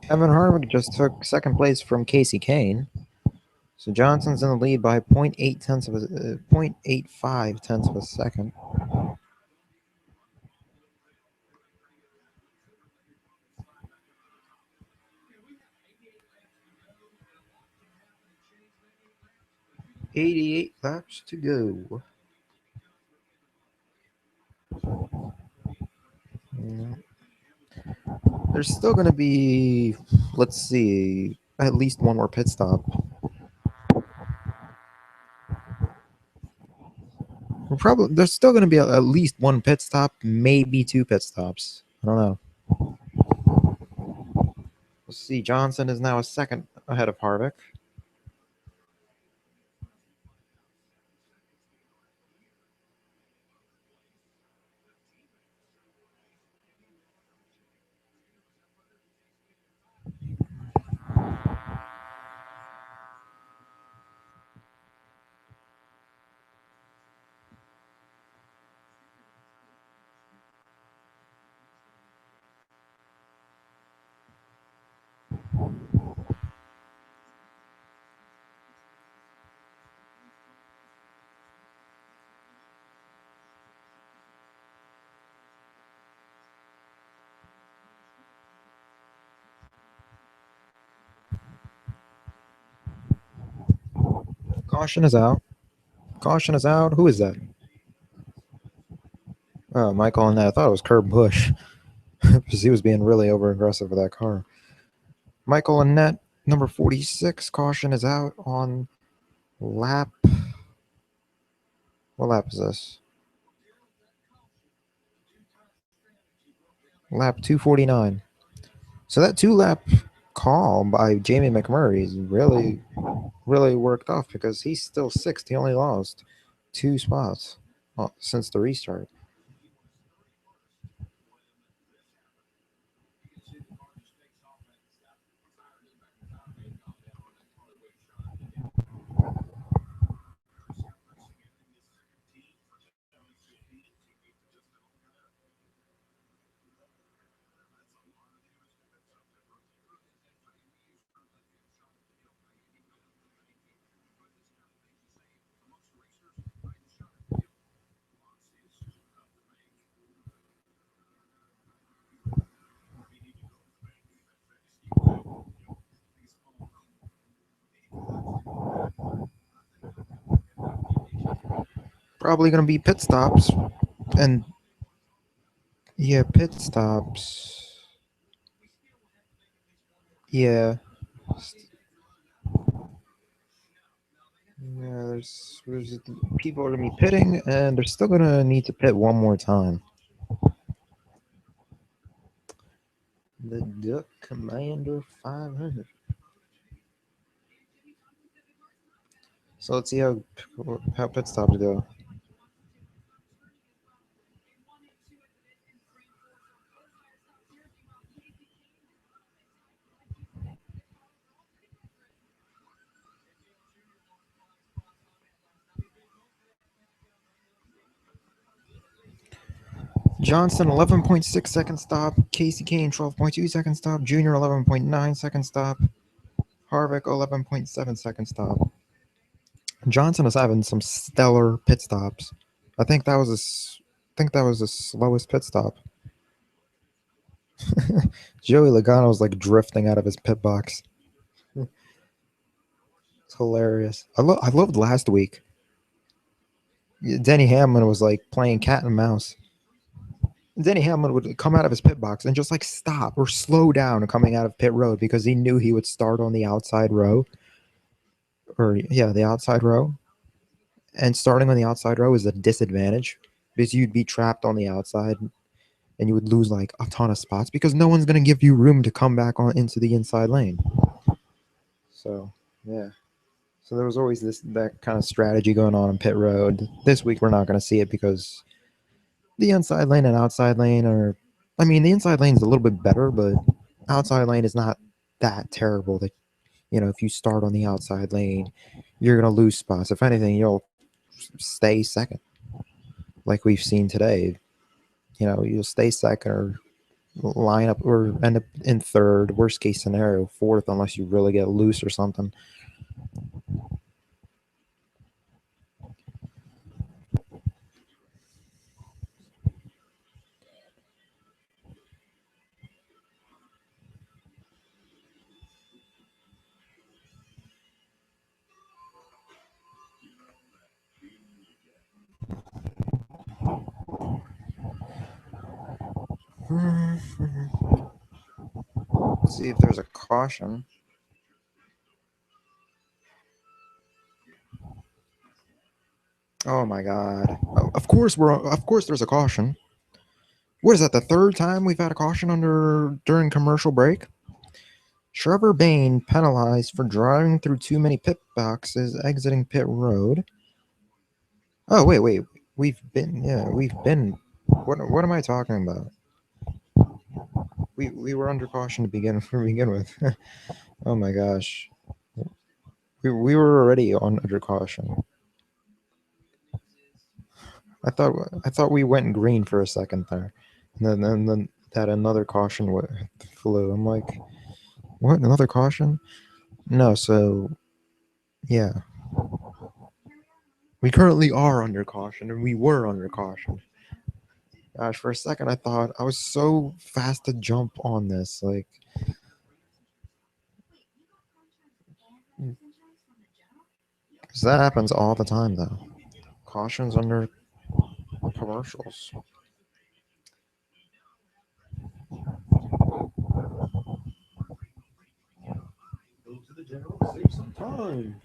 Evan Harvick just took second place from Casey Kane. So Johnson's in the lead by 0.85 tenths of a second. $88 laps to go. Yeah. There's still going to be, let's see, at least one more pit stop. There's still going to be at least one pit stop, maybe 2 pit stops. I don't know. We'll see. Johnson is now a second ahead of Harvick. Caution is out. Caution is out. Who is that? Oh, Michael and that. I thought it was Kurt Busch because he was being really over aggressive with that car. Michael Annette, number 46. Caution is out on lap. What lap is this? Lap 249. So that 2 lap call by Jamie McMurray is really worked off because he's still sixth. He only lost 2 spots since the restart. Probably going to be pit stops. And yeah, pit stops. Yeah. Yeah, there's people are going to be pitting, and they're still going to need to pit one more time. The Duck Commander 500. So let's see how pit stops go. Johnson 11.6 second stop, Casey Kane 12.2 second stop, Junior 11.9 second stop, Harvick 11.7 second stop. Johnson is having some stellar pit stops. I think that was I think that was the slowest pit stop. Joey Logano was like drifting out of his pit box. It's hilarious. I loved last week. Denny Hamlin was like playing cat and mouse. Denny Hamlin would come out of his pit box and just like stop or slow down coming out of pit road because he knew he would start on the outside row. Or yeah, the outside row. And starting on the outside row is a disadvantage because you'd be trapped on the outside and you would lose like a ton of spots because no one's going to give you room to come back on into the inside lane. So, yeah. So there was always that kind of strategy going on pit road. This week we're not going to see it because the inside lane and outside lane are, I mean, the inside lane is a little bit better, but outside lane is not that terrible that, if you start on the outside lane, you're going to lose spots. If anything, you'll stay second, like we've seen today. You'll stay second or line up or end up in third, worst case scenario, fourth, unless you really get loose or something. Let's see if there's a caution. Oh my god. Of course there's a caution. What is that, the third time we've had a caution during commercial break? Trevor Bayne penalized for driving through too many pit boxes exiting pit road. Oh wait. We've been what am I talking about? We were under caution to begin with. Oh my gosh. We were already under caution. I thought we went green for a second there, and then that another caution flew. I'm like, what? Another caution? No. So yeah, we currently are under caution, and we were under caution. Gosh, for a second I thought I was so fast to jump on this, like. 'Cause that happens all the time, though. Cautions under commercials. Save some time.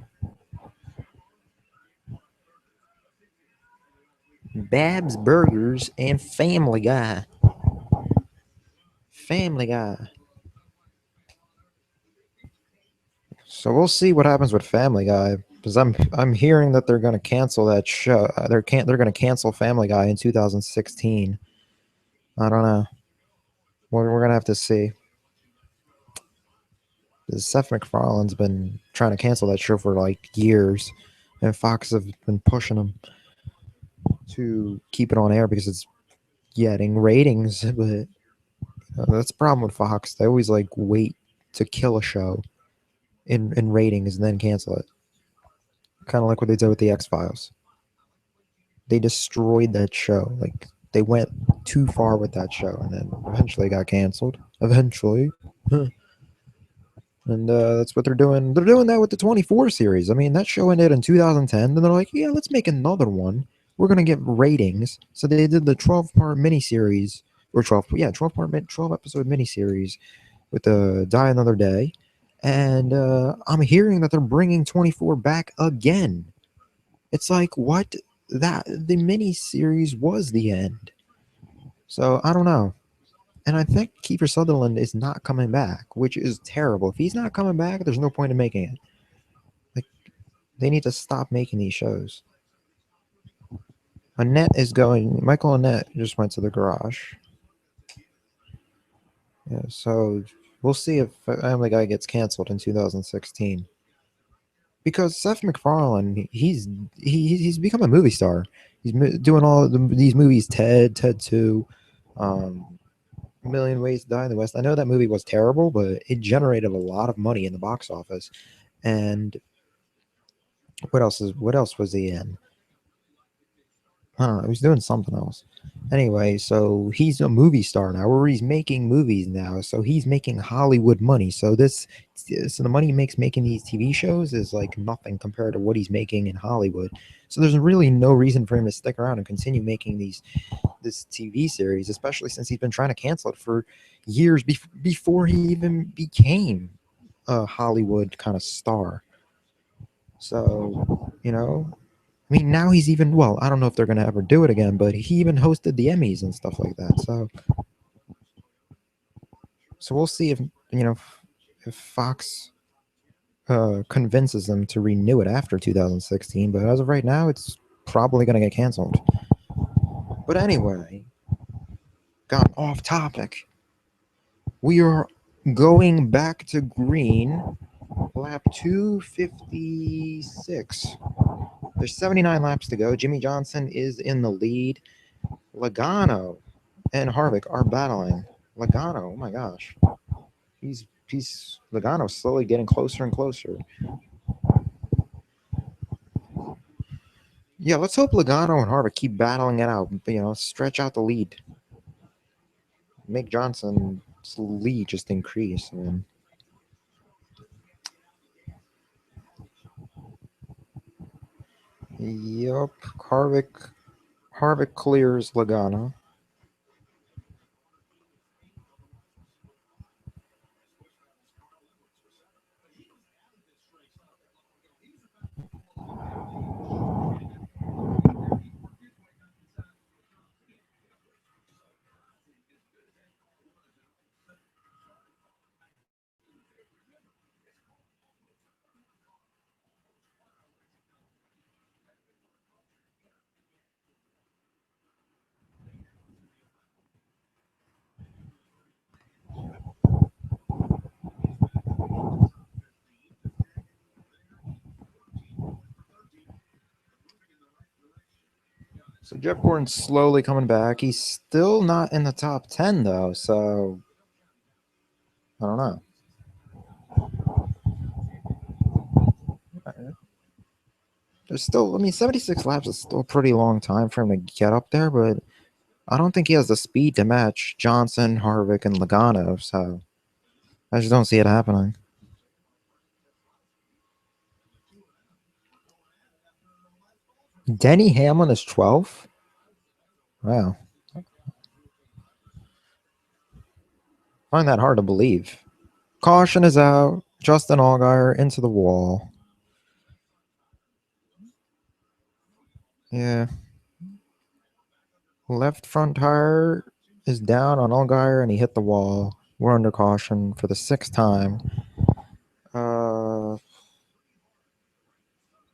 Babs Burgers and Family Guy. Family Guy. So we'll see what happens with Family Guy because I'm hearing that they're going to cancel that show. They're going to cancel Family Guy in 2016. I don't know. We're going to have to see. Seth MacFarlane's been trying to cancel that show for like years, and Fox have been pushing him to keep it on air because it's getting ratings. But that's the problem with Fox. They always like wait to kill a show in ratings and then cancel it. Kind of like what they did with the X Files. They destroyed that show. Like they went too far with that show, and then eventually got canceled. Eventually, and that's what they're doing. They're doing that with the 24 series. I mean, that show ended in 2010, and they're like, yeah, let's make another one. We're gonna get ratings. So they did the 12-part miniseries, or 12 episode miniseries with the Die Another Day, and I'm hearing that they're bringing 24 back again. It's like what that the miniseries was the end. So I don't know. And I think Kiefer Sutherland is not coming back, which is terrible. If he's not coming back, there's no point in making it. Like they need to stop making these shows. Annette is going. Michael Annette just went to the garage. Yeah, so we'll see if Family Guy gets canceled in 2016 because Seth MacFarlane, he's become a movie star. He's doing these movies, Ted 2, um, Million Ways to Die in the West. I know that movie was terrible, but it generated a lot of money in the box office. And what else was he in? I don't know. He was doing something else. Anyway, so he's a movie star now, or he's making movies now. So he's making Hollywood money. So the money he makes making these TV shows is like nothing compared to what he's making in Hollywood. So there's really no reason for him to stick around and continue making this TV series, especially since he's been trying to cancel it for years before he even became a Hollywood kind of star. So, I mean, now he's even, well, I don't know if they're going to ever do it again, but he even hosted the Emmys and stuff like that. So we'll see if Fox convinces them to renew it after 2016. But as of right now, it's probably going to get canceled. But anyway, got off topic. We are going back to green, lap 256. There's 79 laps to go. Jimmy Johnson is in the lead. Logano and Harvick are battling. Logano, oh my gosh. He's Logano's slowly getting closer and closer. Yeah, let's hope Logano and Harvick keep battling it out. Stretch out the lead. Make Johnson's lead just increase. Yep, Harvick clears Logano. So Jeff Gordon's slowly coming back. He's still not in the top 10 though, so I don't know. There's still, I mean, 76 laps is still a pretty long time for him to get up there, but I don't think he has the speed to match Johnson, Harvick, and Logano, so I just don't see it happening. Denny Hamlin is 12th? Wow. I find that hard to believe. Caution is out. Justin Allgaier into the wall. Yeah. Left front tire is down on Allgaier and he hit the wall. We're under caution for the 6th time.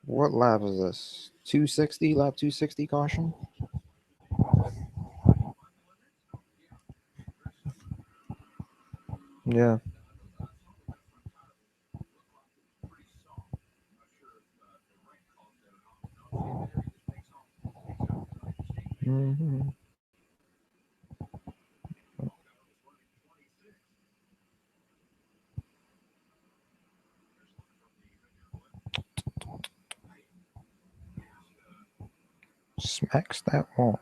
What lap is this? 260, lap 260 caution? Yeah. Hmm. Smacks that wall.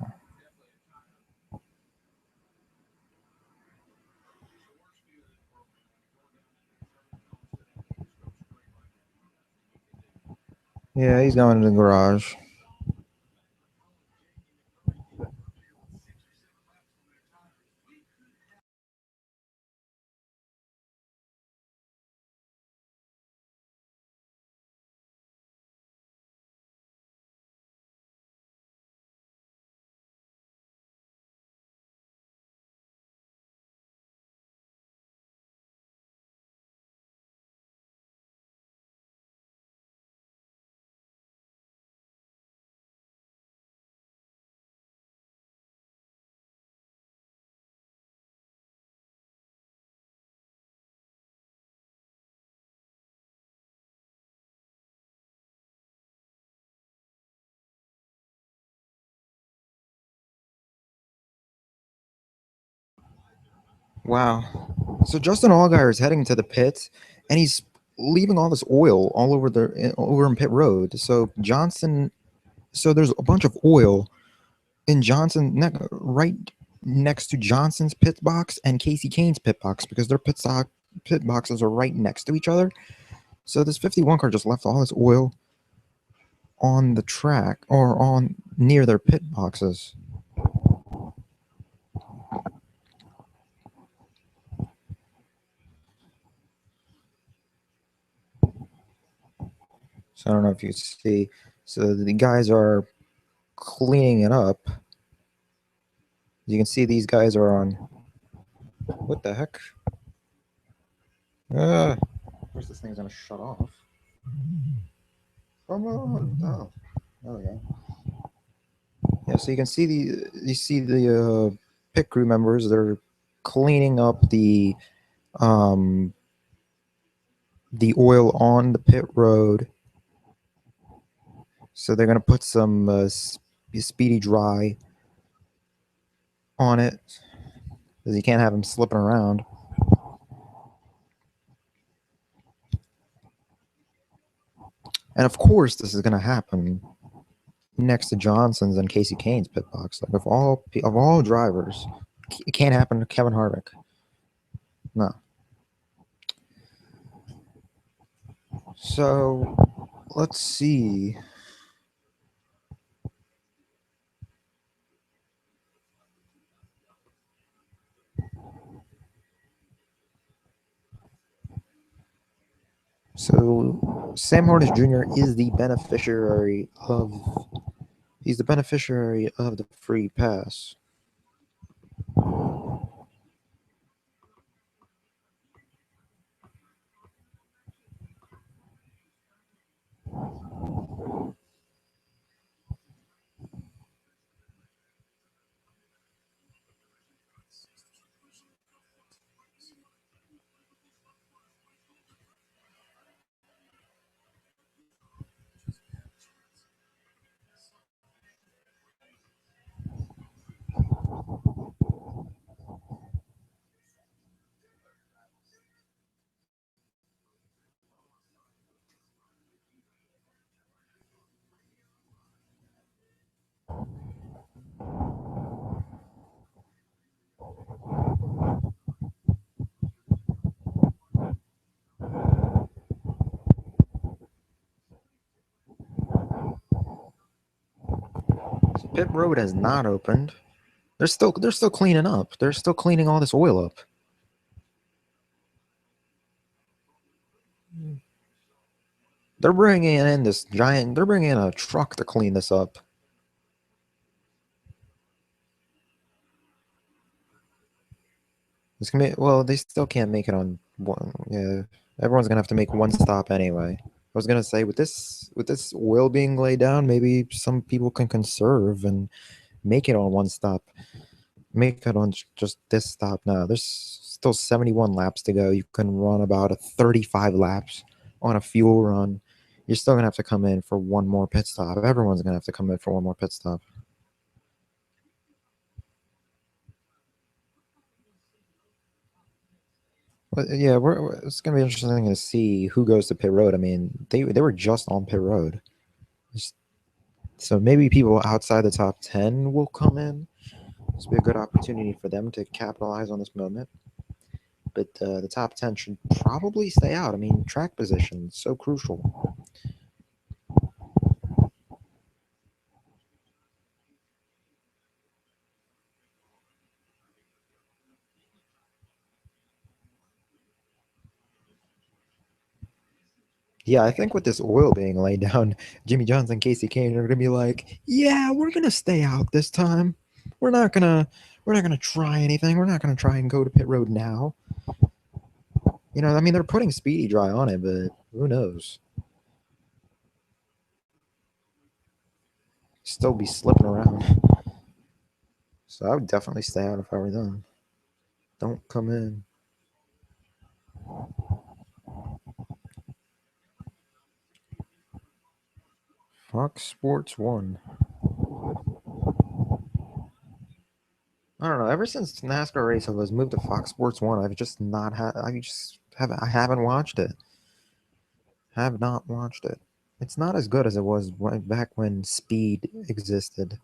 Yeah, he's going to the garage. Wow. So Justin Allgaier is heading to the pits, and he's leaving all this oil all over over in pit road. So Johnson, so there's a bunch of oil in right next to Johnson's pit box and Casey Kane's pit box because their pit boxes are right next to each other. So this 51 car just left all this oil on the track or on near their pit boxes. So I don't know if you see. So the guys are cleaning it up. You can see these guys are on. What the heck? Of course, this thing's gonna shut off. Come on! Oh, there we go. Yeah, so you see the pit crew members. They're cleaning up um the oil on the pit road. So they're gonna put some speedy dry on it because you can't have them slipping around. And of course, this is gonna happen next to Johnson's and Casey Kane's pit box. Like of all drivers, it can't happen to Kevin Harvick. No. So let's see. So Sam Hornish Jr. is the beneficiary of. He's the beneficiary of the free pass. So pit road has not opened. They're still cleaning up. They're still cleaning all this oil up. They're bringing in this giant. They're bringing in a truck to clean this up. Well, they still can't make it on one. Yeah, everyone's gonna have to make one stop anyway. I was gonna say with this oil being laid down, maybe some people can conserve and make it on one stop. Make it on just this stop now. There's still 71 laps to go. You can run about a 35 laps on a fuel run. You're still gonna have to come in for one more pit stop. Everyone's gonna have to come in for one more pit stop. But yeah, it's gonna be interesting to see who goes to pit road. I mean, they were just on pit road, Just- so maybe people outside the top 10 will come in. This will be a good opportunity for them to capitalize on this moment. But the top 10 should probably stay out. I mean, track position is so crucial. Yeah, I think with this oil being laid down, Jimmy Johnson, Casey Kane are gonna be like, "Yeah, we're gonna stay out this time. We're not gonna, we're not gonna try anything. We're not gonna try and go to pit road now." I mean, they're putting Speedy Dry on it, but who knows? Still be slipping around. So I would definitely stay out if I were them. Don't come in. Fox Sports One. I don't know. Ever since NASCAR race was moved to Fox Sports One, I've just not had. I just have. I haven't watched it. Have not watched it. It's not as good as it was back when Speed existed.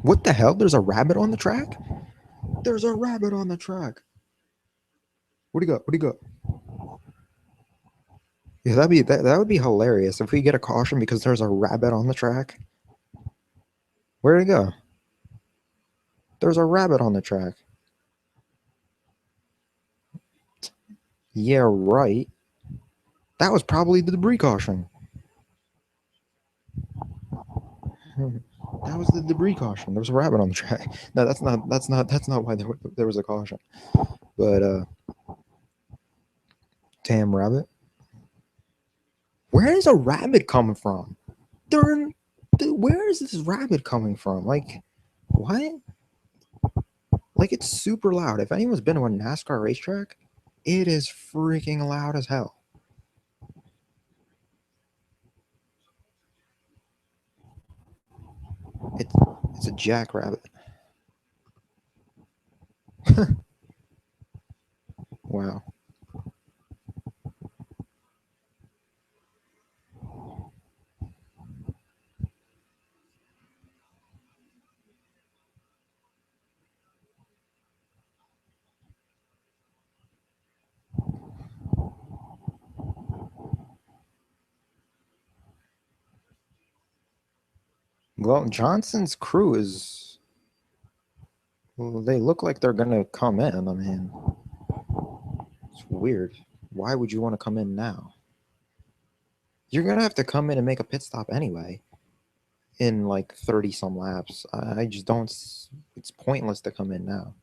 What the hell? There's a rabbit on the track. There's a rabbit on the track. What do you got? What do you got? Yeah, that would be hilarious if we get a caution because there's a rabbit on the track. Where'd it go? There's a rabbit on the track. Yeah, right. That was probably the debris caution. Hmm. That was the debris caution. There was a rabbit on the track. No, that's not why there was a caution. But damn rabbit. Where is a rabbit coming from? Darn, where is this rabbit coming from? Like, what? Like, it's super loud. If anyone's been to a NASCAR racetrack, it is freaking loud as hell. It's it's a jackrabbit. Wow. Well, Johnson's crew is. Well, they look like they're gonna come in. I mean, it's weird. Why would you want to come in now? You're gonna have to come in and make a pit stop anyway in like 30 some laps. I just don't. It's pointless to come in now.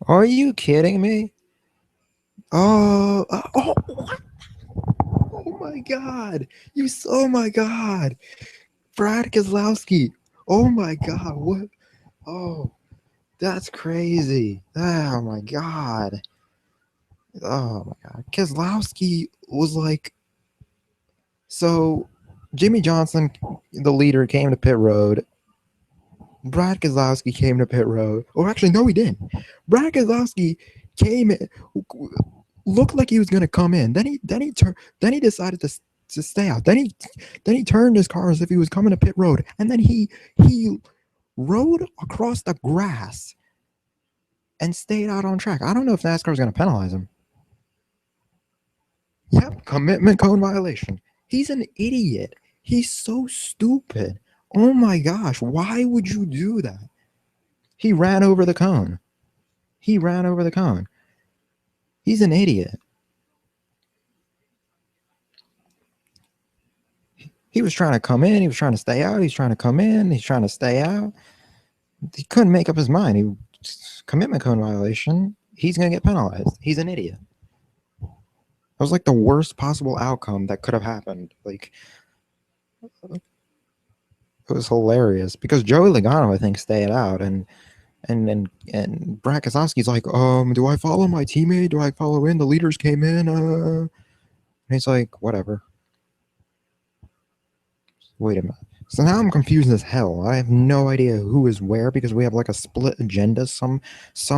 Are you kidding me? What? Oh my god! Oh my god! Brad Keselowski! Oh my god! What? Oh, that's crazy! Oh my god! Oh my god! Keselowski was like so. Jimmy Johnson, the leader, came to pit road. Brad Keselowski came to pit road. Or actually, no, he didn't. Brad Keselowski came in, looked like he was gonna come in. Then he decided to stay out. Then he turned his car as if he was coming to pit road, and then he rode across the grass and stayed out on track. I don't know if NASCAR is going to penalize him. Yep, commitment code violation. He's an idiot. He's so stupid. Oh my gosh, why would you do that? He ran over the cone. He ran over the cone. He's an idiot. He was trying to come in, he was trying to stay out, he's trying to come in, he's trying to stay out. He couldn't make up his mind. He commitment code violation. He's gonna get penalized. He's an idiot. That was like the worst possible outcome that could have happened. Like it was hilarious because Joey Logano, I think, stayed out, and Brad Keselowski's like, do I follow my teammate? Do I follow in? The leaders came in. And he's like, whatever. Wait a minute. So now I'm confused as hell. I have no idea who is where because we have like a split agenda. Some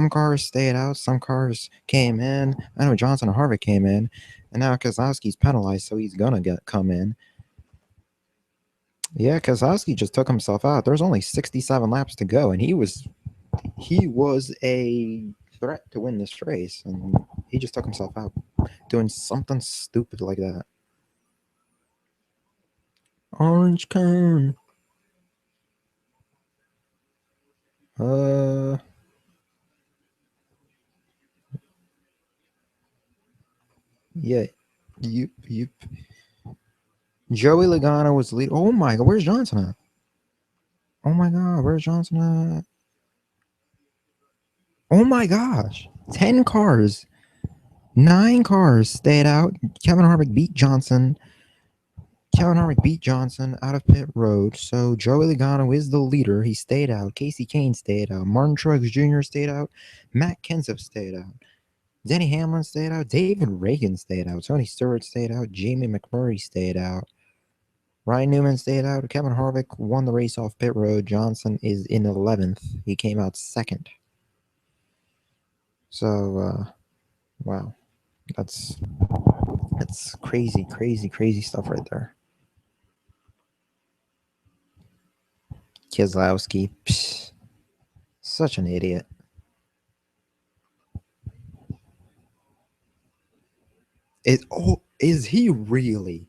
cars stayed out, some cars came in. I know Johnson and Harvick came in, and now Keselowski's penalized, so he's gonna come in. Yeah, Keselowski just took himself out. There's only 67 laps to go, and he was a threat to win this race, and he just took himself out doing something stupid like that. Orange cone. Yeah. Yep. Joey Logano was lead. Oh my god, where's Johnson at? Oh my god, where's Johnson at? Oh my gosh. 10 cars. 9 cars stayed out. Kevin Harvick beat Johnson. Kevin Harvick beat Johnson out of pit road. So Joey Logano is the leader. He stayed out. Casey Kane stayed out. Martin Truex Jr. stayed out. Matt Kenseth stayed out. Denny Hamlin stayed out. David Reagan stayed out. Tony Stewart stayed out. Jamie McMurray stayed out. Ryan Newman stayed out. Kevin Harvick won the race off pit road. Johnson is in 11th. He came out second. So, wow. That's crazy stuff right there. Keselowski, such an idiot. Is he really?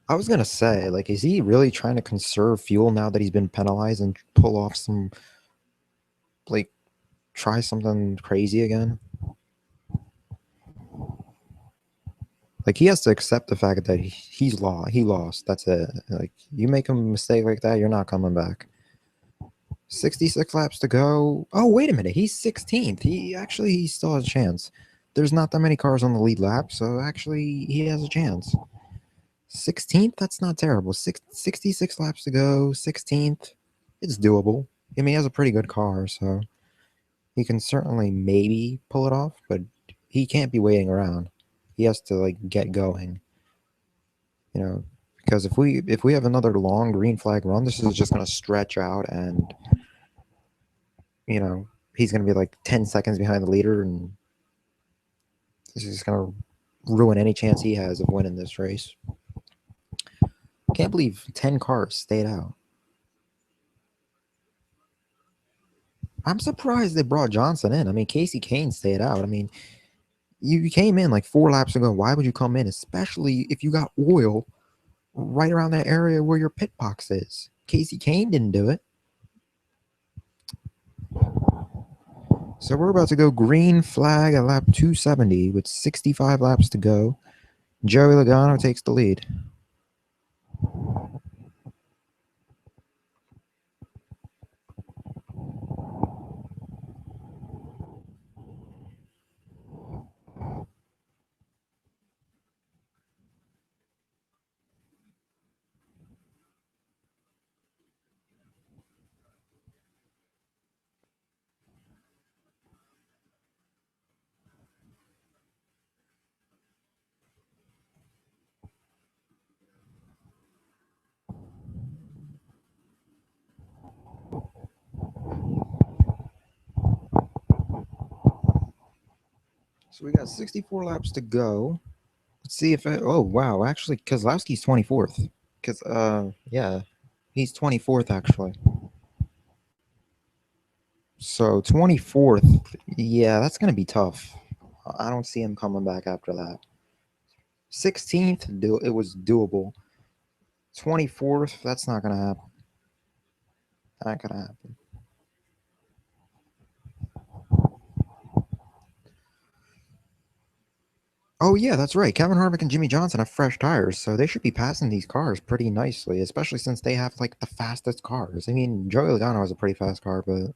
I was gonna say, like, is he really trying to conserve fuel now that he's been penalized and pull off some, like, try something crazy again? Like, he has to accept the fact that he lost. That's it. Like, you make a mistake like that, you're not coming back. 66 laps to go. Oh, wait a minute. He's 16th. He still has a chance. There's not that many cars on the lead lap, so actually he has a chance. 16th? That's not terrible. 66 laps to go. 16th. It's doable. I mean, he has a pretty good car, so he can certainly maybe pull it off, but he can't be waiting around. He has to, like, get going. You know, because if we have another long green flag run, this is just going to stretch out, and he's going to be like 10 seconds behind the leader, and this is going to ruin any chance he has of winning this race. Can't believe 10 cars stayed out. I'm surprised they brought Johnson in. I mean, Casey Kane stayed out. I mean, you came in like 4 laps ago. Why would you come in, especially if you got oil right around that area where your pit box is? Casey Kane didn't do it. So we're about to go green flag at lap 270 with 65 laps to go. Joey Logano takes the lead. So we got 64 laps to go. Let's see if oh wow, actually Keselowski's 24th. Yeah. He's 24th actually. So 24th, yeah, that's gonna be tough. I don't see him coming back after that. 16th, it was doable. 24th, that's not gonna happen. Not gonna happen. Oh yeah, that's right. Kevin Harvick and Jimmy Johnson have fresh tires, so they should be passing these cars pretty nicely, especially since they have like the fastest cars. I mean, Joey Logano has a pretty fast car, but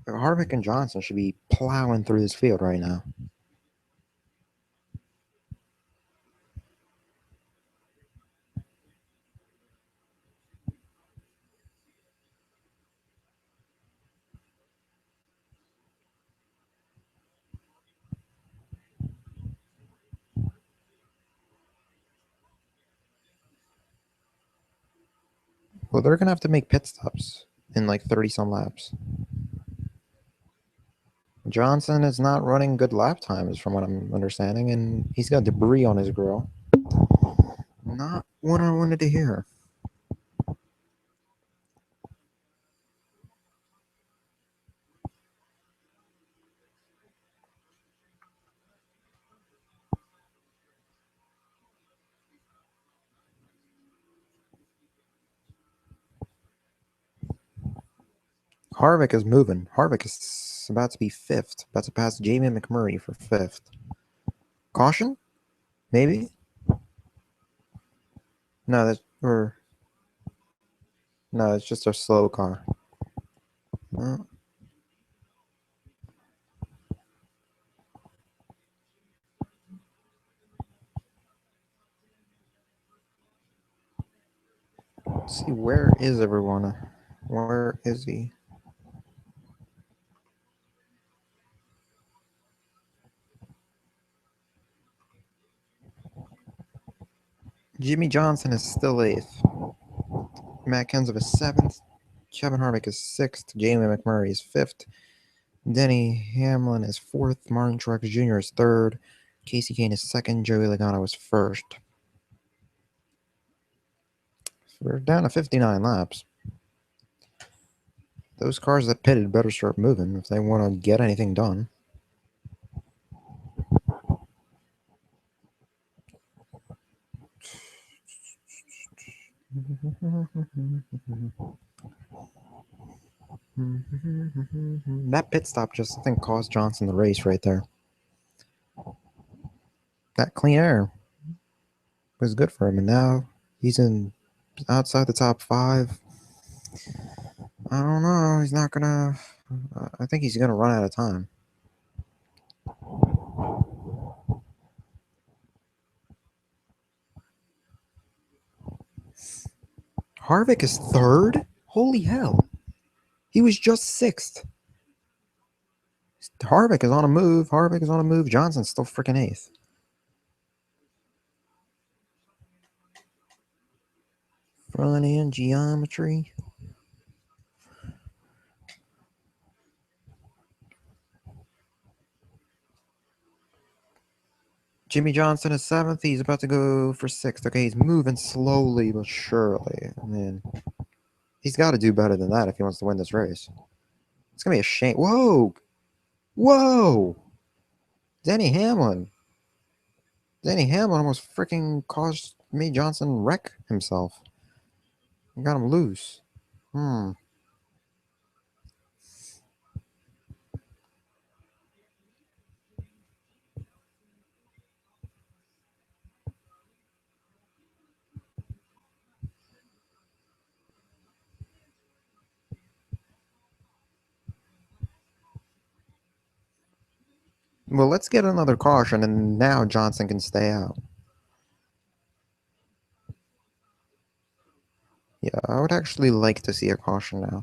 Harvick and Johnson should be plowing through this field right now. Well, they're gonna have to make pit stops in like 30 some laps. Johnson is not running good lap times, from what I'm understanding, and he's got debris on his grill. Not what I wanted to hear. Harvick is moving. Harvick is about to be fifth, about to pass Jamie McMurray for fifth. Caution? Maybe? No, that's or no, it's just a slow car. Uh, let's see, where is everyone? Where is he? Jimmy Johnson is still eighth. Matt Kenseth is seventh. Kevin Harvick is sixth. Jamie McMurray is fifth. Denny Hamlin is fourth. Martin Truex Jr. is third. Casey Kane is second. Joey Logano is first. We're down to 59 laps. Those cars that pitted better start moving if they want to get anything done. That pit stop just, I think, cost Johnson the race right there. That clean air was good for him, and now he's in outside the top five. I don't know. He's not gonna. I think he's gonna run out of time. Harvick is third. Holy hell! He was just sixth. Harvick is on a move. Harvick is on a move. Johnson's still freaking eighth. Front end geometry. Jimmy Johnson is seventh. He's about to go for sixth. Okay, he's moving slowly but surely. I mean, he's got to do better than that if he wants to win this race. It's gonna be a shame. Whoa, whoa! Denny Hamlin. Denny Hamlin almost freaking caused me Johnson wreck himself. Got him loose. Hmm. Well, let's get another caution, and now Johnson can stay out. Yeah, I would actually like to see a caution now.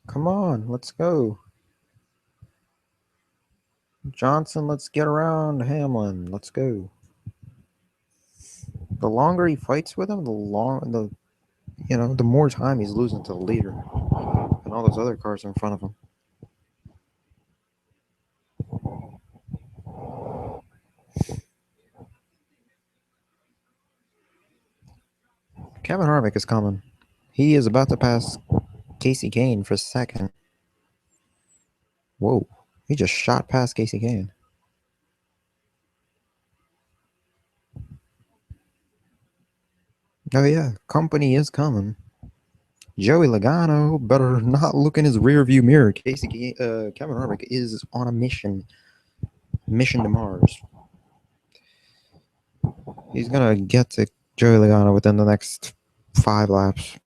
Come on, let's go. Johnson, let's get around Hamlin. Let's go. The longer he fights with him, the The more time he's losing to the leader and all those other cars in front of him. Kevin Harvick is coming. He is about to pass Casey Kane for second. Whoa. He just shot past Casey Kane. Oh, yeah. Company is coming. Joey Logano better not look in his rear view mirror. Kevin Harvick is on a mission. Mission to Mars. He's going to get to Joey Logano within the next 5 laps.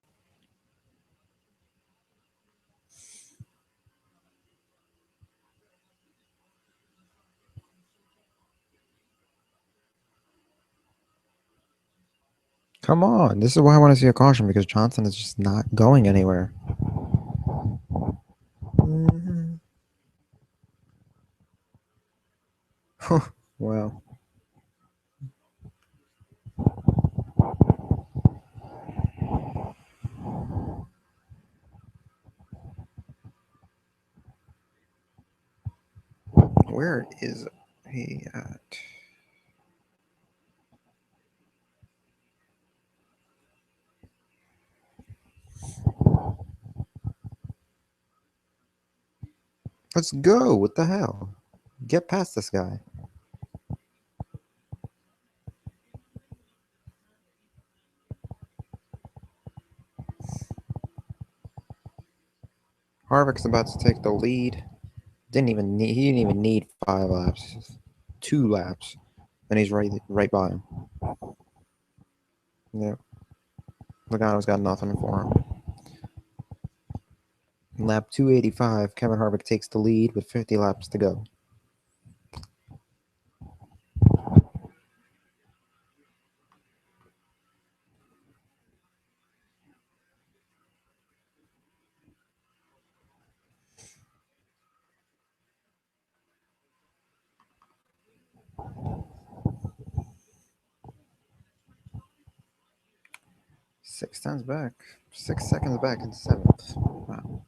Come on. This is why I want to see a caution, because Johnson is just not going anywhere. Wow. Where is he at? Let's go. What the hell? Get past this guy. Harvick's about to take the lead. He didn't even need 5 laps. 2 laps. And he's right by him. Yeah. Logano's got nothing for him. Lap 285, Kevin Harvick takes the lead with 50 laps to go. Six seconds back in 7th. Wow.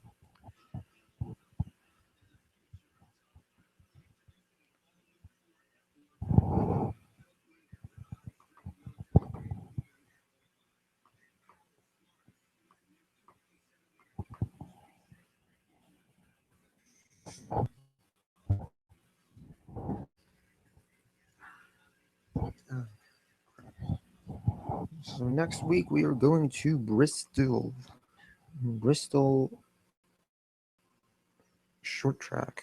So next week we are going to Bristol. Bristol short track.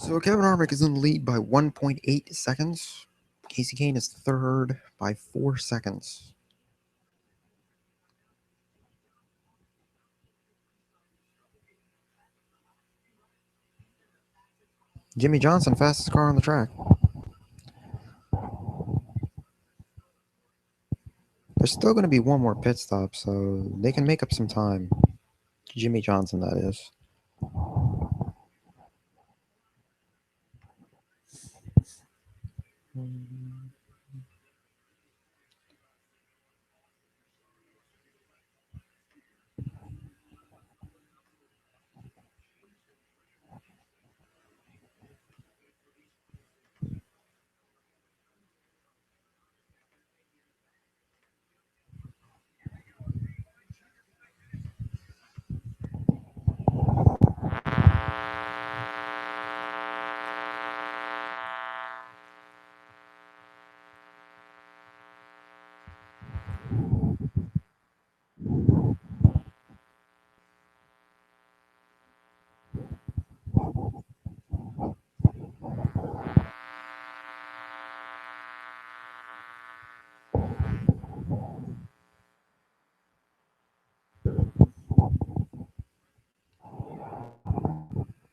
So Kevin Harvick is in the lead by 1.8 seconds. Casey Kane is third by 4 seconds. Jimmy Johnson, fastest car on the track. There's still going to be one more pit stop, so they can make up some time. Jimmy Johnson, that is.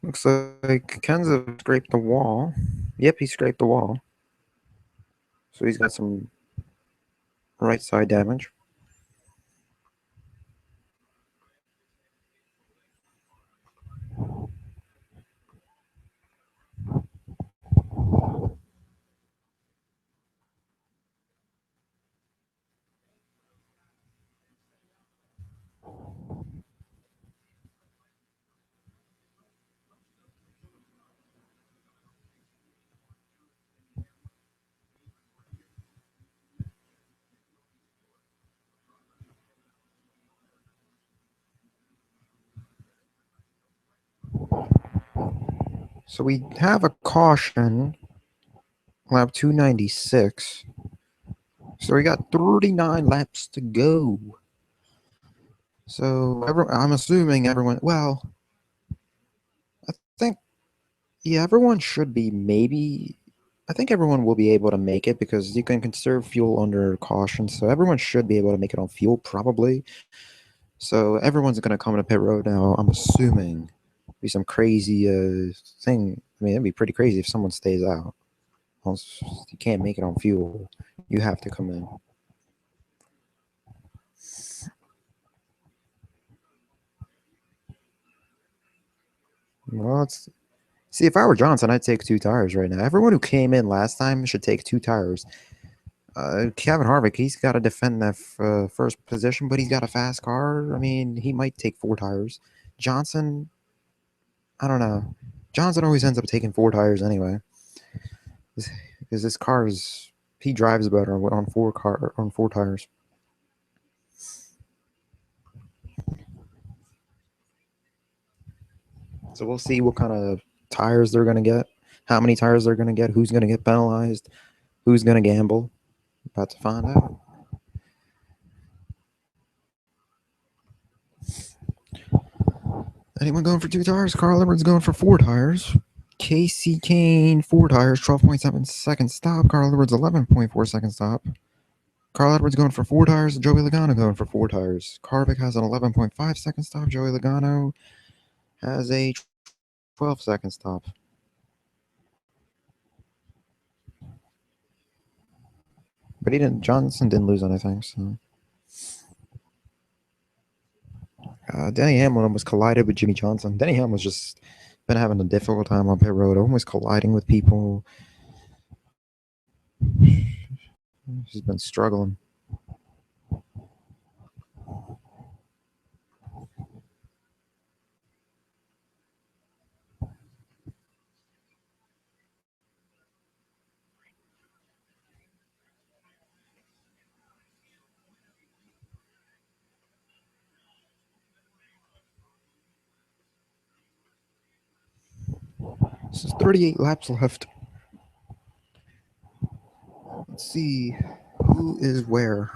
Looks like Kenzo scraped the wall. Yep, he scraped the wall. So he's got some right side damage. So we have a caution, lap 296. So we got 39 laps to go. So I'm assuming everyone, well, I think, yeah, everyone should be maybe, I think everyone will be able to make it because you can conserve fuel under caution. So everyone should be able to make it on fuel, probably. So everyone's going to come to pit road now, I'm assuming. Be some crazy thing. I mean, it'd be pretty crazy if someone stays out. You can't make it on fuel. You have to come in. Well, see, if I were Johnson, I'd take 2 tires right now. Everyone who came in last time should take 2 tires. Kevin Harvick, he's got to defend that first position, but he's got a fast car. I mean, he might take 4 tires. Johnson, I don't know. Johnson always ends up taking 4 tires anyway, because this car is, he drives better on 4 tires. So we'll see what kind of tires they're going to get, how many tires they're going to get, who's going to get penalized, who's going to gamble. About to find out. Anyone going for 2 tires? Carl Edwards going for 4 tires. Casey Kane, 4 tires, 12.7 second stop. Carl Edwards, 11.4 second stop. Carl Edwards going for 4 tires. Joey Logano going for 4 tires. Harvick has an 11.5 second stop. Joey Logano has a 12 second stop. But Johnson didn't lose anything, so. Denny Hamlin almost collided with Jimmy Johnson. Denny Hamlin's just been having a difficult time on pit road, almost colliding with people. He's been struggling. This is 38 laps left. Let's see who is where.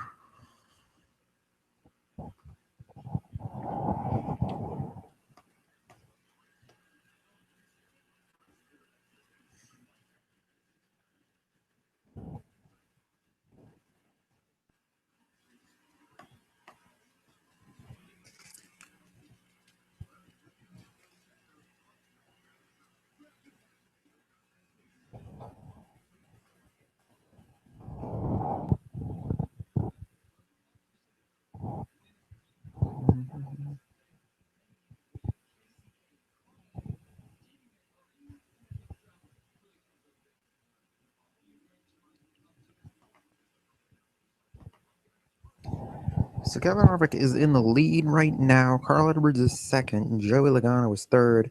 So Kevin Harvick is in the lead right now. Carl Edwards is second. Joey Logano is third.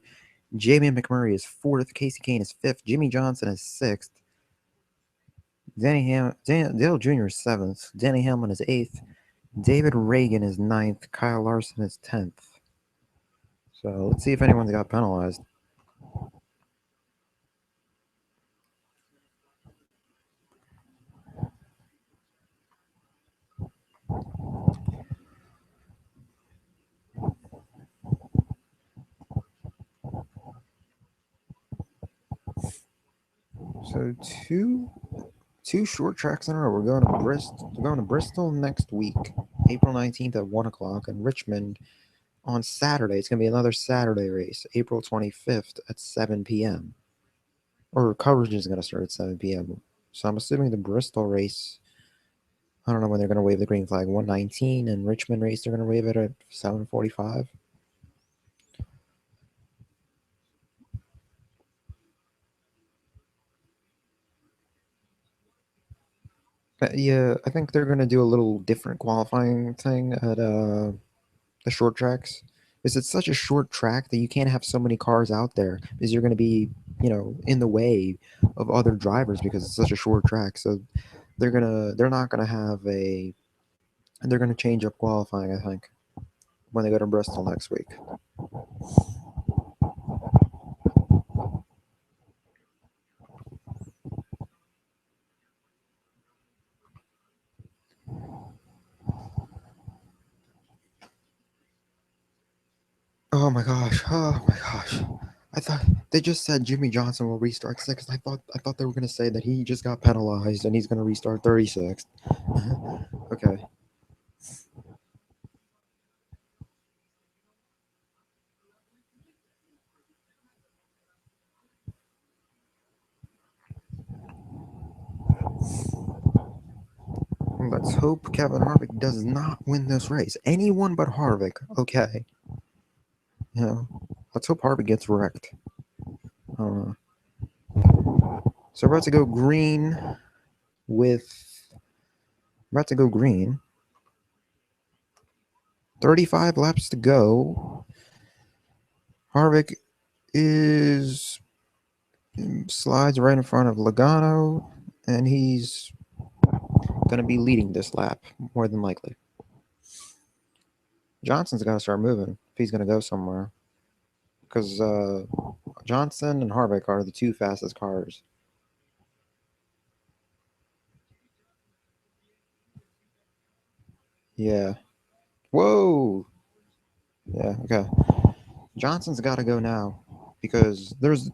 Jamie McMurray is fourth. Casey Kane is fifth. Jimmy Johnson is sixth. Dale Jr. is seventh. Danny Hamlin is eighth. David Reagan is ninth. Kyle Larson is 10th. So let's see if anyone's got penalized. So two short tracks in a row. We're going to Bristol. We're going to Bristol next week, April 19th at 1 o'clock, and Richmond on Saturday. It's going to be another Saturday race, April 25th at 7 p.m. Or coverage is going to start at 7 p.m. So I'm assuming the Bristol race, I don't know when they're going to wave the green flag. 1:19, and Richmond race they're going to wave it at 7:45. Yeah, I think they're going to do a little different qualifying thing at the short tracks. Because it's such a short track that you can't have so many cars out there because you're going to be, in the way of other drivers because it's such a short track. So they're not gonna have a, they're gonna change up qualifying, I think, when they go to Bristol next week. Oh my gosh! Oh my gosh! I thought they just said Jimmy Johnson will restart sixth. I thought they were gonna say that he just got penalized and he's gonna restart 36th. Okay. Let's hope Kevin Harvick does not win this race. Anyone but Harvick. Okay. You know, let's hope Harvick gets wrecked. Uh, so we're about to go green with. We're about to go green. 35 laps to go. Harvick is slides right in front of Logano, and he's going to be leading this lap more than likely. Johnson's got to start moving if he's going to go somewhere, because Johnson and Harvick are the two fastest cars. Yeah. Whoa. Yeah. Okay. Johnson's got to go now because there's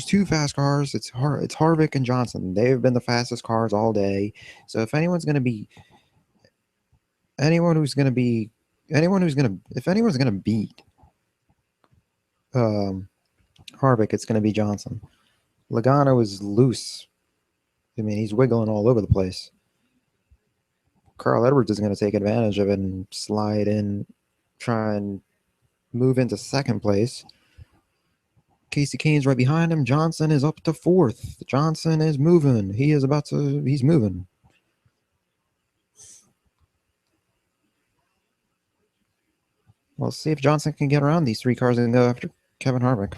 two fast cars. It's Harvick and Johnson. They've been the fastest cars all day. So if anyone's going to be anyone who's going to be anyone who's going to if anyone's going to beat um, Harvick, it's going to be Johnson. Logano is loose. I mean, he's wiggling all over the place. Carl Edwards is going to take advantage of it and slide in, try and move into second place. Casey Kane's right behind him. Johnson is up to fourth. Johnson is moving. He's moving. We'll see if Johnson can get around these three cars and go after Kevin Harvick.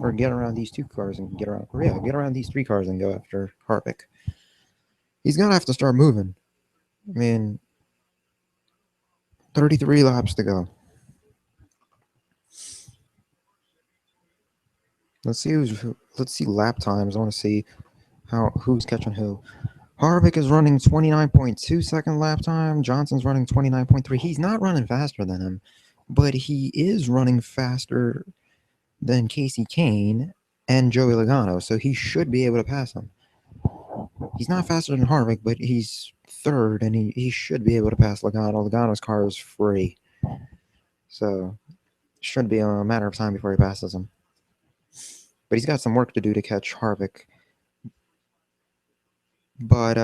Or get around these two cars and get around these three cars and go after Harvick. He's going to have to start moving. I mean, 33 laps to go. Let's see lap times. I want to see who's catching who. Harvick is running 29.2 second lap time. Johnson's running 29.3. He's not running faster than him, but he is running faster than Casey Kane and Joey Logano, so he should be able to pass him. He's not faster than Harvick, but he's third, and he should be able to pass Logano. Logano's car is free, so it should be a matter of time before he passes him. But he's got some work to do to catch Harvick. But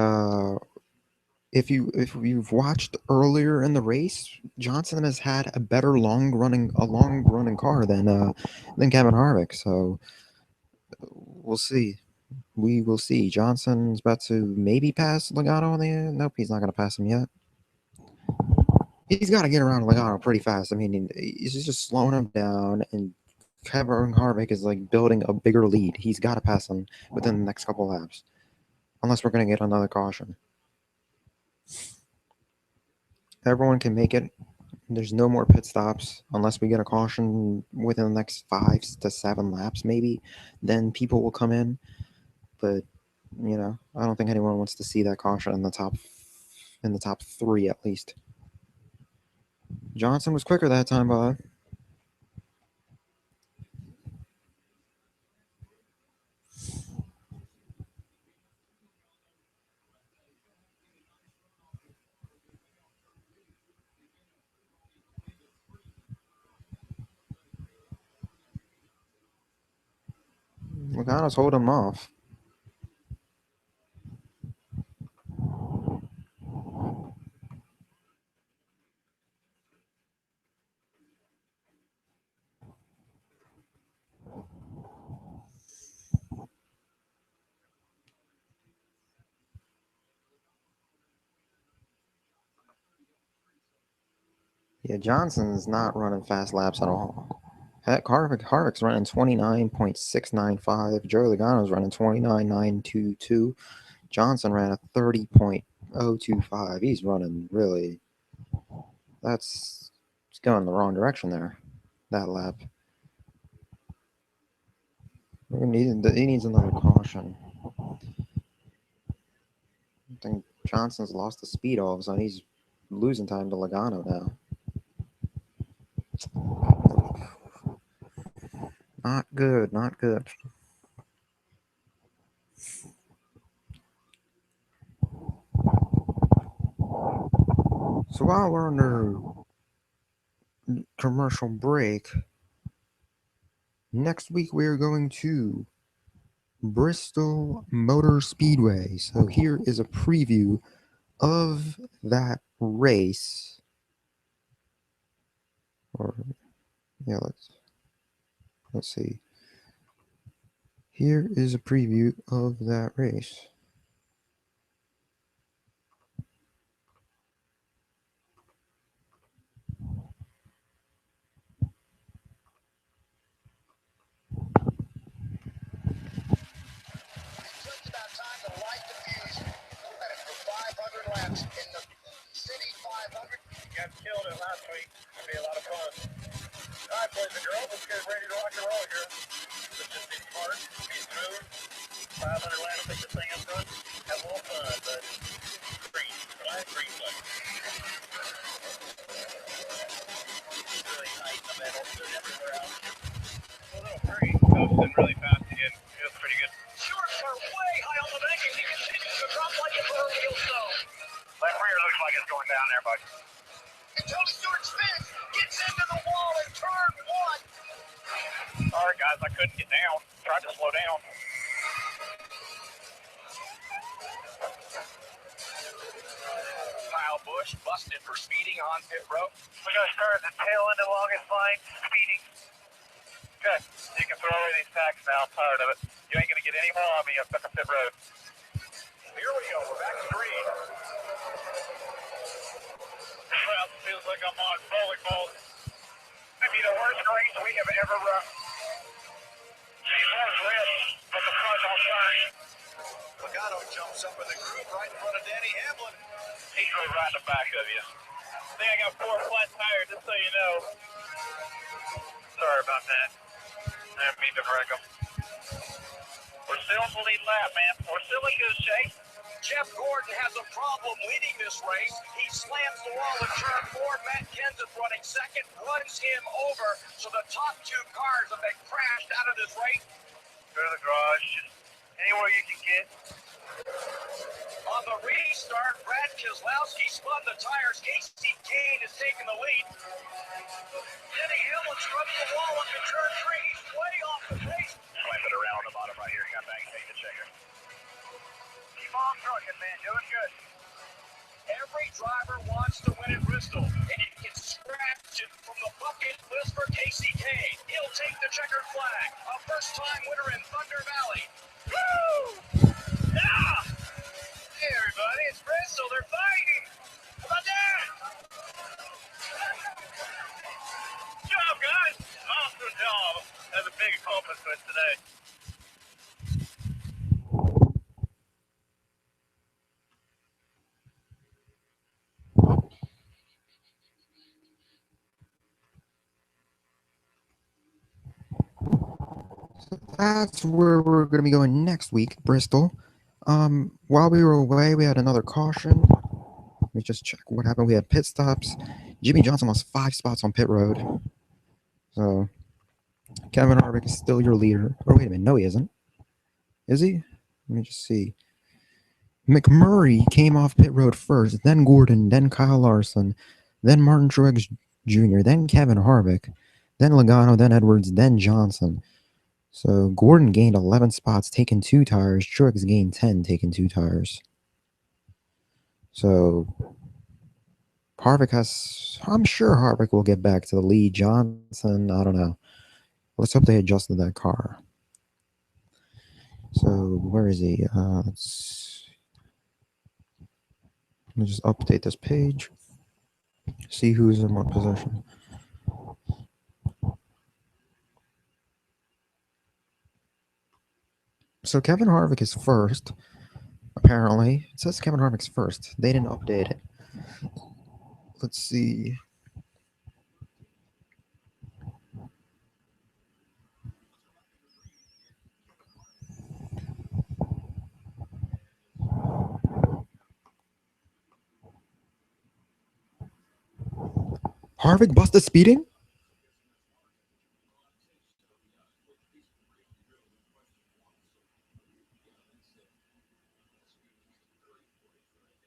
if you've watched earlier in the race, Johnson has had a better long running car than Kevin Harvick. So we'll see. We will see. Johnson's about to maybe pass Logano on the end. Nope, he's not going to pass him yet. He's got to get around Logano pretty fast. I mean, he's just slowing him down, and Kevin Harvick is like building a bigger lead. He's got to pass him within the next couple laps, unless we're going to get another caution. Everyone can make it. There's no more pit stops unless we get a caution within the next 5 to 7 laps, maybe. Then people will come in. But I don't think anyone wants to see that caution in the top 3 at least. Johnson was quicker that time, by Logano's holding him off. Yeah, Johnson's not running fast laps at all. Heck, Harvick's running 29.695. Joey Logano's running 29.922. Johnson ran a 30.025. He's running really. It's going the wrong direction there. That lap. He needs another caution. I think Johnson's lost the speed all of a sudden. He's losing time to Logano now. Not good, not good. So while we're under commercial break, next week we are going to Bristol Motor Speedway. So here is a preview of that race. Let's see. Here is a preview of that race. Just about time to light the fuse. And for 500 laps in the City 500. Got killed it last week. It'll be a lot of fun. All right, boys and girls, let's get ready to rock and roll here. Let's just be smart, be smooth. 500 laps, take the thing up good. Have a little fun, but green. Right? Green flag. Really tight in the middle, good everywhere else. A little free, coasting really fast again. Feels pretty good. Shorts are way high on the bank and he continues to drop like a proverbial stone. That rear looks like it's going down there, bud. And Tony Stewart spins, gets into the wall in turn 1. Sorry, guys, I couldn't get down. Tried to slow down. Kyle Busch busted for speeding on pit road. We're going to start at the tail end of the longest line, speeding. Okay, you can throw away these tacks now. I'm tired of it. You ain't going to get any more on me up at the pit road. Here we go, we're back to green. Well, feels like I'm on bowling balls. Might be the worst race we have ever run. These ones red, but the front all shine. Logano jumps up in the group right in front of Danny Hamlin. He drove right in the back of you. I think I got 4 flat tires, just so you know. Sorry about that. I didn't mean to wreck them. We're still in the lead lap, man. We're still in good shape. Jeff Gordon has a problem leading this race. He slams the wall in turn 4. Matt Kenseth running second, runs him over. So the top 2 cars have been crashed out of this race. Go to the garage, just anywhere you can get. On the restart, Brad Keselowski spun the tires. Casey Kane is taking the lead. Denny Hamlin scrubs the wall up in turn 3. He's way off the pace. Slam it around the bottom right here. You got back and take the checker. Keep on trucking, man. Doing good. Every driver wants to win at Bristol, and you can scratch it from the bucket list for Casey Kane. He'll take the checkered flag. A first-time winner in Thunder Valley. Woo! Yeah! Hey, everybody, it's Bristol. They're fighting. How about that? So that's where we're going to be going next week, Bristol. While we were away, we had another caution. Let me just check what happened. We had pit stops. Jimmy Johnson lost 5 spots on pit road. So Kevin Harvick is still your leader. Oh, wait a minute. No, he isn't. Is he? Let me just see. McMurray came off pit road first, then Gordon, then Kyle Larson, then Martin Truex Jr., then Kevin Harvick, then Logano, then Edwards, then Johnson. So Gordon gained 11 spots, taking 2 tires. Truex gained 10, taking 2 tires. So Harvick has. I'm sure Harvick will get back to the lead. Johnson, I don't know. Let's hope they adjusted that car. So where is he? Let me just update this page. See who's in what position. So Kevin Harvick is first. Apparently, it says Kevin Harvick's first. They didn't update it. Let's see. Harvick busted speeding?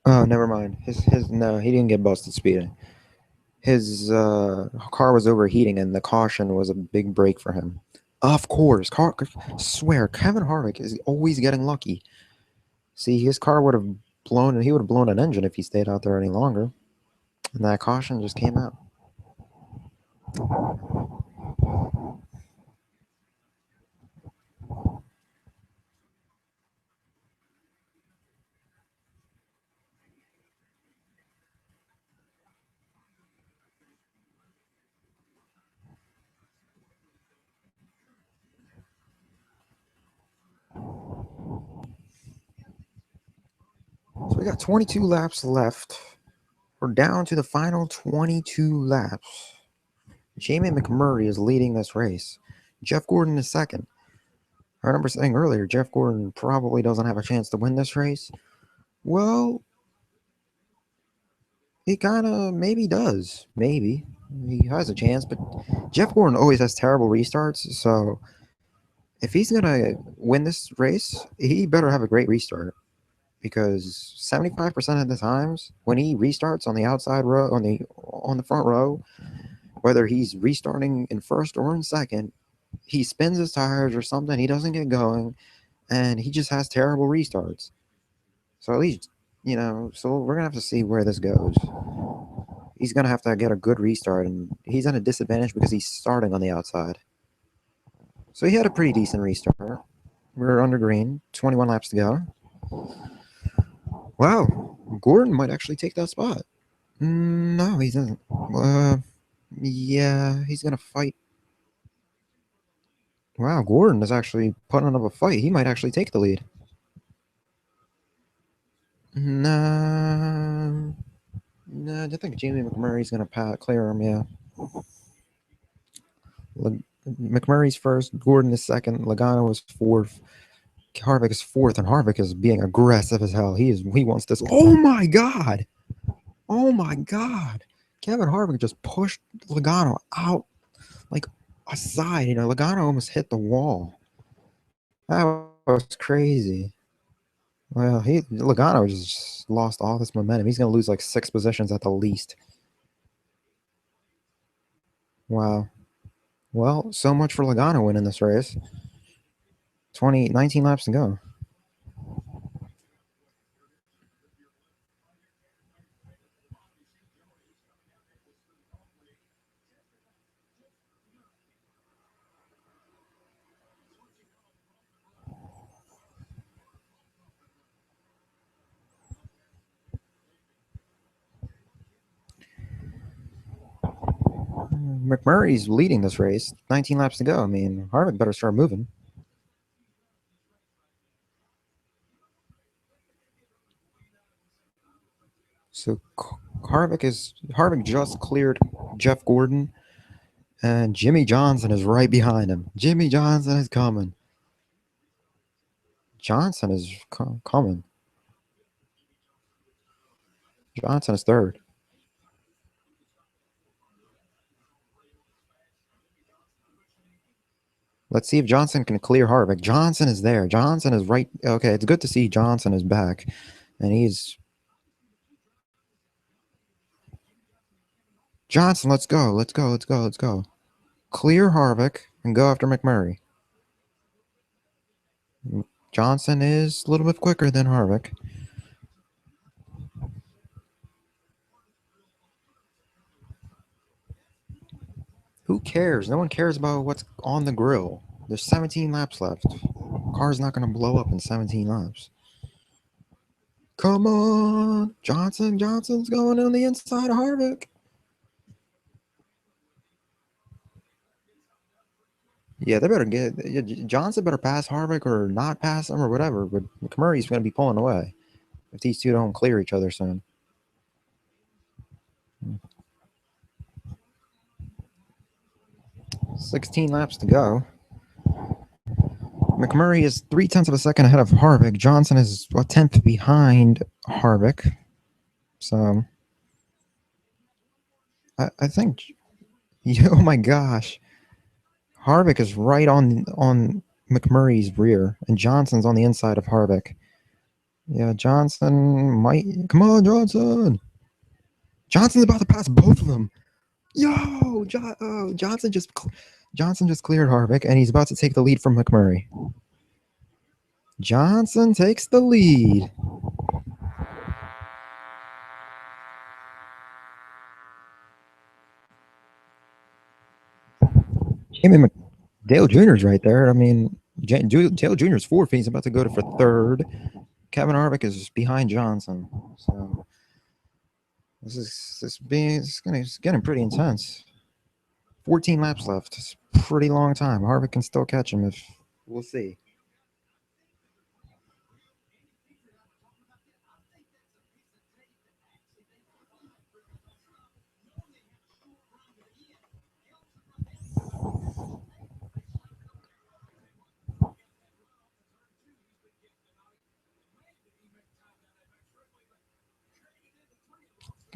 Oh, never mind. His no, he didn't get busted speeding. His car was overheating, and the caution was a big break for him. Of course, swear Kevin Harvick is always getting lucky. See, his car would have blown, he would have blown an engine if he stayed out there any longer, and that caution just came out. So we got 22 laps left. We're down to the final 22 laps. Jamie McMurray is leading this race. Jeff Gordon is second. I remember saying earlier, Jeff Gordon probably doesn't have a chance to win this race. Well, he kind of maybe does. Maybe. He has a chance, but Jeff Gordon always has terrible restarts, so if he's going to win this race, he better have a great restart because 75% of the times when he restarts on the outside row on the front row, whether he's restarting in first or in second, he spins his tires or something, he doesn't get going, and he just has terrible restarts. So at least, so we're going to have to see where this goes. He's going to have to get a good restart, and he's at a disadvantage because he's starting on the outside. So he had a pretty decent restart. We're under green, 21 laps to go. Wow, Gordon might actually take that spot. No, he doesn't. Yeah, he's going to fight. Wow, Gordon is actually putting up a fight. He might actually take the lead. No, I think Jamie McMurray's going to clear him, yeah. McMurray's first, Gordon is second, Logano is fourth, Harvick is fourth, and Harvick is being aggressive as hell. He wants this. Oh my god! Oh my god! Kevin Harvick just pushed Logano out like aside. Logano almost hit the wall. That was crazy. Well, Logano just lost all this momentum. He's gonna lose like 6 positions at the least. Wow. Well, so much for Logano winning this race. 19 laps to go. McMurray's leading this race. 19 laps to go. I mean, Harvick better start moving. So Harvick just cleared Jeff Gordon, And Jimmy Johnson is right behind him. Jimmy Johnson is coming. Johnson is coming. Johnson is third. Let's see if Johnson can clear Harvick. Johnson is there. Johnson is right. Okay, it's good to see Johnson is back. And he's... Johnson, let's go. Let's go. Let's go. Let's go. Clear Harvick and go after McMurray. Johnson is a little bit quicker than Harvick. Who cares? No one cares about what's on the grill. There's 17 laps left. Car's not going to blow up in 17 laps. Come on! Johnson's going on the inside of Harvick. Yeah, they better get... Johnson better pass Harvick or not pass him or whatever, but McMurray's going to be pulling away if these two don't clear each other soon. Hmm. 16 laps to go. McMurray is 0.3 of a second ahead of Harvick. Johnson is a tenth behind Harvick. So I think... Oh my gosh. Harvick is right on McMurray's rear, and Johnson's on the inside of Harvick. Yeah, Johnson might... Come on, Johnson! Johnson's about to pass both of them. Yo! Johnson just cleared Harvick, and he's about to take the lead from McMurray. Johnson takes the lead. Dale Jr.'s right there. I mean, Dale Jr.'s fourth. He's about to go for third. Kevin Harvick is behind Johnson. So it's getting pretty intense. 14 laps left. It's a pretty long time. Harvick can still catch him if... We'll see.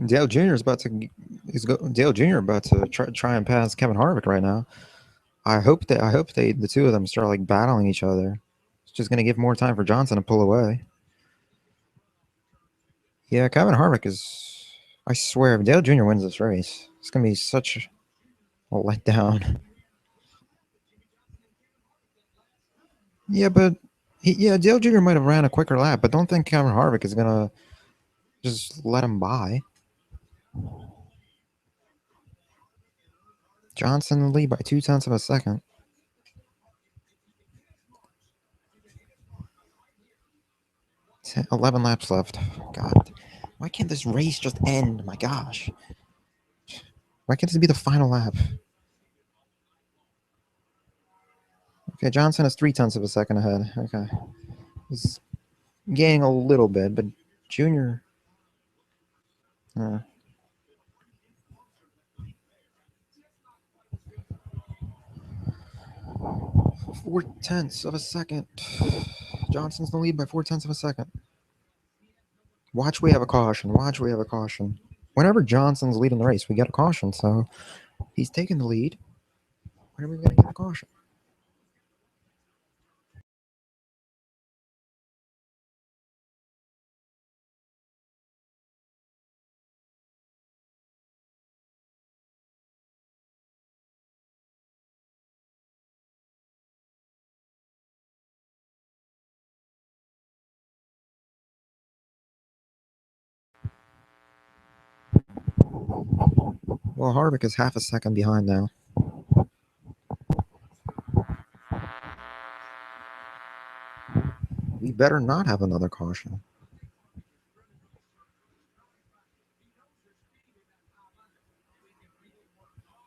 Dale Jr. is about to... Dale Jr. about to try and pass Kevin Harvick right now. I hope the two of them start like battling each other. It's just gonna give more time for Johnson to pull away. Yeah, Kevin Harvick is... I swear, if Dale Jr. wins this race, it's gonna be such a letdown. Yeah, but Dale Jr. might have ran a quicker lap, but don't think Kevin Harvick is gonna just let him by. Johnson in the lead by 0.2 of a second. 11 laps left. God, why can't this race just end? My gosh. Why can't this be the final lap? Okay, Johnson is 0.3 of a second ahead. Okay. He's gaining a little bit, but Junior... 0.4 of a second. Johnson's in the lead by 0.4 of a second. Watch, we have a caution. Watch, we have a caution. Whenever Johnson's leading the race, we get a caution. So he's taking the lead. When are we going to get a caution? Well, Harvick is half a second behind now. We better not have another caution.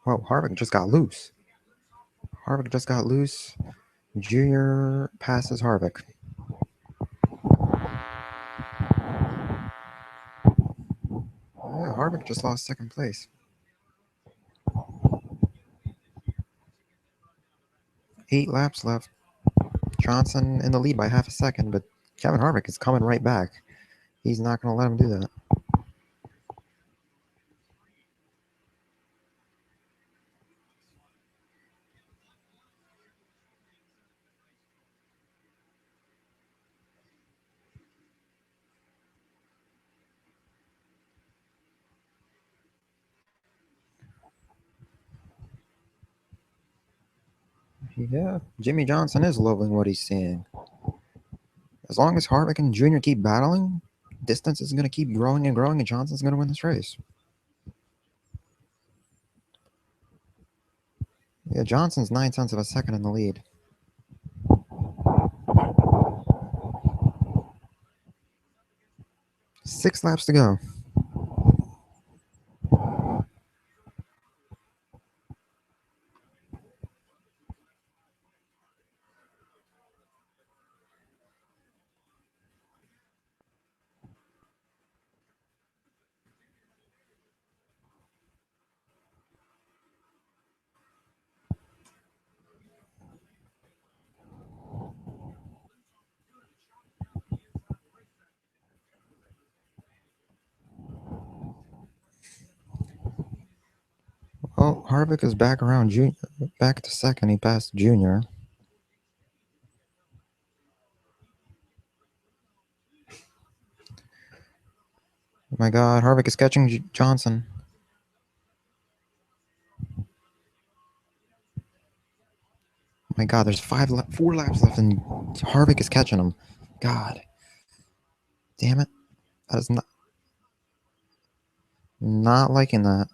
Well, Harvick just got loose. Junior passes Harvick. Yeah, Harvick just lost second place. 8 laps left. Johnson in the lead by half a second, but Kevin Harvick is coming right back. He's not going to let him do that. Yeah, Jimmy Johnson is loving what he's seeing. As long as Harvick and Junior keep battling, distance is going to keep growing and growing, and Johnson's going to win this race. Yeah, Johnson's 9 tenths of a second in the lead. Six laps to go. Well, Harvick is back around back to second. He passed Junior. Oh my God, Harvick is catching Johnson. Oh my God, there's 4 laps left, and Harvick is catching him. God, damn it! That is not liking that.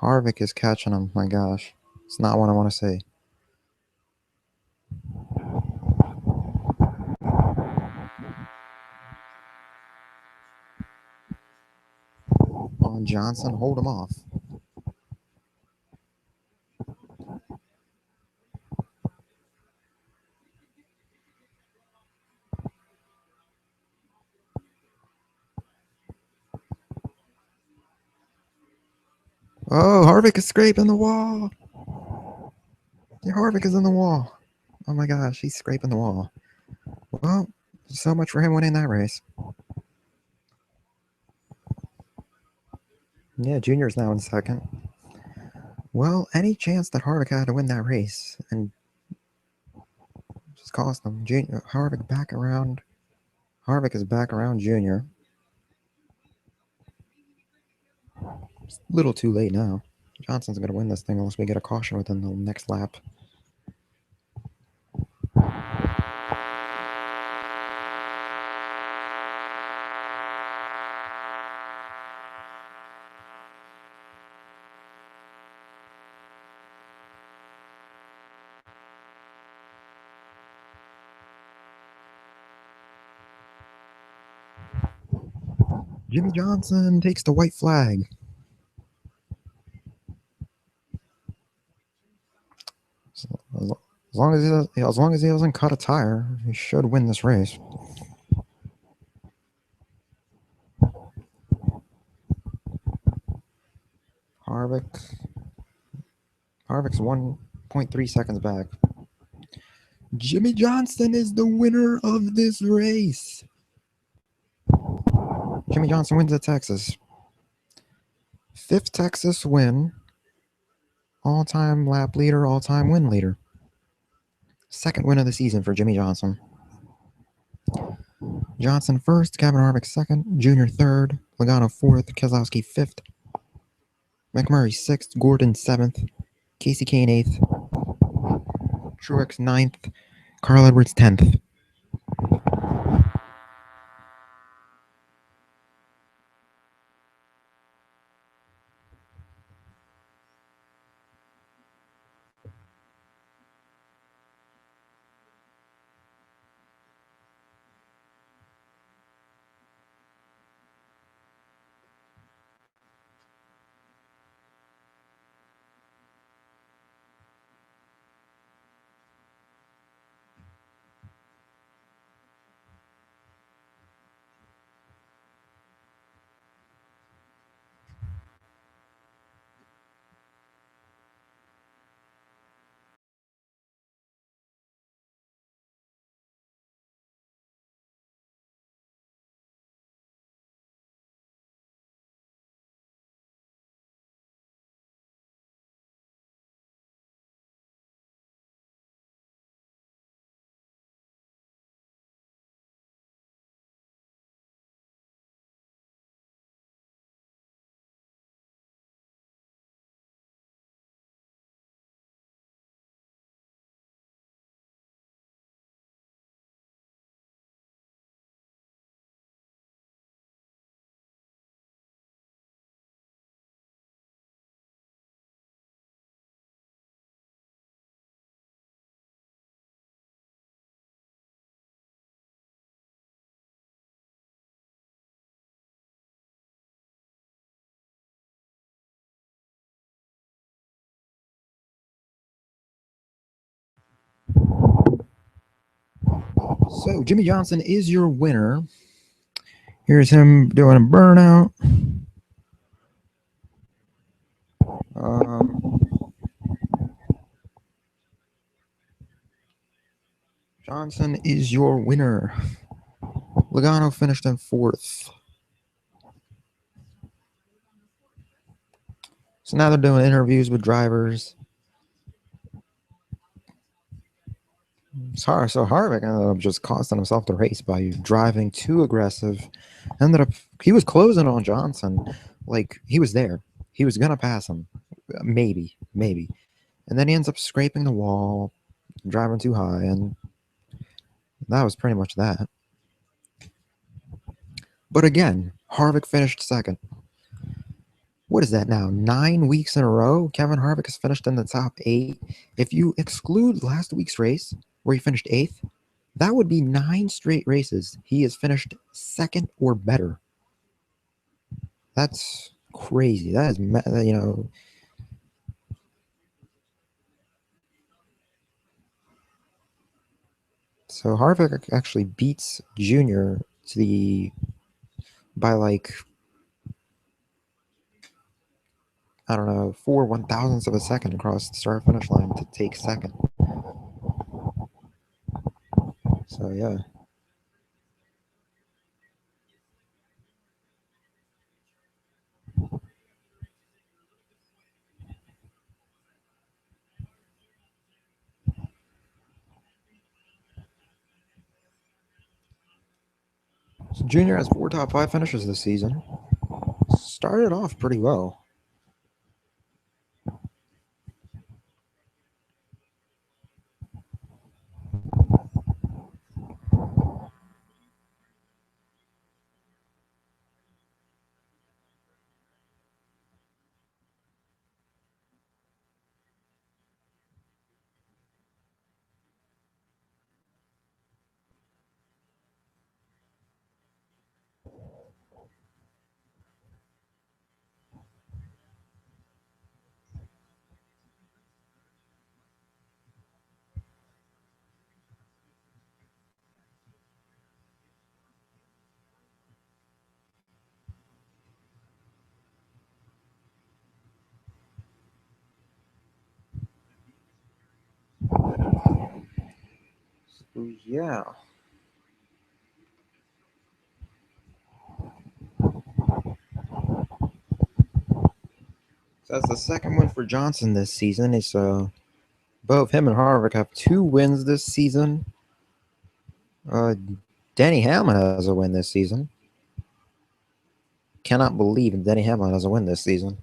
Harvick is catching him. My gosh, it's not what I want to say. On Johnson, hold him off. Oh, Harvick is scraping the wall. Yeah, Harvick is in the wall. Oh my gosh, he's scraping the wall. Well, so much for him winning that race. Yeah, Junior's now in second. Well, any chance that Harvick had to win that race and just cost him. Harvick back around. Harvick is back around Junior. It's a little too late now. Johnson's going to win this thing unless we get a caution within the next lap. Jimmy Johnson takes the white flag. As long as he doesn't cut a tire, he should win this race. Harvick's 1.3 seconds back. Jimmy Johnson is the winner of this race. Jimmy Johnson wins at Texas. 5th Texas win. All-time lap leader, all-time win leader. 2nd win of the season for Jimmy Johnson. Johnson 1st, Kevin Harvick 2nd, Junior 3rd, Logano 4th, Keselowski 5th, McMurray 6th, Gordon 7th, Casey Kane 8th, Truex 9th, Carl Edwards 10th. So Jimmy Johnson is your winner. Here's him doing a burnout. Um, Johnson is your winner. Logano finished in fourth. So now they're doing interviews with drivers. So Harvick ended up just costing himself the race by driving too aggressive. He was closing on Johnson, like he was there. He was gonna pass him, maybe, and then he ends up scraping the wall, driving too high, and that was pretty much that. But again, Harvick finished second. What is that now? 9 weeks in a row, Kevin Harvick has finished in the top 8. If you exclude last week's race, where he finished 8th, that would be 9 straight races he has finished second or better. That's crazy. That is, So Harvick actually beats Junior to the by like, I don't know, 4/1000ths of a second across the start finish line to take second. So yeah. So Junior has 4 top 5 finishes this season. Started off pretty well. So yeah. So that's the second win for Johnson this season. It's both him and Harvick have 2 wins this season. Uh, Denny Hamlin has a win this season. Cannot believe Denny Hamlin has a win this season.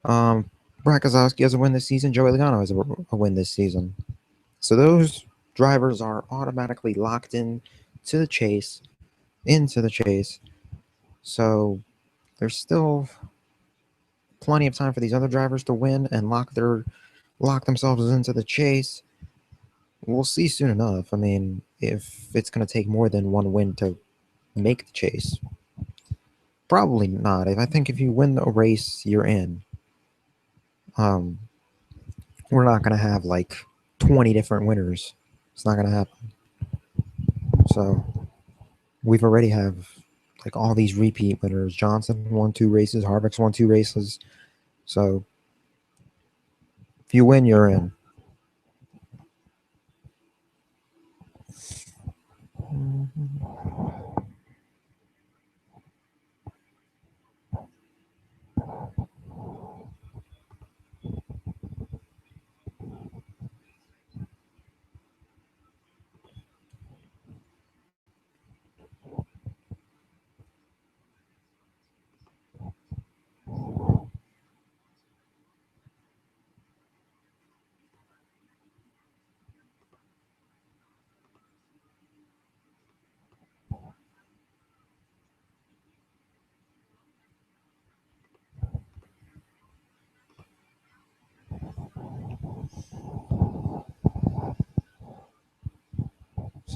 Brad Keselowski has a win this season. Joey Logano has a win this season. So those drivers are automatically locked in to the chase, into the chase. So there's still plenty of time for these other drivers to win and lock themselves into the chase. We'll see soon enough. I mean, if it's going to take more than one win to make the chase, probably not. I think if you win a race, you're in. Um, we're not going to have like 20 different winners. It's not going to happen. So we've already have like all these repeat winners. Johnson won 2 races. Harvick's won 2 races. So if you win, you're in.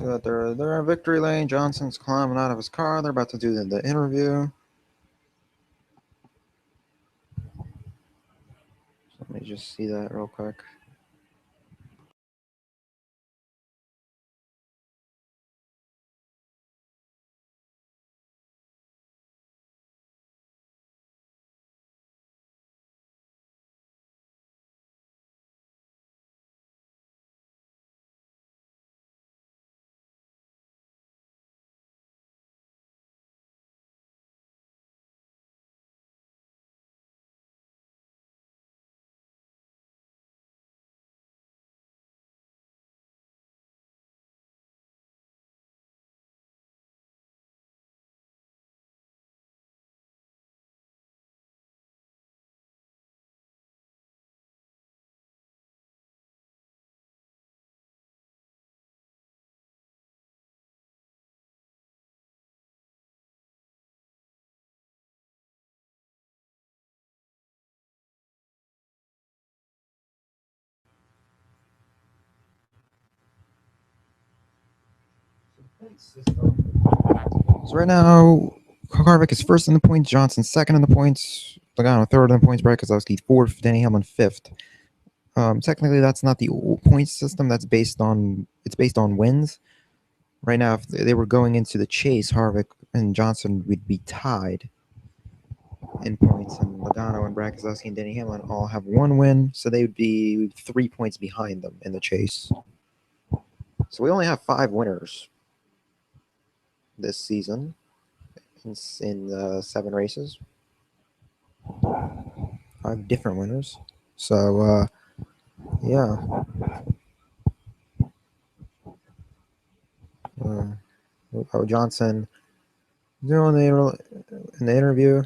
So that they're in victory lane. Johnson's climbing out of his car. They're about to do the interview. So let me just see that real quick. So right now, Harvick is first in the points, Johnson second in the points, Logano third in the points, Brad Keselowski fourth, Denny Hamlin fifth. Technically, that's not the points system. That's based on wins. Right now, if they were going into the chase, Harvick and Johnson would be tied in points, and Logano and Brad Keselowski and Denny Hamlin all have one win, so they would be 3 points behind them in the chase. So we only have 5 winners this season in 7 races. 5 different winners. So yeah. Johnson doing in the interview.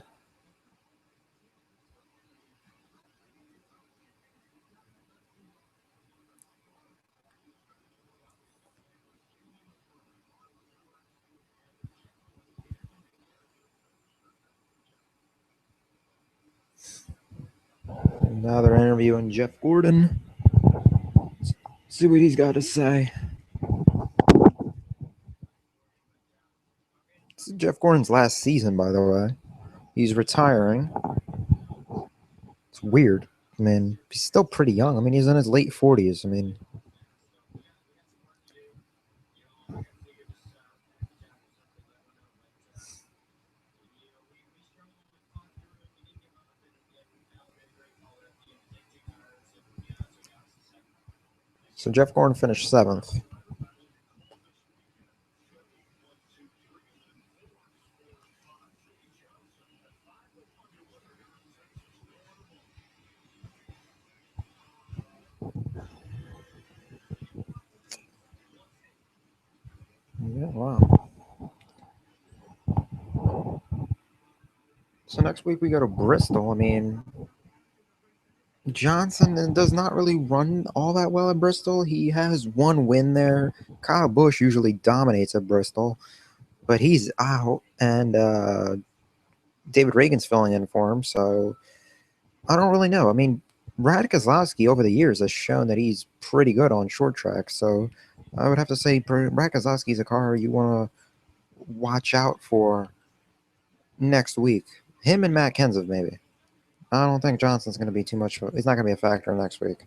Now they're interviewing Jeff Gordon. See what he's got to say. This is Jeff Gordon's last season, by the way. He's retiring. It's weird. I mean, he's still pretty young. I mean, he's in his late 40s. I mean, so Jeff Gordon finished 7th. Yeah, wow. So next week we go to Bristol. I mean, Johnson does not really run all that well at Bristol. He has one win there. Kyle Busch usually dominates at Bristol, but he's out, and David Reagan's filling in for him. So I don't really know. I mean, Brad Keselowski over the years has shown that he's pretty good on short tracks. So I would have to say Brad Keselowski is a car you want to watch out for next week. Him and Matt Kenseth, maybe. I don't think Johnson's going to be too much. He's not going to be a factor next week.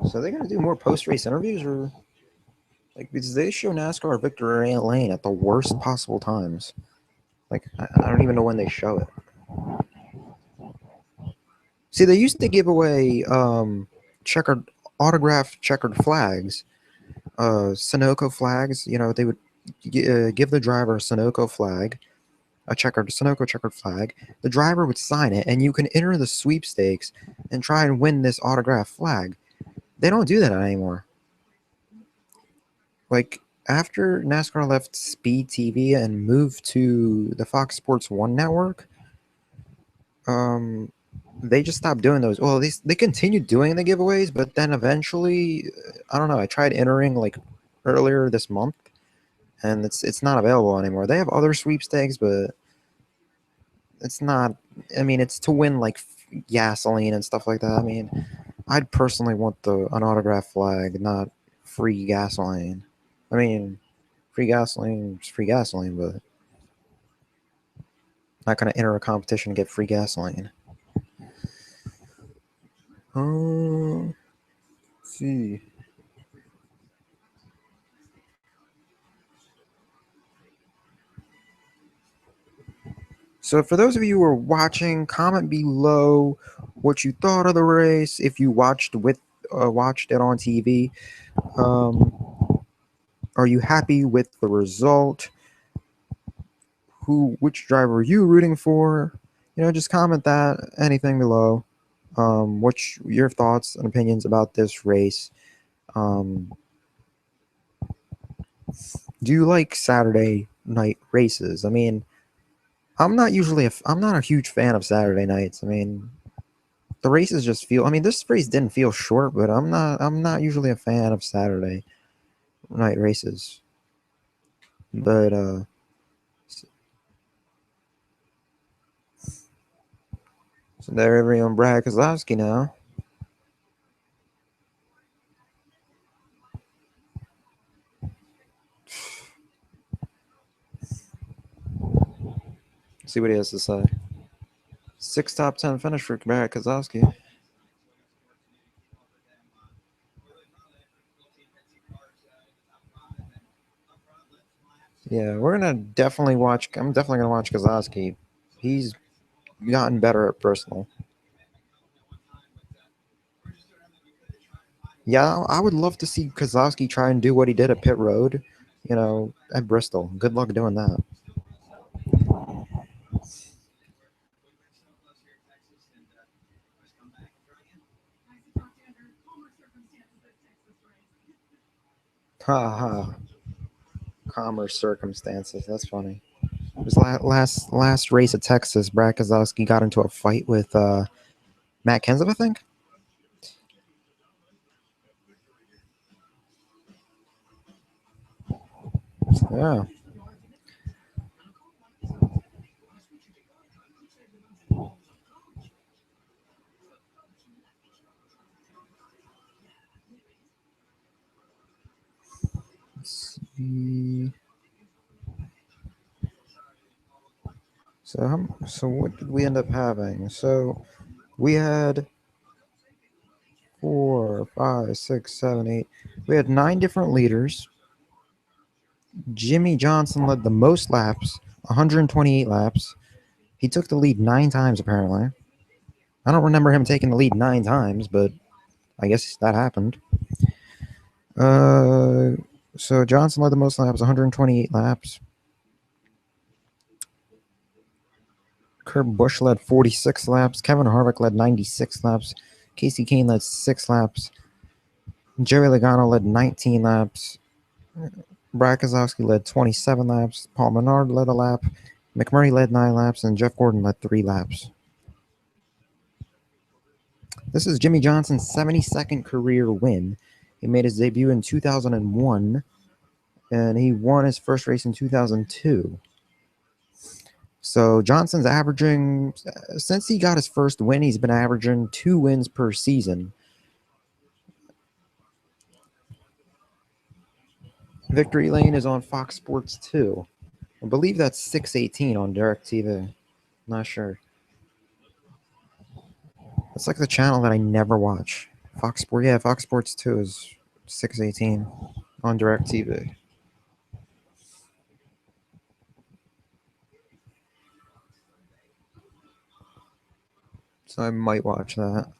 So they're going to do more post-race interviews, or like because they show NASCAR victory lane at the worst possible times. Like I don't even know when they show it. See, they used to give away checkered autographed checkered flags, Sunoco flags. You know, they would give the driver a Sunoco flag, a Sunoco checkered flag. The driver would sign it, and you can enter the sweepstakes and try and win this autographed flag. They don't do that anymore. Like after NASCAR left Speed TV and moved to the Fox Sports 1 network, they just stopped doing those. Well, they continued doing the giveaways, but then eventually, I don't know. I tried entering like earlier this month, and it's not available anymore. They have other sweepstakes, but it's not. I mean, it's to win like gasoline and stuff like that. I mean, I'd personally want an autographed flag, not free gasoline. I mean, free gasoline is free gasoline, but not gonna enter a competition and get free gasoline. Let's see. So for those of you who are watching, comment below what you thought of the race. If you watched it on TV, um, are you happy with the result? Which driver are you rooting for? You know, just comment that anything below. What's your thoughts and opinions about this race? Do you like Saturday night races? I mean, I'm not a huge fan of Saturday nights. I mean, the races just feel. I mean, this race didn't feel short, but I'm not usually a fan of Saturday night races. But so they're every on Brad Kozlowski now. See what he has to say. 6 top 10 finish for Brad Kozlowski. Yeah, we're gonna definitely watch. I'm definitely gonna watch Kozlowski. He's gotten better at Bristol. Yeah, I would love to see Kozlowski try and do what he did at Pit Road, at Bristol. Good luck doing that. Ha ha. Commerce circumstances. That's funny. It was last race at Texas. Brad Kozlowski got into a fight with Matt Kenseth, I think. Yeah. Let's see. So what did we end up having? So we had 4, 5, 6, 7, 8. We had 9 different leaders. Jimmy Johnson led the most laps, 128 laps. He took the lead 9 times apparently. I don't remember him taking the lead 9 times, but I guess that happened. Uh, so Johnson led the most laps, 128 laps. Kurt Busch led 46 laps. Kevin Harvick led 96 laps. Casey Kane led 6 laps. Jerry Logano led 19 laps. Brad Keselowski led 27 laps. Paul Menard led a lap. McMurray led 9 laps. And Jeff Gordon led 3 laps. This is Jimmy Johnson's 72nd career win. He made his debut in 2001, and he won his first race in 2002. So Johnson's averaging, since he got his first win, he's been averaging 2 wins per season. Victory Lane is on Fox Sports 2. I believe that's 618 on DirecTV. Not sure. It's like the channel that I never watch. Fox Sports, yeah, Fox Sports 2 is 618 on DirecTV. So I might watch that.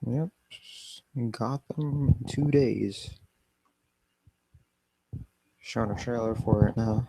Yep. Got them 2 days. Showing a trailer for it now.